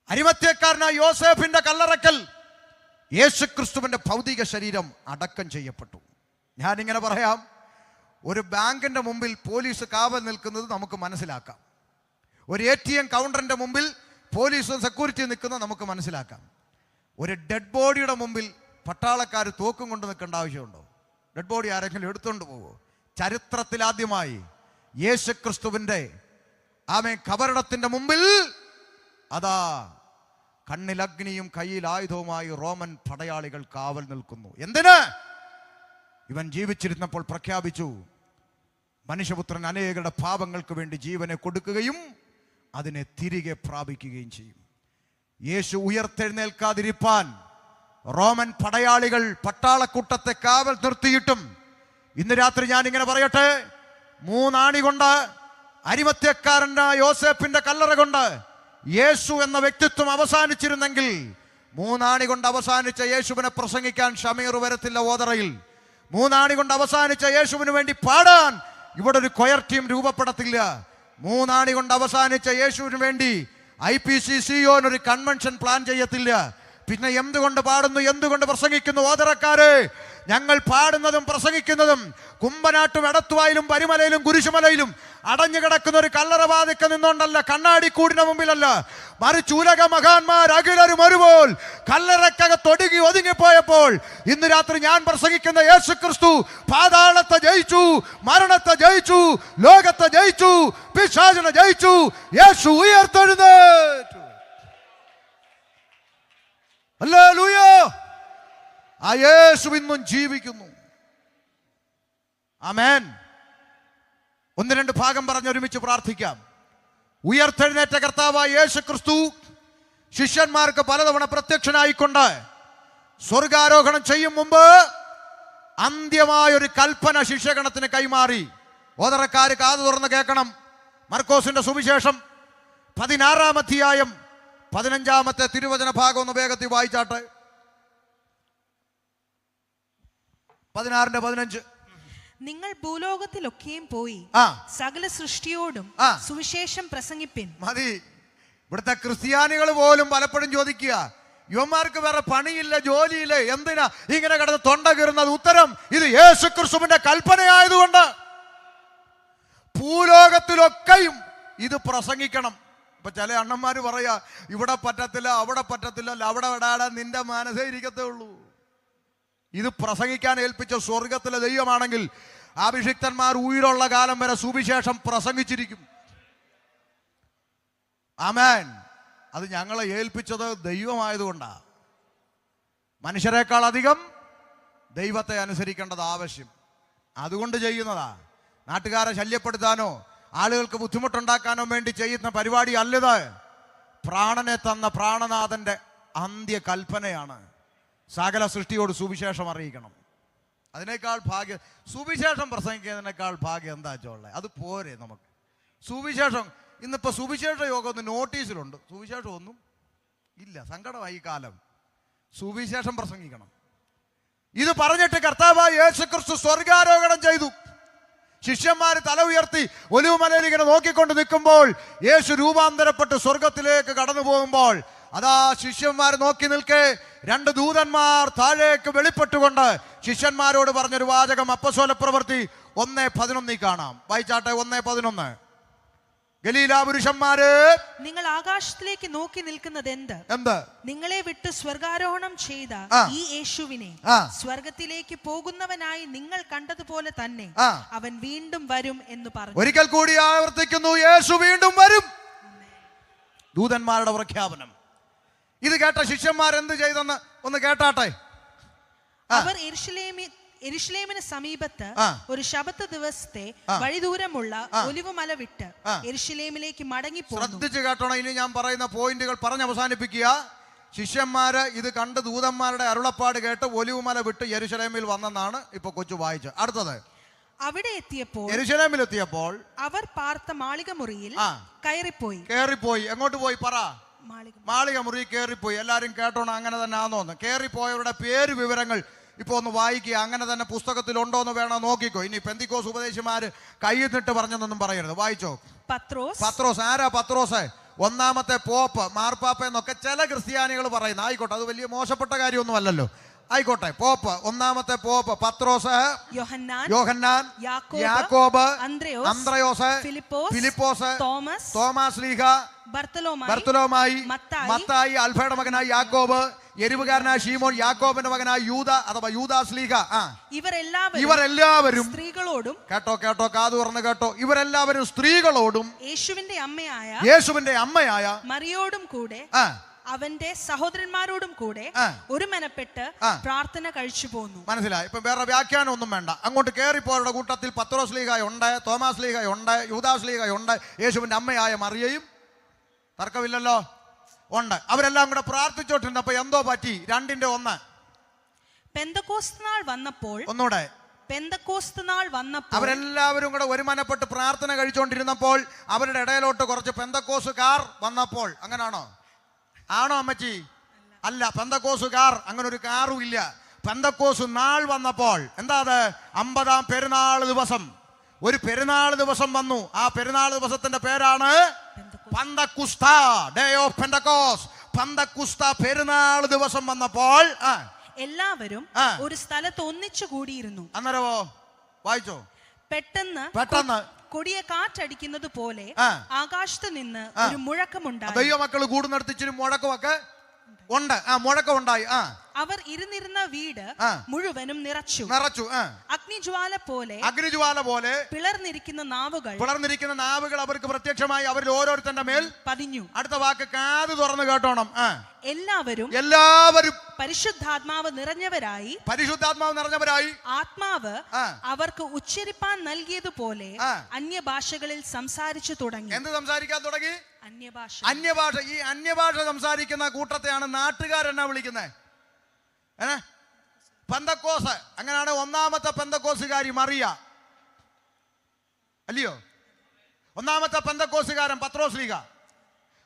അരിമത്ഥ്യക്കാരനായ യോസേഫിന്റെ കല്ലറക്കൽ യേശുക്രിസ്തുവിന്റെ ഭൗതിക ശരീരം അടക്കം ചെയ്യപ്പെട്ടു. ഞാനിങ്ങനെ പറയാം, ഒരു ബാങ്കിന്റെ മുമ്പിൽ പോലീസ് കാവൽ നിൽക്കുന്നത് നമുക്ക് മനസ്സിലാക്കാം. ഒരു ATM കൗണ്ടറിന്റെ മുമ്പിൽ പോലീസും സെക്യൂരിറ്റി നിൽക്കുന്നത് നമുക്ക് മനസ്സിലാക്കാം. ഒരു ഡെഡ് ബോഡിയുടെ മുമ്പിൽ പട്ടാളക്കാർ തോക്കും കൊണ്ട് നിൽക്കേണ്ട ആവശ്യമുണ്ടോ? ഡെഡ് ബോഡി ആരെങ്കിലും എടുത്തുകൊണ്ട് പോകുമോ? ചരിത്രത്തിലാദ്യമായി യേശുക്രിസ്തുവിന്റെ കബറിടത്തിന്റെ മുമ്പിൽ അതാ കണ്ണിലഗ്നിയും കയ്യിൽ ആയുധവുമായി റോമൻ പടയാളികൾ കാവൽ നിൽക്കുന്നു. എന്തിന്? ഇവൻ ജീവിച്ചിരുന്നപ്പോൾ പ്രഖ്യാപിച്ചു, മനുഷ്യപുത്രൻ അനേകരുടെ പാപങ്ങൾക്ക് വേണ്ടി ജീവനെ കൊടുക്കുകയും അതിനെ തിരികെ പ്രാപിക്കുകയും ചെയ്യും. യേശു ഉയർത്തെഴുന്നേൽക്കാതിരിപ്പാൻ റോമൻ പടയാളികൾ പട്ടാളക്കൂട്ടത്തെ കാവൽ നിർത്തിയിട്ടും ഇന്ന് രാത്രി ഞാൻ ഇങ്ങനെ പറയട്ടെ, 3 ആണി കൊണ്ട് അരിമത്ഥ്യക്കാരനായ യോസേഫിന്റെ കല്ലറ കൊണ്ട് യേശു എന്ന വ്യക്തിത്വം അവസാനിച്ചിരുന്നെങ്കിൽ 3 ആണി കൊണ്ട് അവസാനിച്ച യേശുവിനെ പ്രസംഗിക്കാൻ ഷമീർ വരത്തില്ല ഓതറയിൽ. 3 ആണി കൊണ്ട് അവസാനിച്ച യേശുവിന് വേണ്ടി പാടാൻ ഇവിടെ ഒരു കൊയർ ടീം രൂപപ്പെടത്തില്ല. 3 ആണി കൊണ്ട് അവസാനിച്ച യേശുവിന് വേണ്ടി IPCCO ഒരു കൺവെൻഷൻ പ്ലാൻ ചെയ്യത്തില്ല. പിന്നെ എന്തുകൊണ്ട് പാടുന്നു, എന്തുകൊണ്ട് പ്രസംഗിക്കുന്നു? ഓതറക്കാരെ, ഞങ്ങൾ പാടുന്നതും പ്രസംഗിക്കുന്നതും കുമ്പനാട്ടും എടത്തുവായിലും പരിമലയിലും കുരിശുമലയിലും അടഞ്ഞു കിടക്കുന്ന ഒരു കല്ലറവാതിക്ക നിന്നുകൊണ്ടല്ല, കണ്ണാടി കൂടിന് മുമ്പിലല്ല, മറിച്ച് ഉലക മഹാന്മാർ അഖിലരും ഒരുപോൽ കല്ലറക്കകത്തൊടുങ്ങി ഒതുങ്ങിപ്പോയപ്പോൾ ഇന്ന് രാത്രി ഞാൻ പ്രസംഗിക്കുന്ന യേശുക്രിസ്തു പാതാളത്തെ ജയിച്ചു, മരണത്തെ ജയിച്ചു, ലോകത്തെ ജയിച്ചു, പിശാചിനെ ജയിച്ചു. യേശു ഉയർത്തെഴുന്നേറ്റു. ഹല്ലേലൂയ! ആ യേശു ഇന്നും ജീവിക്കുന്നു. ആമേൻ. 1-2 ഭാഗം പറഞ്ഞ് ഒരുമിച്ച് പ്രാർത്ഥിക്കാം. ഉയർത്തെഴുന്നേറ്റ കർത്താവായ യേശുക്രിസ്തു ശിഷ്യന്മാർക്ക് പലതവണ പ്രത്യക്ഷനായിക്കൊണ്ട് സ്വർഗാരോഹണം ചെയ്യും മുമ്പ് അന്ത്യമായൊരു കൽപ്പന ശിഷ്യഗണത്തിന് കൈമാറി. ഓതറക്കാര് കാതു തുറന്ന് കേൾക്കണം. മർക്കോസിന്റെ സുവിശേഷം 16-ാം അധ്യായം 15-ാമത്തെ തിരുവചന ഭാഗം ഒന്ന് വേഗത്തിൽ വായിച്ചാട്ടെ. 16-15. നിങ്ങൾ ഭൂലോകത്തിലൊക്കെയും പോയി സകല സൃഷ്ടിയോടും സുവിശേഷം പ്രസംഗിപ്പിൻ. മതി. ഇവിടുത്തെ ക്രിസ്ത്യാനികൾ പോലും പലപ്പോഴും ചോദിക്കുക, യുവന്മാർക്ക് വേറെ പണിയില്ല, ജോലിയില്ല, എന്തിനാ ഇങ്ങനെ കിടന്ന് തൊണ്ട കീറുന്നത്? ഉത്തരം, ഇത് യേശുക്രിസ്തുവിന്റെ കൽപ്പനയായതുകൊണ്ട് ഭൂലോകത്തിലൊക്കെയും ഇത് പ്രസംഗിക്കണം. ഇപ്പൊ ചില അണ്ണന്മാര് പറയാ, ഇവിടെ പറ്റത്തില്ല, അവിടെ പറ്റത്തില്ല, അവിടെ വിടാതെ നിന്റെ മനസ്സേ ഇരിക്കത്തേ ഉള്ളൂ. ഇത് പ്രസംഗിക്കാൻ ഏൽപ്പിച്ച സ്വർഗത്തിലെ ദൈവമാണെങ്കിൽ അഭിഷിക്തന്മാർ ഉയരുള്ള കാലം വരെ സുവിശേഷം പ്രസംഗിച്ചിരിക്കും. ആമേൻ. അത് ഞങ്ങളെ ഏൽപ്പിച്ചത് ദൈവമായതുകൊണ്ടാ. മനുഷ്യരെക്കാൾ അധികം ദൈവത്തെ അനുസരിക്കേണ്ടത് ആവശ്യം, അതുകൊണ്ട് ചെയ്യുന്നതാ. നാട്ടുകാരെ ശല്യപ്പെടുത്താനോ ആളുകൾക്ക് ബുദ്ധിമുട്ടുണ്ടാക്കാനോ വേണ്ടി ചെയ്യുന്ന പരിപാടി അല്ലത്. പ്രാണനെ തന്ന പ്രാണനാഥന്റെ അന്ത്യ കൽപ്പനയാണ്. സകല സൃഷ്ടിയോട് സുവിശേഷം അറിയിക്കണം. അതിനേക്കാൾ ഭാഗ്യം, സുവിശേഷം പ്രസംഗിക്കുന്നതിനേക്കാൾ ഭാഗ്യം എന്താ വെച്ചോളെ? അത് പോരെ നമുക്ക്. സുവിശേഷം ഇന്നിപ്പോൾ സുവിശേഷ യോഗം ഒന്ന് നോട്ടീസിലുണ്ട്, സുവിശേഷം ഒന്നും ഇല്ല. സങ്കടമായി ഈ കാലം. സുവിശേഷം പ്രസംഗിക്കണം. ഇത് പറഞ്ഞിട്ട് കർത്താവായ യേശുക്രിസ്തു സ്വർഗാരോഹണം ചെയ്തു. ശിഷ്യന്മാർ തല ഉയർത്തി ഒലിവുമലയിൽ ഇങ്ങനെ നോക്കിക്കൊണ്ട് നിൽക്കുമ്പോൾ യേശു രൂപാന്തരപ്പെട്ട് സ്വർഗത്തിലേക്ക് കടന്നു പോകുമ്പോൾ അതാ ശിഷ്യന്മാർ നോക്കി നിൽക്കെ 2 ദൂതന്മാർ താഴേക്ക് വെളിപ്പെട്ടുകൊണ്ട് ശിഷ്യന്മാരോട് പറഞ്ഞൊരു വാചകം അപ്പോസ്തല പ്രവൃത്തി 1:11 കാണാം. വായിച്ചാട്ടെ. 1:11. ഗലീലാ പുരുഷന്മാര്, നിങ്ങൾ ആകാശത്തിലേക്ക് നോക്കി നിൽക്കുന്നത് എന്ത്? നിങ്ങളെ വിട്ട് സ്വർഗാരോഹണം ചെയ്ത ഈ യേശുവിനെ സ്വർഗത്തിലേക്ക് പോകുന്നവനായി നിങ്ങൾ കണ്ടതുപോലെ തന്നെ അവൻ വീണ്ടും വരും എന്ന് പറഞ്ഞു. ഒരിക്കൽ കൂടി ആവർത്തിക്കുന്നു, യേശു വീണ്ടും വരും. ദൂതന്മാരുടെ പ്രഖ്യാപനം. ഇത് കേട്ട ശിഷ്യന്മാർ എന്ത് ചെയ്തെന്ന് ഒന്ന് കേട്ടാട്ടെ. അവർ യെരൂശലേമിന് സമീപത്ത് ഒരു ശബത്ത് ദിവസത്തെ വഴിദൂരമുള്ള ഒലിവുമല വിട്ട് യെരൂശലേമിലേക്ക് മടങ്ങിപ്പോന്നു. ശ്രദ്ധിച്ച് കേട്ടോണം, ഇനി ഞാൻ പറയുന്ന പോയിന്റുകൾ പറഞ്ഞ് അവസാനിപ്പിക്കുക. ശിഷ്യന്മാര് ഇത് കണ്ട് ദൂതന്മാരുടെ അരുളപ്പാട് കേട്ട് ഒലിവുമല വിട്ട് യെരൂശലേമിൽ വന്നെന്നാണ് ഇപ്പൊ കൊച്ചു വായിച്ചത്. അടുത്തത്, അവിടെ എത്തിയപ്പോൾ യെരൂശലേമിലെത്തിയപ്പോൾ അവർ പാർത്ത മാളിക മുറിയിൽ കയറിപ്പോയി. എങ്ങോട്ട് പോയി? പറ. മാളിക മുറി കയറിപ്പോയി. എല്ലാരും കേട്ടോണം, അങ്ങനെ തന്നെ ആണോന്ന്. കയറിപ്പോയവരുടെ പേര് വിവരങ്ങൾ ഇപ്പൊ ഒന്ന് വായിക്കുക. അങ്ങനെ തന്നെ പുസ്തകത്തിൽ ഉണ്ടോ എന്ന് വേണം നോക്കിക്കോ. ഇനി പെന്തിക്കോസ് ഉപദേശിമാര് കൈന്നിട്ട് പറഞ്ഞെന്നൊന്നും പറയരുത്. വായിച്ചോ. പത്രോസ്. ആരാ പത്രോസ്? ഒന്നാമത്തെ പോപ്പ്, മാർപ്പാപ്പ എന്നൊക്കെ ചില ക്രിസ്ത്യാനികൾ പറയുന്നു. ആയിക്കോട്ടെ, അത് വലിയ മോശപ്പെട്ട കാര്യമൊന്നും അല്ലല്ലോ. ആയിക്കോട്ടെ, പോപ്പ്, ഒന്നാമത്തെ പോപ്പ് പത്രോസ്, യോഹന്നാൻ, യാക്കോബ്, അന്ത്രയോസ്, ഫിലിപ്പോസ്, തോമാസ് ലീഹ, ബർത്തലോമായി, മത്തായി, അൽഫയുടെ മകനായ യാക്കോബ്, എരിവുകാരനായ ശീമോൻ, യാക്കോബിന്റെ മകനായ യൂദ അഥവാ യൂദാസ് ലീഹ. ഇവരെല്ലാവരും സ്ത്രീകളോടും, കേട്ടോ കാതു തുറന്ന് കേട്ടോ, ഇവരെല്ലാവരും സ്ത്രീകളോടും യേശുവിന്റെ അമ്മയായ മറിയോടും കൂടെ അവന്റെ സഹോദരന്മാരോടും കൂടെ ഒരു മനപ്പെട്ട് പ്രാർത്ഥന കഴിച്ചു പോന്നു. മനസ്സിലായി? ഇപ്പൊ വേറെ വ്യാഖ്യാനം ഒന്നും വേണ്ട. അങ്ങോട്ട് കയറിപ്പോരുടെ കൂട്ടത്തിൽ പത്രോസ് ലീഹ ഉണ്ട്, തോമാസ് ലീഹ ഉണ്ട്, യൂദാസ് ലീഹ ഉണ്ട്, യേശുവിന്റെ അമ്മയായ മറിയയും, തർക്കമില്ലല്ലോ, ഉണ്ട്. അവരെല്ലാം കൂടെ പ്രാർത്ഥിച്ചോട്ടുണ്ട്. അപ്പൊ എന്തോ പറ്റി? 2:1. പെന്തക്കോസ്ത് നാൾ വന്നപ്പോൾ, ഒന്നൂടെ, പെന്തക്കോസ്ത് നാൾ വന്നപ്പോൾ അവരെല്ലാവരും കൂടെ ഒരു മനപ്പെട്ട് പ്രാർത്ഥന കഴിച്ചുകൊണ്ടിരുന്നപ്പോൾ അവരുടെ ഇടയിലോട്ട് കുറച്ച് പെന്തക്കോസുകാർ വന്നപ്പോൾ. അങ്ങനാണോ? ആണോ അമ്മച്ചി? അല്ല, പെന്തക്കോസുകാർ അങ്ങനെ ഒരു കാറും ഇല്ല. പെന്തക്കോസ് നാൾ വന്നപ്പോൾ. എന്താ അത്? 50-ാം പെരുന്നാൾ ദിവസം. ഒരു പെരുന്നാൾ ദിവസം വന്നു. ആ പെരുന്നാൾ ദിവസത്തിന്റെ പേരാണ് പെന്തക്കുസ്ത, ഡേ ഓഫ് പെന്തക്കോസ്. പെന്തക്കുസ്ത പെരുന്നാൾ ദിവസം വന്നപ്പോൾ എല്ലാവരും ഒരു സ്ഥലത്ത് ഒന്നിച്ചു കൂടിയിരുന്നു. അന്നേരമോ? വായിച്ചോ. പെട്ടെന്ന് കൊടിയ കാറ്റടിക്കുന്നത് പോലെ ആകാശത്ത് നിന്ന് ഒരു മുഴക്കമുണ്ടായി. ദൈവമക്കൾ കൂടുന്നിടത്ത് ഇച്ചിരി മുഴക്കമൊക്കെ ഉണ്ട്. മുഴക്കമുണ്ടായി. അവർ ഇരുന്നിരുന്ന വീട് മുഴുവനും നിറച്ചു. അഗ്നിജ്വാല പോലെ പിളർന്നിരിക്കുന്ന നാവുകൾ അവർക്ക് പ്രത്യക്ഷമായി അവരിൽ ഓരോരുത്തരുടെ മേൽ പതിഞ്ഞു. അടുത്ത വാക്ക് കാത് തുറന്ന് കേട്ടോണം. എല്ലാവരും പരിശുദ്ധാത്മാവ് നിറഞ്ഞവരായി ആത്മാവ് അവർക്ക് ഉച്ചരിപ്പാൻ നൽകിയതുപോലെ അന്യഭാഷകളിൽ സംസാരിച്ചു തുടങ്ങി. എന്ത് സംസാരിക്കാൻ തുടങ്ങി? അന്യഭാഷ. ഈ അന്യഭാഷ സംസാരിക്കുന്ന കൂട്ടത്തെയാണ് നാട്ടുകാരെന്നാ വിളിക്കുന്നത്? പെന്തക്കോസ്. അങ്ങനെയാണ് ഒന്നാമത്തെ പെന്തക്കോസുകാരി മറിയ, അല്ലയോ? ഒന്നാമത്തെ പെന്തക്കോസുകാരൻ പത്രോസ് ലീഗ,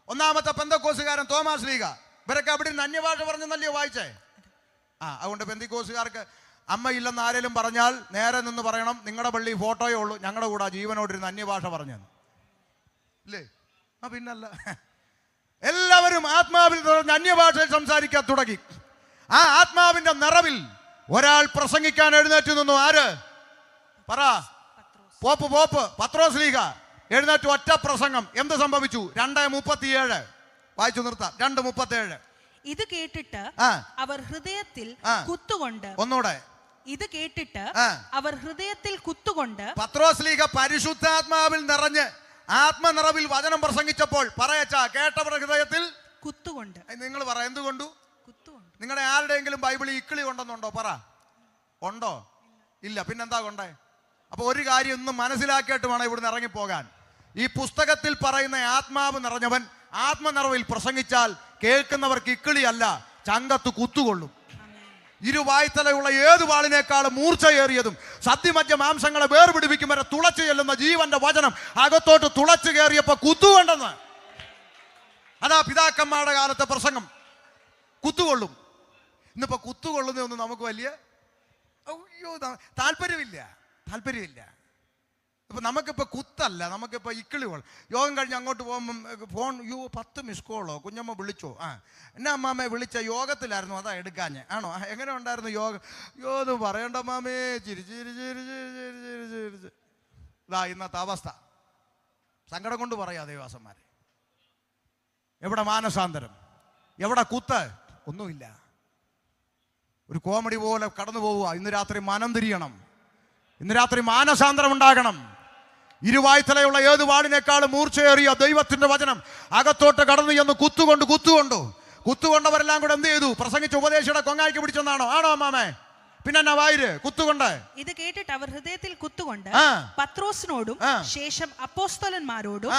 ഒന്നാമത്തെ പെന്തക്കോസുകാരൻ തോമാസ് ലീഗ. ഇവരൊക്കെ അവിടെ നിന്ന് അന്യഭാഷ പറഞ്ഞെന്നല്ലയോ വായിച്ചേ? അതുകൊണ്ട് പെന്തക്കോസുകാർക്ക് അമ്മയില്ലെന്ന് ആരെങ്കിലും പറഞ്ഞാൽ നേരെ നിന്ന് പറയണം, നിങ്ങളുടെ പള്ളി ഫോട്ടോയേ ഉള്ളൂ, ഞങ്ങളുടെ കൂടെ ജീവനോടിരുന്ന് അന്യഭാഷ പറഞ്ഞെന്ന്. ഇല്ലേ? പിന്നല്ല, എല്ലാവരും ആത്മാവിൽ അന്യഭാഷയിൽ സംസാരിക്കാൻ തുടങ്ങി. ആ ആത്മാവിന്റെ നിറവിൽ ഒരാൾ പ്രസംഗിക്കാൻ എഴുന്നേറ്റ് നിന്നു. ആര്? പറ. പോപ്പ് പത്രോസ് ലീഗ എഴുന്നേറ്റ് ഒറ്റ പ്രസംഗം. എന്ത് സംഭവിച്ചു? 2:37 വായിച്ചു നിർത്താം. 2:37. ഇത് കേട്ടിട്ട് അവർ ഹൃദയത്തിൽ കുത്തുകൊണ്ട്, ഒന്നുകൂടെ, ഇത് കേട്ടിട്ട് അവർ ഹൃദയത്തിൽ കുത്തുകൊണ്ട് പത്രോസ് ലീഗ പരിശുദ്ധാത്മാവിൽ നിറഞ്ഞ് ആത്മനിറവിൽ വചനം പ്രസംഗിച്ചപ്പോൾ പറയച്ചാ കേട്ടവർ ഹൃദയത്തിൽ കുത്തുകൊണ്ട്. നിങ്ങൾ പറ, എന്തുകൊണ്ടു? നിങ്ങളുടെ ആരുടെയെങ്കിലും ബൈബിളിൽ ഇക്കിളി കൊണ്ടെന്നുണ്ടോ? പറ. ഉണ്ടോ? ഇല്ല. പിന്നെന്താ കൊണ്ടേ? അപ്പൊ ഒരു കാര്യം ഒന്ന് മനസ്സിലാക്കിയിട്ട് വേണം ഇവിടുന്ന് ഇറങ്ങിപ്പോകാൻ. ഈ പുസ്തകത്തിൽ പറയുന്ന ആത്മാവ് നിറഞ്ഞവൻ ആത്മനിറവിൽ പ്രസംഗിച്ചാൽ കേൾക്കുന്നവർക്ക് ഇക്കിളിയല്ല, ചങ്കത്ത് കുത്തുകൊള്ളും. ഇരുവായ്ത്തലയുള്ള ഏത് വാളിനേക്കാളും മൂർച്ചയേറിയതും സദ്യമജ്ജ മാംസങ്ങളെ വേർപിടിപ്പിക്കും വരെ തുളച്ചു ചെല്ലുന്ന ജീവന്റെ വചനം അകത്തോട്ട് തുളച്ചു കയറിയപ്പോ കുത്തുകൊണ്ടെന്ന്. അതാ പിതാക്കന്മാരുടെ കാലത്തെ പ്രസംഗം. കുത്തുകൊള്ളും. ഇന്നിപ്പോ കുത്തുകൊള്ളുന്നതൊന്നും നമുക്ക് വലിയ താല്പര്യമില്ല. ഇപ്പൊ നമുക്കിപ്പോ കുത്തല്ല, നമുക്കിപ്പോ ഇക്കിളി വേണം. യോഗം കഴിഞ്ഞ് അങ്ങോട്ട് പോകുമ്പം ഫോൺ 10 മിസ് കോളോ, കുഞ്ഞമ്മ വിളിച്ചോ? എന്നാ അമ്മാമ്മ വിളിച്ച യോഗത്തിലായിരുന്നു, അതാ എടുക്കാഞ്ഞ്. ആണോ? എങ്ങനെ ഉണ്ടായിരുന്നു യോഗം? ഇത് പറയണ്ട മാമേ, ചിരിച്ച്. ഇതാ ഇന്നത്തെ അവസ്ഥ. സങ്കടം കൊണ്ട് പറയാ ദേവാസന്മാരെ. എവിടെ മാനസാന്തരം? എവിടെ കുത്ത്? ഒന്നുമില്ല. ഒരു കോമഡി പോലെ കടന്നു പോവുക. ഇന്ന് രാത്രി മനം തിരിയണം. ഇന്ന് രാത്രി മാനസാന്തരം ഉണ്ടാകണം. ഇരുവായ്ത്തലയുള്ള ഏത് വാളിനേക്കാളും മൂർച്ചയേറിയ ദൈവത്തിന്റെ വചനം അകത്തോട്ട് കടന്നു എന്ന് കുത്തുകൊണ്ടവരെല്ലാം കൂടെ എന്ത് ചെയ്തു? പ്രസംഗിച്ച് ഉപദേശിയുടെ കൊങ്ങായിക്ക് പിടിച്ചെന്നാണോ? ആണോ അമ്മാമേ? പിന്നെ എന്നാ വായിര് കുത്തുകൊണ്ട്. ഇത് കേട്ടിട്ട് അവർ ഹൃദയത്തിൽ കുത്തുകൊണ്ട് ആ. പത്രോസിനോടും ശേഷം അപ്പോസ്തലന്മാരോടും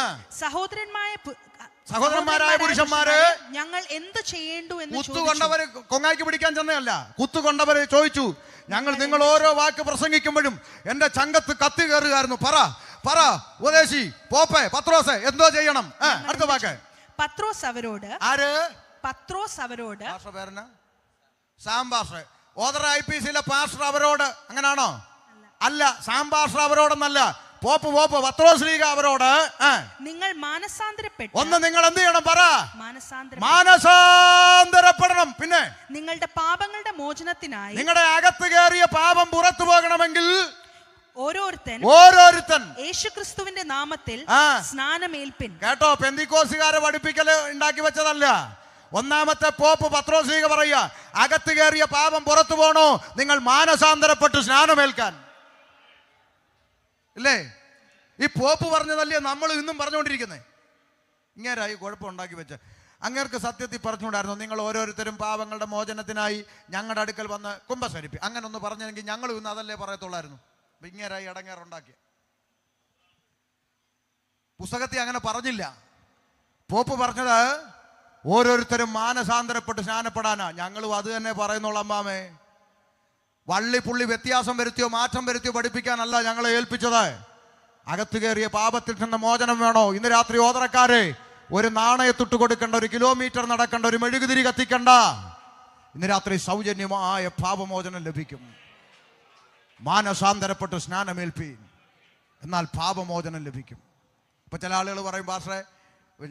സഹോദരന്മാരായ പുരുഷന്മാര്, ഞങ്ങൾ എന്ത് ചെയ്യേണ്ടു എന്ന് കുത്തുകൊണ്ടവര് കൊങ്ങാക്കി പിടിക്കാൻ ചെന്നതല്ല, കുത്തുകൊണ്ടവര് ചോദിച്ചു, ഞങ്ങൾ നിങ്ങൾ ഓരോ വാക്ക് പ്രസംഗിക്കുമ്പോഴും എന്റെ ചങ്കത്ത് കത്തി കയറുകയായിരുന്നു. പറ പറ ഉപദേശി പോപ്പേ പത്രോസേ എന്തോ ചെയ്യണം. അടുത്ത വാക്ക്. പത്രോസ് അവരോട്, ആര്? പത്രോസ് അവരോട്, പേരന സാം പാസ്റ്റർ, ഓദർ IPCയിലെ പാസ്റ്റർ അവരോട്. അങ്ങനാണോ? അല്ല, സാം പാസ്റ്റർ അവരോടൊന്നല്ല, പോപ്പ് പത്രോസ് ലീഗ അവരോട്. നിങ്ങൾ മാനസാന്തരപ്പെട്ടു. ഒന്ന് നിങ്ങൾ എന്ത് ചെയ്യണം? പറ. മാനസാന്തരപ്പെടണം. പിന്നെ നിങ്ങളുടെ പാപങ്ങളുടെ മോചനത്തിനായി, നിങ്ങളുടെ അകത്ത് കയറിയ പാപം പുറത്തു പോകണമെങ്കിൽ ഓരോരുത്തൻ യേശുക്രിസ്തുവിന്റെ നാമത്തിൽ സ്നാനമേൽപ്പിൻ. കേട്ടോ, പെന്തിക്കോസുകാരെ പഠിപ്പിക്കല് ഉണ്ടാക്കി വെച്ചതല്ല. ഒന്നാമത്തെ പോപ്പ് പത്രോസ് ലീഗ പറയുക, അകത്ത് കയറിയ പാപം പുറത്തു പോകണോ, നിങ്ങൾ മാനസാന്തരപ്പെട്ട് സ്നാനമേൽക്കാൻ. ഇല്ലേ? ഈ പോപ്പ് പറഞ്ഞതല്ലേ നമ്മൾ ഇന്നും പറഞ്ഞുകൊണ്ടിരിക്കുന്നത്. ഇങ്ങേരായി കുഴപ്പമുണ്ടാക്കി വെച്ച്. അങ്ങേർക്ക് സത്യത്തിൽ പറഞ്ഞുകൊണ്ടായിരുന്നു, നിങ്ങൾ ഓരോരുത്തരും പാപങ്ങളുടെ മോചനത്തിനായി ഞങ്ങളുടെ അടുക്കൽ വന്ന് കുമ്പസരിപ്പി. അങ്ങനെ ഒന്ന് പറഞ്ഞെങ്കിൽ ഞങ്ങൾ ഇന്ന് അതല്ലേ പറയത്തുള്ളായിരുന്നു. ഇങ്ങേരായി ഇടങ്ങേറുണ്ടാക്കിയ പുസ്തകത്തിൽ അങ്ങനെ പറഞ്ഞില്ല. പോപ്പ് പറഞ്ഞത് ഓരോരുത്തരും മാനസാന്തരപ്പെട്ട് സ്നാനപ്പെടാനാ. ഞങ്ങളും അത് തന്നെ പറയുന്നുള്ളൂ. അമ്മാമേ, വള്ളിപ്പുള്ളി വ്യത്യാസം വരുത്തിയോ മാറ്റം വരുത്തിയോ പഠിപ്പിക്കാനല്ല ഞങ്ങളെ ഏൽപ്പിച്ചത്. അകത്ത് കയറിയ പാപത്തിൽ നിന്ന് മോചനം വേണോ? ഇന്ന് രാത്രി ഓതറക്കാരെ ഒരു നാണയത്തിട്ട് കൊടുക്കേണ്ട, 1 കിലോമീറ്റർ നടക്കേണ്ട, ഒരു മെഴുകുതിരി കത്തിക്കണ്ട. ഇന്ന് രാത്രി സൗജന്യമായ പാപമോചനം ലഭിക്കും. മാനസാന്തരപ്പെട്ട് സ്നാനമേൽപ്പീൻ, എന്നാൽ പാപമോചനം ലഭിക്കും. ഇപ്പൊ ചില ആളുകൾ പറയും, പാസ്റ്ററെ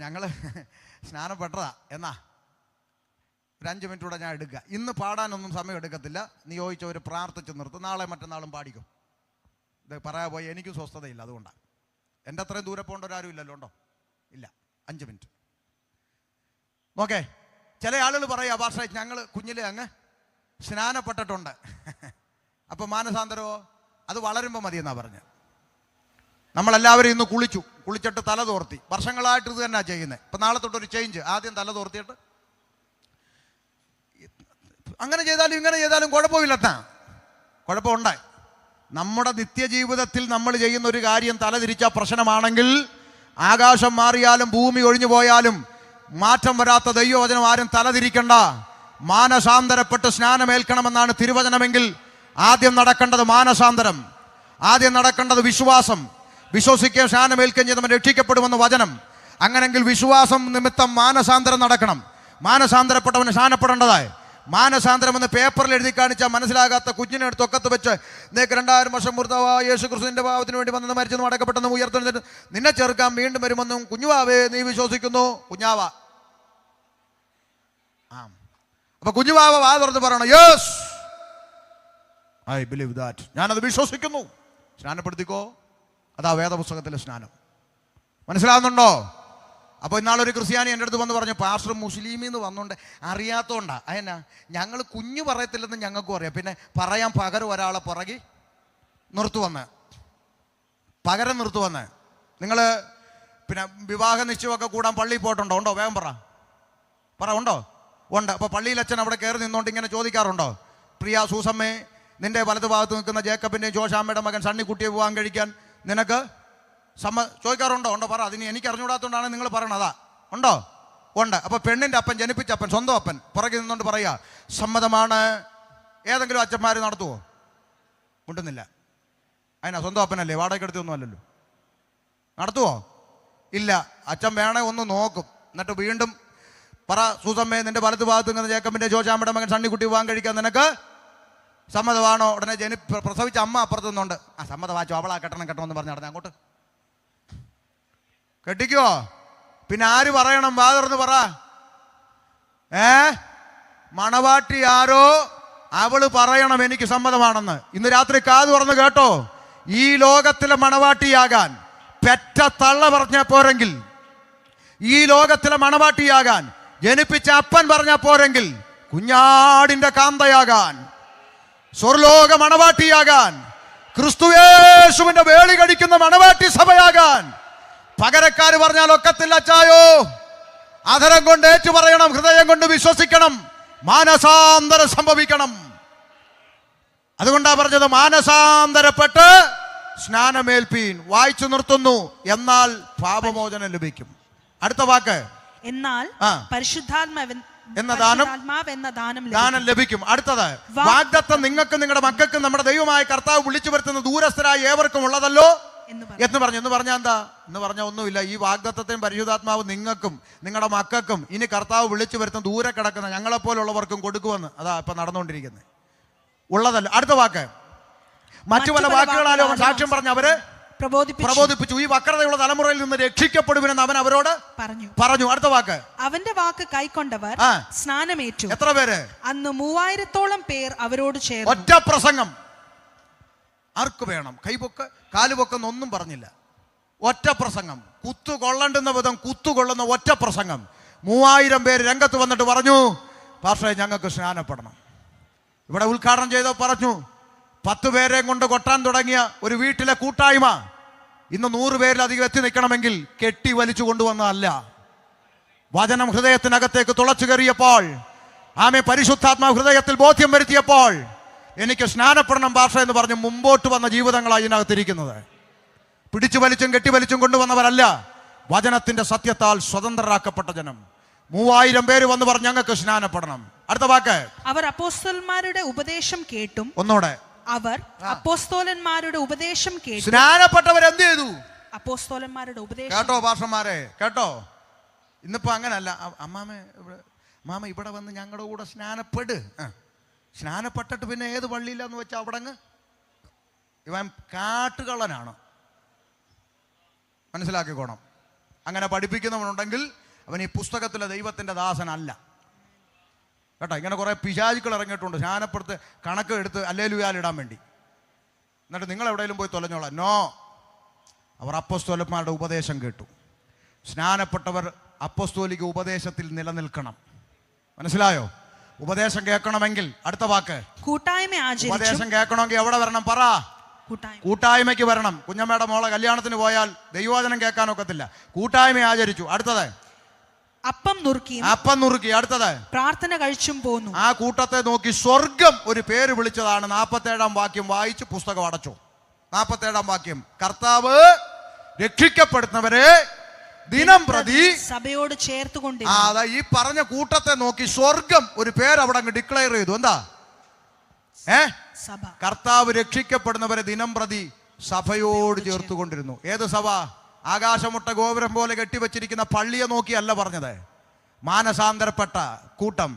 ഞങ്ങള് സ്നാനപ്പെട്ടതാ, എന്നാ ഒരു 5 മിനിറ്റ് കൂടെ ഞാൻ എടുക്കുക. ഇന്ന് പാടാനൊന്നും സമയം എടുക്കത്തില്ല, നിയോഗിച്ചവർ പ്രാർത്ഥിച്ച് നിർത്തും, നാളെ മറ്റന്നാളും പാടിക്കും. ഇത് പറയാൻ പോയി എനിക്കും സ്വസ്ഥതയില്ല, അതുകൊണ്ടാണ്. എൻ്റെ അത്രയും ദൂരെ പോകേണ്ട ഒരാരും ഇല്ലല്ലോ. ഉണ്ടോ? ഇല്ല. 5 മിനിറ്റ്. ഓക്കെ. ചില ആളുകൾ പറയാ, പാസ്റ്ററെ ഞങ്ങൾ കുഞ്ഞിലെ അങ്ങ് സ്നാനപ്പെട്ടിട്ടുണ്ട്, അപ്പൊ മാനസാന്തരമോ? അത് വളരുമ്പോൾ മതിയെന്നാ പറഞ്ഞത്. നമ്മളെല്ലാവരും ഇന്ന് കുളിച്ചിട്ട് തല തോർത്തി. വർഷങ്ങളായിട്ട് ഇത് തന്നെയാണ് ചെയ്യുന്നത്. ഇപ്പം നാളെ തൊട്ടൊരു ചേഞ്ച്. ആദ്യം തല തോർത്തിയിട്ട് അങ്ങനെ ചെയ്താലും ഇങ്ങനെ ചെയ്താലും കുഴപ്പമില്ലെത്താ. കുഴപ്പമുണ്ടായി. നമ്മുടെ നിത്യജീവിതത്തിൽ നമ്മൾ ചെയ്യുന്ന ഒരു കാര്യം തലതിരിച്ച പ്രശ്നമാണെങ്കിൽ, ആകാശം മാറിയാലും ഭൂമി ഒഴിഞ്ഞു പോയാലും മാറ്റം വരാത്ത ദൈവവചനം ആരും തലതിരിക്കണ്ട. മാനസാന്തരപ്പെട്ട് സ്നാനമേൽക്കണമെന്നാണ് തിരുവചനമെങ്കിൽ ആദ്യം നടക്കേണ്ടത് മാനസാന്തരം, ആദ്യം നടക്കേണ്ടത് വിശ്വാസം. വിശ്വസിക്കുകയും സ്നാനമേൽക്കുകയും ചെയ്ത് നമ്മൾ രക്ഷിക്കപ്പെടുമെന്ന് വചനം. അങ്ങനെങ്കിൽ വിശ്വാസം നിമിത്തം മാനസാന്തരം നടക്കണം. മാനസാന്തരപ്പെട്ടവന് സ്നാനപ്പെടേണ്ടതായി. മാനസാന്തരം എന്ന് പേപ്പറിൽ എഴുതി കാണിച്ചാൽ മനസ്സിലാകാത്ത കുഞ്ഞിനെ എടുത്ത് ഒക്കത്ത് വെച്ച്, നിനക്ക് 2000 വർഷം മുർത്തവായ യേശു ക്രിസ്തുവിന്റെ പാപത്തിന് വേണ്ടി വന്നത് മരിച്ചെന്നും അടക്കപ്പെട്ടെന്നും ഉയർത്തെഴുന്നേറ്റ് നിന്നെ ചേർക്കാൻ വീണ്ടും വരുമെന്നും കുഞ്ഞുവാവേ നീ വിശ്വസിക്കുന്നു? കുഞ്ഞാവ. അപ്പൊ കുഞ്ഞുവാവ വാ തുറന്ന് പറയണം, യെസ് ഐ ബിലീവ് ദാറ്റ്, ഞാനത് വിശ്വസിക്കുന്നു. സ്നാനപ്പെടുത്തിക്കോ. അതാ വേദപുസ്തകത്തിലെ സ്നാനം. മനസ്സിലാവുന്നുണ്ടോ? അപ്പോൾ ഇന്നാളൊരു ക്രിസ്ത്യാനി എൻ്റെ അടുത്ത് വന്ന് പറഞ്ഞു, പാസ്റ്റർ മുസ്ലിമിന്ന് വന്നുകൊണ്ട് അറിയാത്തോണ്ടാ. അതെന്നാ? ഞങ്ങൾ കുഞ്ഞു പറയത്തില്ലെന്ന് ഞങ്ങൾക്കും അറിയാം, പിന്നെ പറയാൻ പകരം ഒരാളെ പുറകെ പകരം നിർത്തുവന്ന്. നിങ്ങൾ പിന്നെ വിവാഹ നിശ്ചയമൊക്കെ കൂടാൻ പള്ളിയിൽ പോയിട്ടുണ്ടോ? ഉണ്ടോ? വേഗം പറ. ഉണ്ടോ? ഉണ്ട്. അപ്പോൾ പള്ളിയിൽ അച്ഛൻ അവിടെ കയറി നിന്നുകൊണ്ട് ഇങ്ങനെ ചോദിക്കാറുണ്ടോ, പ്രിയ സൂസമ്മേ, നിന്റെ വലതു ഭാഗത്ത് നിൽക്കുന്ന ജേക്കബിൻ്റെയും ജോഷാമ്മയുടെ മകൻ സണ്ണിക്കുട്ടിയെ വിവാഹം കഴിക്കാൻ നിനക്ക് ചോദിക്കാറുണ്ടോ? ഉണ്ടോ? പറ. അതിന് എനിക്ക് അറിഞ്ഞുകൂടാത്തതുകൊണ്ടാണ് നിങ്ങൾ പറയണതാ. ഉണ്ടോ? ഉണ്ട്. അപ്പോൾ പെണ്ണിൻ്റെ അപ്പൻ, ജനിപ്പിച്ച അപ്പൻ, സ്വന്തം അപ്പൻ പുറകെ നിന്നുകൊണ്ട് പറയുക, സമ്മതമാണ്. ഏതെങ്കിലും അച്ഛന്മാർ നടത്തുമോ? മുണ്ടുന്നില്ല. അതിനാ സ്വന്തം അപ്പനല്ലേ, വാടകയ്ക്കെടുത്തൊന്നും അല്ലല്ലോ. നടത്തുമോ? ഇല്ല. അച്ഛൻ വേണേ ഒന്ന് നോക്കും, എന്നിട്ട് വീണ്ടും പറ, സൂസമ്മേ, നിന്റെ വലതു ഭാഗത്ത് നിൽക്കുന്ന ജേക്കബിൻ്റെ ജോഷാമ്മയുടെ മകൻ സണ്ണിക്കുട്ടി വിവാഹം കഴിക്കാൻ നിനക്ക് സമ്മതമാണോ? ഉടനെ പ്രസവിച്ച അമ്മ അപ്പുറത്ത് നിന്നുണ്ട്, സമ്മതമാച്ചോ, അവളാ കെട്ടണമെന്ന് പറഞ്ഞ് നടന്നേ അങ്ങോട്ട് കെട്ടിക്കോ. പിന്നെ ആര് പറയണം? വാ തുറന്ന് പറ. മണവാട്ടി ആരോ, അവള് പറയണം എനിക്ക് സമ്മതമാണെന്ന്. ഇന്ന് രാത്രി കാത് തുറന്ന് കേട്ടോ. ഈ ലോകത്തിലെ മണവാട്ടിയാകാൻ പെറ്റ തള്ള പറഞ്ഞാൽ പോരെങ്കിൽ, ഈ ലോകത്തിലെ മണവാട്ടിയാകാൻ ജനിപ്പിച്ച അപ്പൻ പറഞ്ഞാൽ പോരെങ്കിൽ, കുഞ്ഞാടിന്റെ കാന്തയാകാൻ, സ്വർലോക മണവാട്ടിയാകാൻ, ക്രിസ്തുയേശുവിന്റെ വേളി കടിക്കുന്ന മണവാട്ടി സഭയാകാൻ പകരക്കാര് പറഞ്ഞാൽ ഒക്കത്തില്ല ചായോ. അധരം കൊണ്ട് ഏറ്റു പറയണം, ഹൃദയം കൊണ്ട് വിശ്വസിക്കണം, മാനസാന്തരം സംഭവിക്കണം. അതുകൊണ്ടാ പറഞ്ഞത് മാനസാന്തരപ്പെട്ട് സ്നാനമേൽപ്പീൻ. വായിച്ചു നിർത്തുന്നു, എന്നാൽ പാപമോചനം ലഭിക്കും. അടുത്ത വാക്ക്, എന്നാൽ എന്ന ദാനം ദാനം ലഭിക്കും. അടുത്തത്, വാഗ്ദത്തം നിങ്ങൾക്ക് നിങ്ങളുടെ മക്കൾക്കും നമ്മുടെ ദൈവമായ കർത്താവ് വിളിച്ചു വരുത്തുന്ന ദൂരസ്ഥരായ ഏവർക്കും ഉള്ളതല്ലോ എന്ന് പറഞ്ഞു. എന്ന് പറഞ്ഞാൽ എന്താ? എന്ന് പറഞ്ഞാൽ ഒന്നുമില്ല. ഈ വാഗ്ദത്തത്തെയും പരിശുദ്ധാത്മാവ് നിങ്ങൾക്കും നിങ്ങളുടെ മക്കൾക്കും ഇനി കർത്താവ് വിളിച്ചു വരുത്തുന്ന ദൂരെ കിടക്കുന്ന ഞങ്ങളെപ്പോലുള്ളവർക്കും കൊടുക്കുമെന്ന്. അതാ ഇപ്പൊ നടന്നുകൊണ്ടിരിക്കുന്നത്. ഉള്ളതല്ല. അടുത്ത വാക്ക്, മറ്റു പല വാക്കുകളാലും അവൻ സാക്ഷ്യം പറഞ്ഞ് അവരെ പ്രബോധിപ്പിച്ചു. ഈ വക്രതയുള്ള തലമുറയിൽ നിന്ന് രക്ഷിക്കപ്പെടുമെന്ന് അവൻ അവരോട് പറഞ്ഞു. അടുത്ത വാക്ക്, അവന്റെ വാക്ക് കൈക്കൊണ്ടവർ സ്നാനമേറ്റു. എത്ര പേര്? അന്ന് 3000-ഓളം പേർ അവരോട് ചേർന്നു. ഒറ്റ പ്രസംഗം. ആർക്ക് വേണം? കൈപൊക്ക് കാലുപൊക്കെന്നൊന്നും പറഞ്ഞില്ല. ഒറ്റ പ്രസംഗം, കുത്തുകൊള്ളേണ്ടുന്ന വിധം കുത്തുകൊള്ളുന്ന ഒറ്റ പ്രസംഗം. 3000 പേര് രംഗത്ത് വന്നിട്ട് പറഞ്ഞു, പാസ്റ്ററെ ഞങ്ങൾക്ക് സ്നാനപ്പെടണം. ഇവിടെ ഉദ്ഘാടനം ചെയ്ത പറഞ്ഞു, 10 പേരെ കൊണ്ട് കൊട്ടാൻ തുടങ്ങിയ ഒരു വീട്ടിലെ കൂട്ടായ്മ ഇന്ന് 100 പേരിലധികം എത്തി നിൽക്കണമെങ്കിൽ കെട്ടി വലിച്ചു കൊണ്ടുവന്നതല്ല. വചനം ഹൃദയത്തിനകത്തേക്ക് തുളച്ചു കയറിയപ്പോൾ, ആമേ പരിശുദ്ധാത്മാ ഹൃദയത്തിൽ ബോധ്യം വരുത്തിയപ്പോൾ, എനിക്ക് സ്നാനപ്പെടണം ഭാഷ എന്ന് പറഞ്ഞ് മുമ്പോട്ട് വന്ന ജീവിതങ്ങളാണ് ഇതിനകത്തിരിക്കുന്നത്. പിടിച്ചു വലിച്ചും കെട്ടിവലിച്ചും കൊണ്ടുവന്നവരല്ല, വചനത്തിന്റെ സത്യത്താൽ സ്വതന്ത്രരാക്കപ്പെട്ട ജനം. 3000 പേര് വന്ന് പറഞ്ഞു ഞങ്ങൾക്ക് സ്നാനപ്പെടണം. അടുത്ത വാക്ക്, അവർ അപ്പോസ്തലന്മാരുടെ ഉപദേശം കേട്ടും. ഒന്നോടെ, അവർ അപ്പോസ്തലന്മാരുടെ ഉപദേശം കേട്ടു. സ്നാനപ്പെട്ടവർ എന്ത് ചെയ്തു? അപ്പോസ്തലന്മാരുടെ ഉപദേശം കേട്ടോ പാസ്റ്റർമാരെ, കേട്ടോ. ഇന്നിപ്പോ അങ്ങനല്ല. മാമ ഇവിടെ വന്ന് ഞങ്ങളുടെ കൂടെ സ്നാനപ്പെട്. സ്നാനപ്പെട്ടിട്ട് പിന്നെ ഏത് പള്ളിയിലാന്ന് വെച്ചാൽ അവിടെ ഇവൻ കാട്ടുകള്ളനാണ്. മനസ്സിലാക്കിക്കോണം. അങ്ങനെ പഠിപ്പിക്കുന്നവനുണ്ടെങ്കിൽ അവൻ ഈ പുസ്തകത്തിലെ ദൈവത്തിന്റെ ദാസനല്ല കേട്ടോ. ഇങ്ങനെ കുറെ പിശാചുക്കൾ ഇറങ്ങിയിട്ടുണ്ട് സ്നാനപ്പെടുത്ത് കണക്ക് എടുത്ത് ഹല്ലേലൂയയിലിടാൻ വേണ്ടി. എന്നിട്ട് നിങ്ങൾ എവിടെയെങ്കിലും പോയി തൊലഞ്ഞോളാം. നോ, അവർ അപ്പോസ്തലന്മാരുടെ ഉപദേശം കേട്ടു. സ്നാനപ്പെട്ടവർ അപ്പോസ്തോലിക ഉപദേശത്തിൽ നിലനിൽക്കണം. മനസ്സിലായോ? ഉപദേശം കേൾക്കണമെങ്കിൽ അടുത്ത വാക്ക്, കൂട്ടായ്മ ആചരിച്ചു. ഉപദേശം കേൾക്കണമെങ്കിൽ എവിടെ വരണം? പറ. കൂട്ടായ്മയ്ക്ക് വരണം. കുഞ്ഞമ്മയുടെ മോളെ കല്യാണത്തിന് പോയാൽ ദൈവവചനം കേൾക്കാനൊക്കത്തില്ല. കൂട്ടായ്മ ആചരിച്ചു. അടുത്തത്, അപ്പം നുറുക്കി. അടുത്തത്, പ്രാർത്ഥന കഴിച്ചും പോന്നു. ആ കൂട്ടത്തെ നോക്കി സ്വർഗം ഒരു പേര് വിളിച്ചതാണ്. 47-ാം വാക്യം വായിച്ച് പുസ്തകം അടച്ചു. 47-ാം വാക്യം, കർത്താവ് രക്ഷിക്കപ്പെടുന്നവരെ ദിനം പ്രതി സഭയോട് ചേർത്തുകൊണ്ട്. അതാ ഈ പറഞ്ഞ കൂട്ടത്തെ നോക്കി സ്വർഗം ഒരു പേര് അവിടെ അങ്ങ് ഡിക്ലെയർ ചെയ്തു. എന്താ? സഭ. കർത്താവ് രക്ഷിക്കപ്പെടുന്നവരെ ദിനം പ്രതി സഭയോട് ചേർത്തുകൊണ്ടിരുന്നു. ഏത് സഭ? ആകാശമുട്ട ഗോപുരം പോലെ കെട്ടിവെച്ചിരിക്കുന്ന പള്ളിയെ നോക്കിയല്ല പറഞ്ഞത്. മാനസാന്തരപ്പെട്ട കൂട്ടം,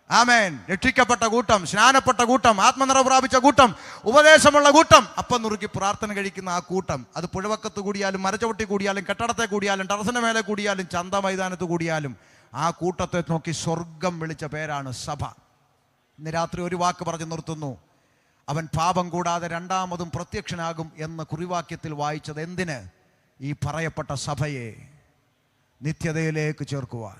ആമേൻ, രക്ഷിക്കപ്പെട്ട കൂട്ടം, സ്നാനപ്പെട്ട കൂട്ടം, ആത്മനിറവ് പ്രാപിച്ച കൂട്ടം, ഉപദേശമുള്ള കൂട്ടം, അപ്പം നുറുക്കി പ്രാർത്ഥന കഴിക്കുന്ന ആ കൂട്ടം. അത് പുഴവക്കത്ത് കൂടിയാലും മരച്ചവട്ടി കൂടിയാലും കെട്ടടത്തെ കൂടിയാലും ടെറസിന് മേലെ കൂടിയാലും ചന്ത മൈതാനത്ത് കൂടിയാലും ആ കൂട്ടത്തെ നോക്കി സ്വർഗം വിളിച്ച പേരാണ് സഭ. ഇന്ന് രാത്രി ഒരു വാക്ക് പറഞ്ഞ് നിർത്തുന്നു. അവൻ പാപം കൂടാതെ രണ്ടാമതും പ്രത്യക്ഷനാകും എന്ന് കുറിവാക്യത്തിൽ വായിച്ചത് എന്തിന്? ഈ പറയപ്പെട്ട സഭയെ നിത്യതയിലേക്ക് ചേർക്കുവാൻ.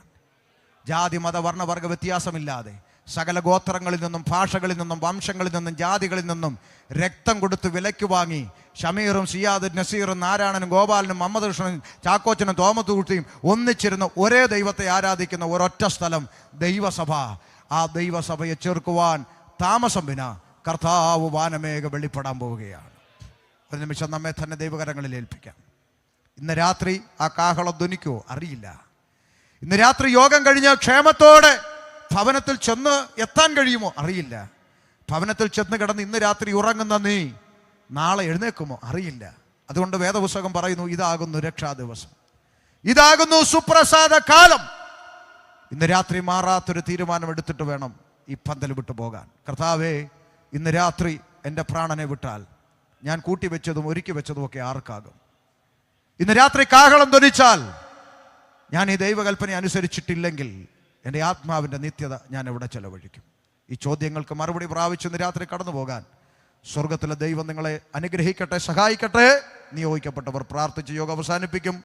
ജാതി മത വർണ്ണവർഗ വ്യത്യാസമില്ലാതെ സകല ഗോത്രങ്ങളിൽ നിന്നും ഭാഷകളിൽ നിന്നും വംശങ്ങളിൽ നിന്നും ജാതികളിൽ നിന്നും രക്തം കൊടുത്ത് വിലയ്ക്ക് വാങ്ങി ഷമീറും സിയാദും നസീറും നാരായണനും ഗോപാലനും മുഹമ്മദ് കൃഷ്ണനും ചാക്കോച്ചനും തോമത്തൂട്ടിയും ഒന്നിച്ചിരുന്ന് ഒരേ ദൈവത്തെ ആരാധിക്കുന്ന ഒരൊറ്റ സ്ഥലം ദൈവസഭ. ആ ദൈവസഭയെ ചേർക്കുവാൻ താമസം വിന കർത്താവ് വാനമേഘ വെളിപ്പെടാൻ പോവുകയാണ്. ഒരു നിമിഷം നമ്മെ തന്നെ ദൈവകരങ്ങളിൽ ഏൽപ്പിക്കാം. ഇന്ന് രാത്രി ആ കാഹളം ധ്വനിക്കുമോ അറിയില്ല. ഇന്ന് രാത്രി യോഗം കഴിഞ്ഞ് ക്ഷേമത്തോടെ ഭവനത്തിൽ ചെന്ന് എത്താൻ കഴിയുമോ അറിയില്ല. ഭവനത്തിൽ ചെന്ന് കിടന്ന് ഇന്ന് രാത്രി ഉറങ്ങുന്ന നീ നാളെ എഴുന്നേക്കുമോ അറിയില്ല. അതുകൊണ്ട് വേദപുസ്തകം പറയുന്നു, ഇതാകുന്നു രക്ഷാ ദിവസം, ഇതാകുന്നു സുപ്രസാദ കാലം. ഇന്ന് രാത്രി മാറാത്തൊരു തീരുമാനം എടുത്തിട്ട് വേണം ഈ പന്തൽ വിട്ടു പോകാൻ. കർത്താവേ, ഇന്ന് രാത്രി എൻ്റെ പ്രാണനെ വിട്ടാൽ ഞാൻ കൂട്ടിവെച്ചതും ഒരുക്കി വെച്ചതും ഒക്കെ ആർക്കാകും? ഇന്ന് രാത്രി കാഹളം ധ്വനിച്ചാൽ ഞാൻ ഈ ദൈവകൽപ്പന അനുസരിച്ചിട്ടില്ലെങ്കിൽ എൻ്റെ ആത്മാവിൻ്റെ നിത്യത ഞാൻ എവിടെ ചെലവഴിക്കും? ഈ ചോദ്യങ്ങൾക്ക് മറുപടി പ്രാപിച്ച് ഇന്ന് രാത്രി കടന്നു പോകാൻ സ്വർഗത്തിലെ ദൈവം നിങ്ങളെ അനുഗ്രഹിക്കട്ടെ, സഹായിക്കട്ടെ. നിയോഗിക്കപ്പെട്ടവർ പ്രാർത്ഥിച്ച് യോഗം അവസാനിപ്പിക്കും.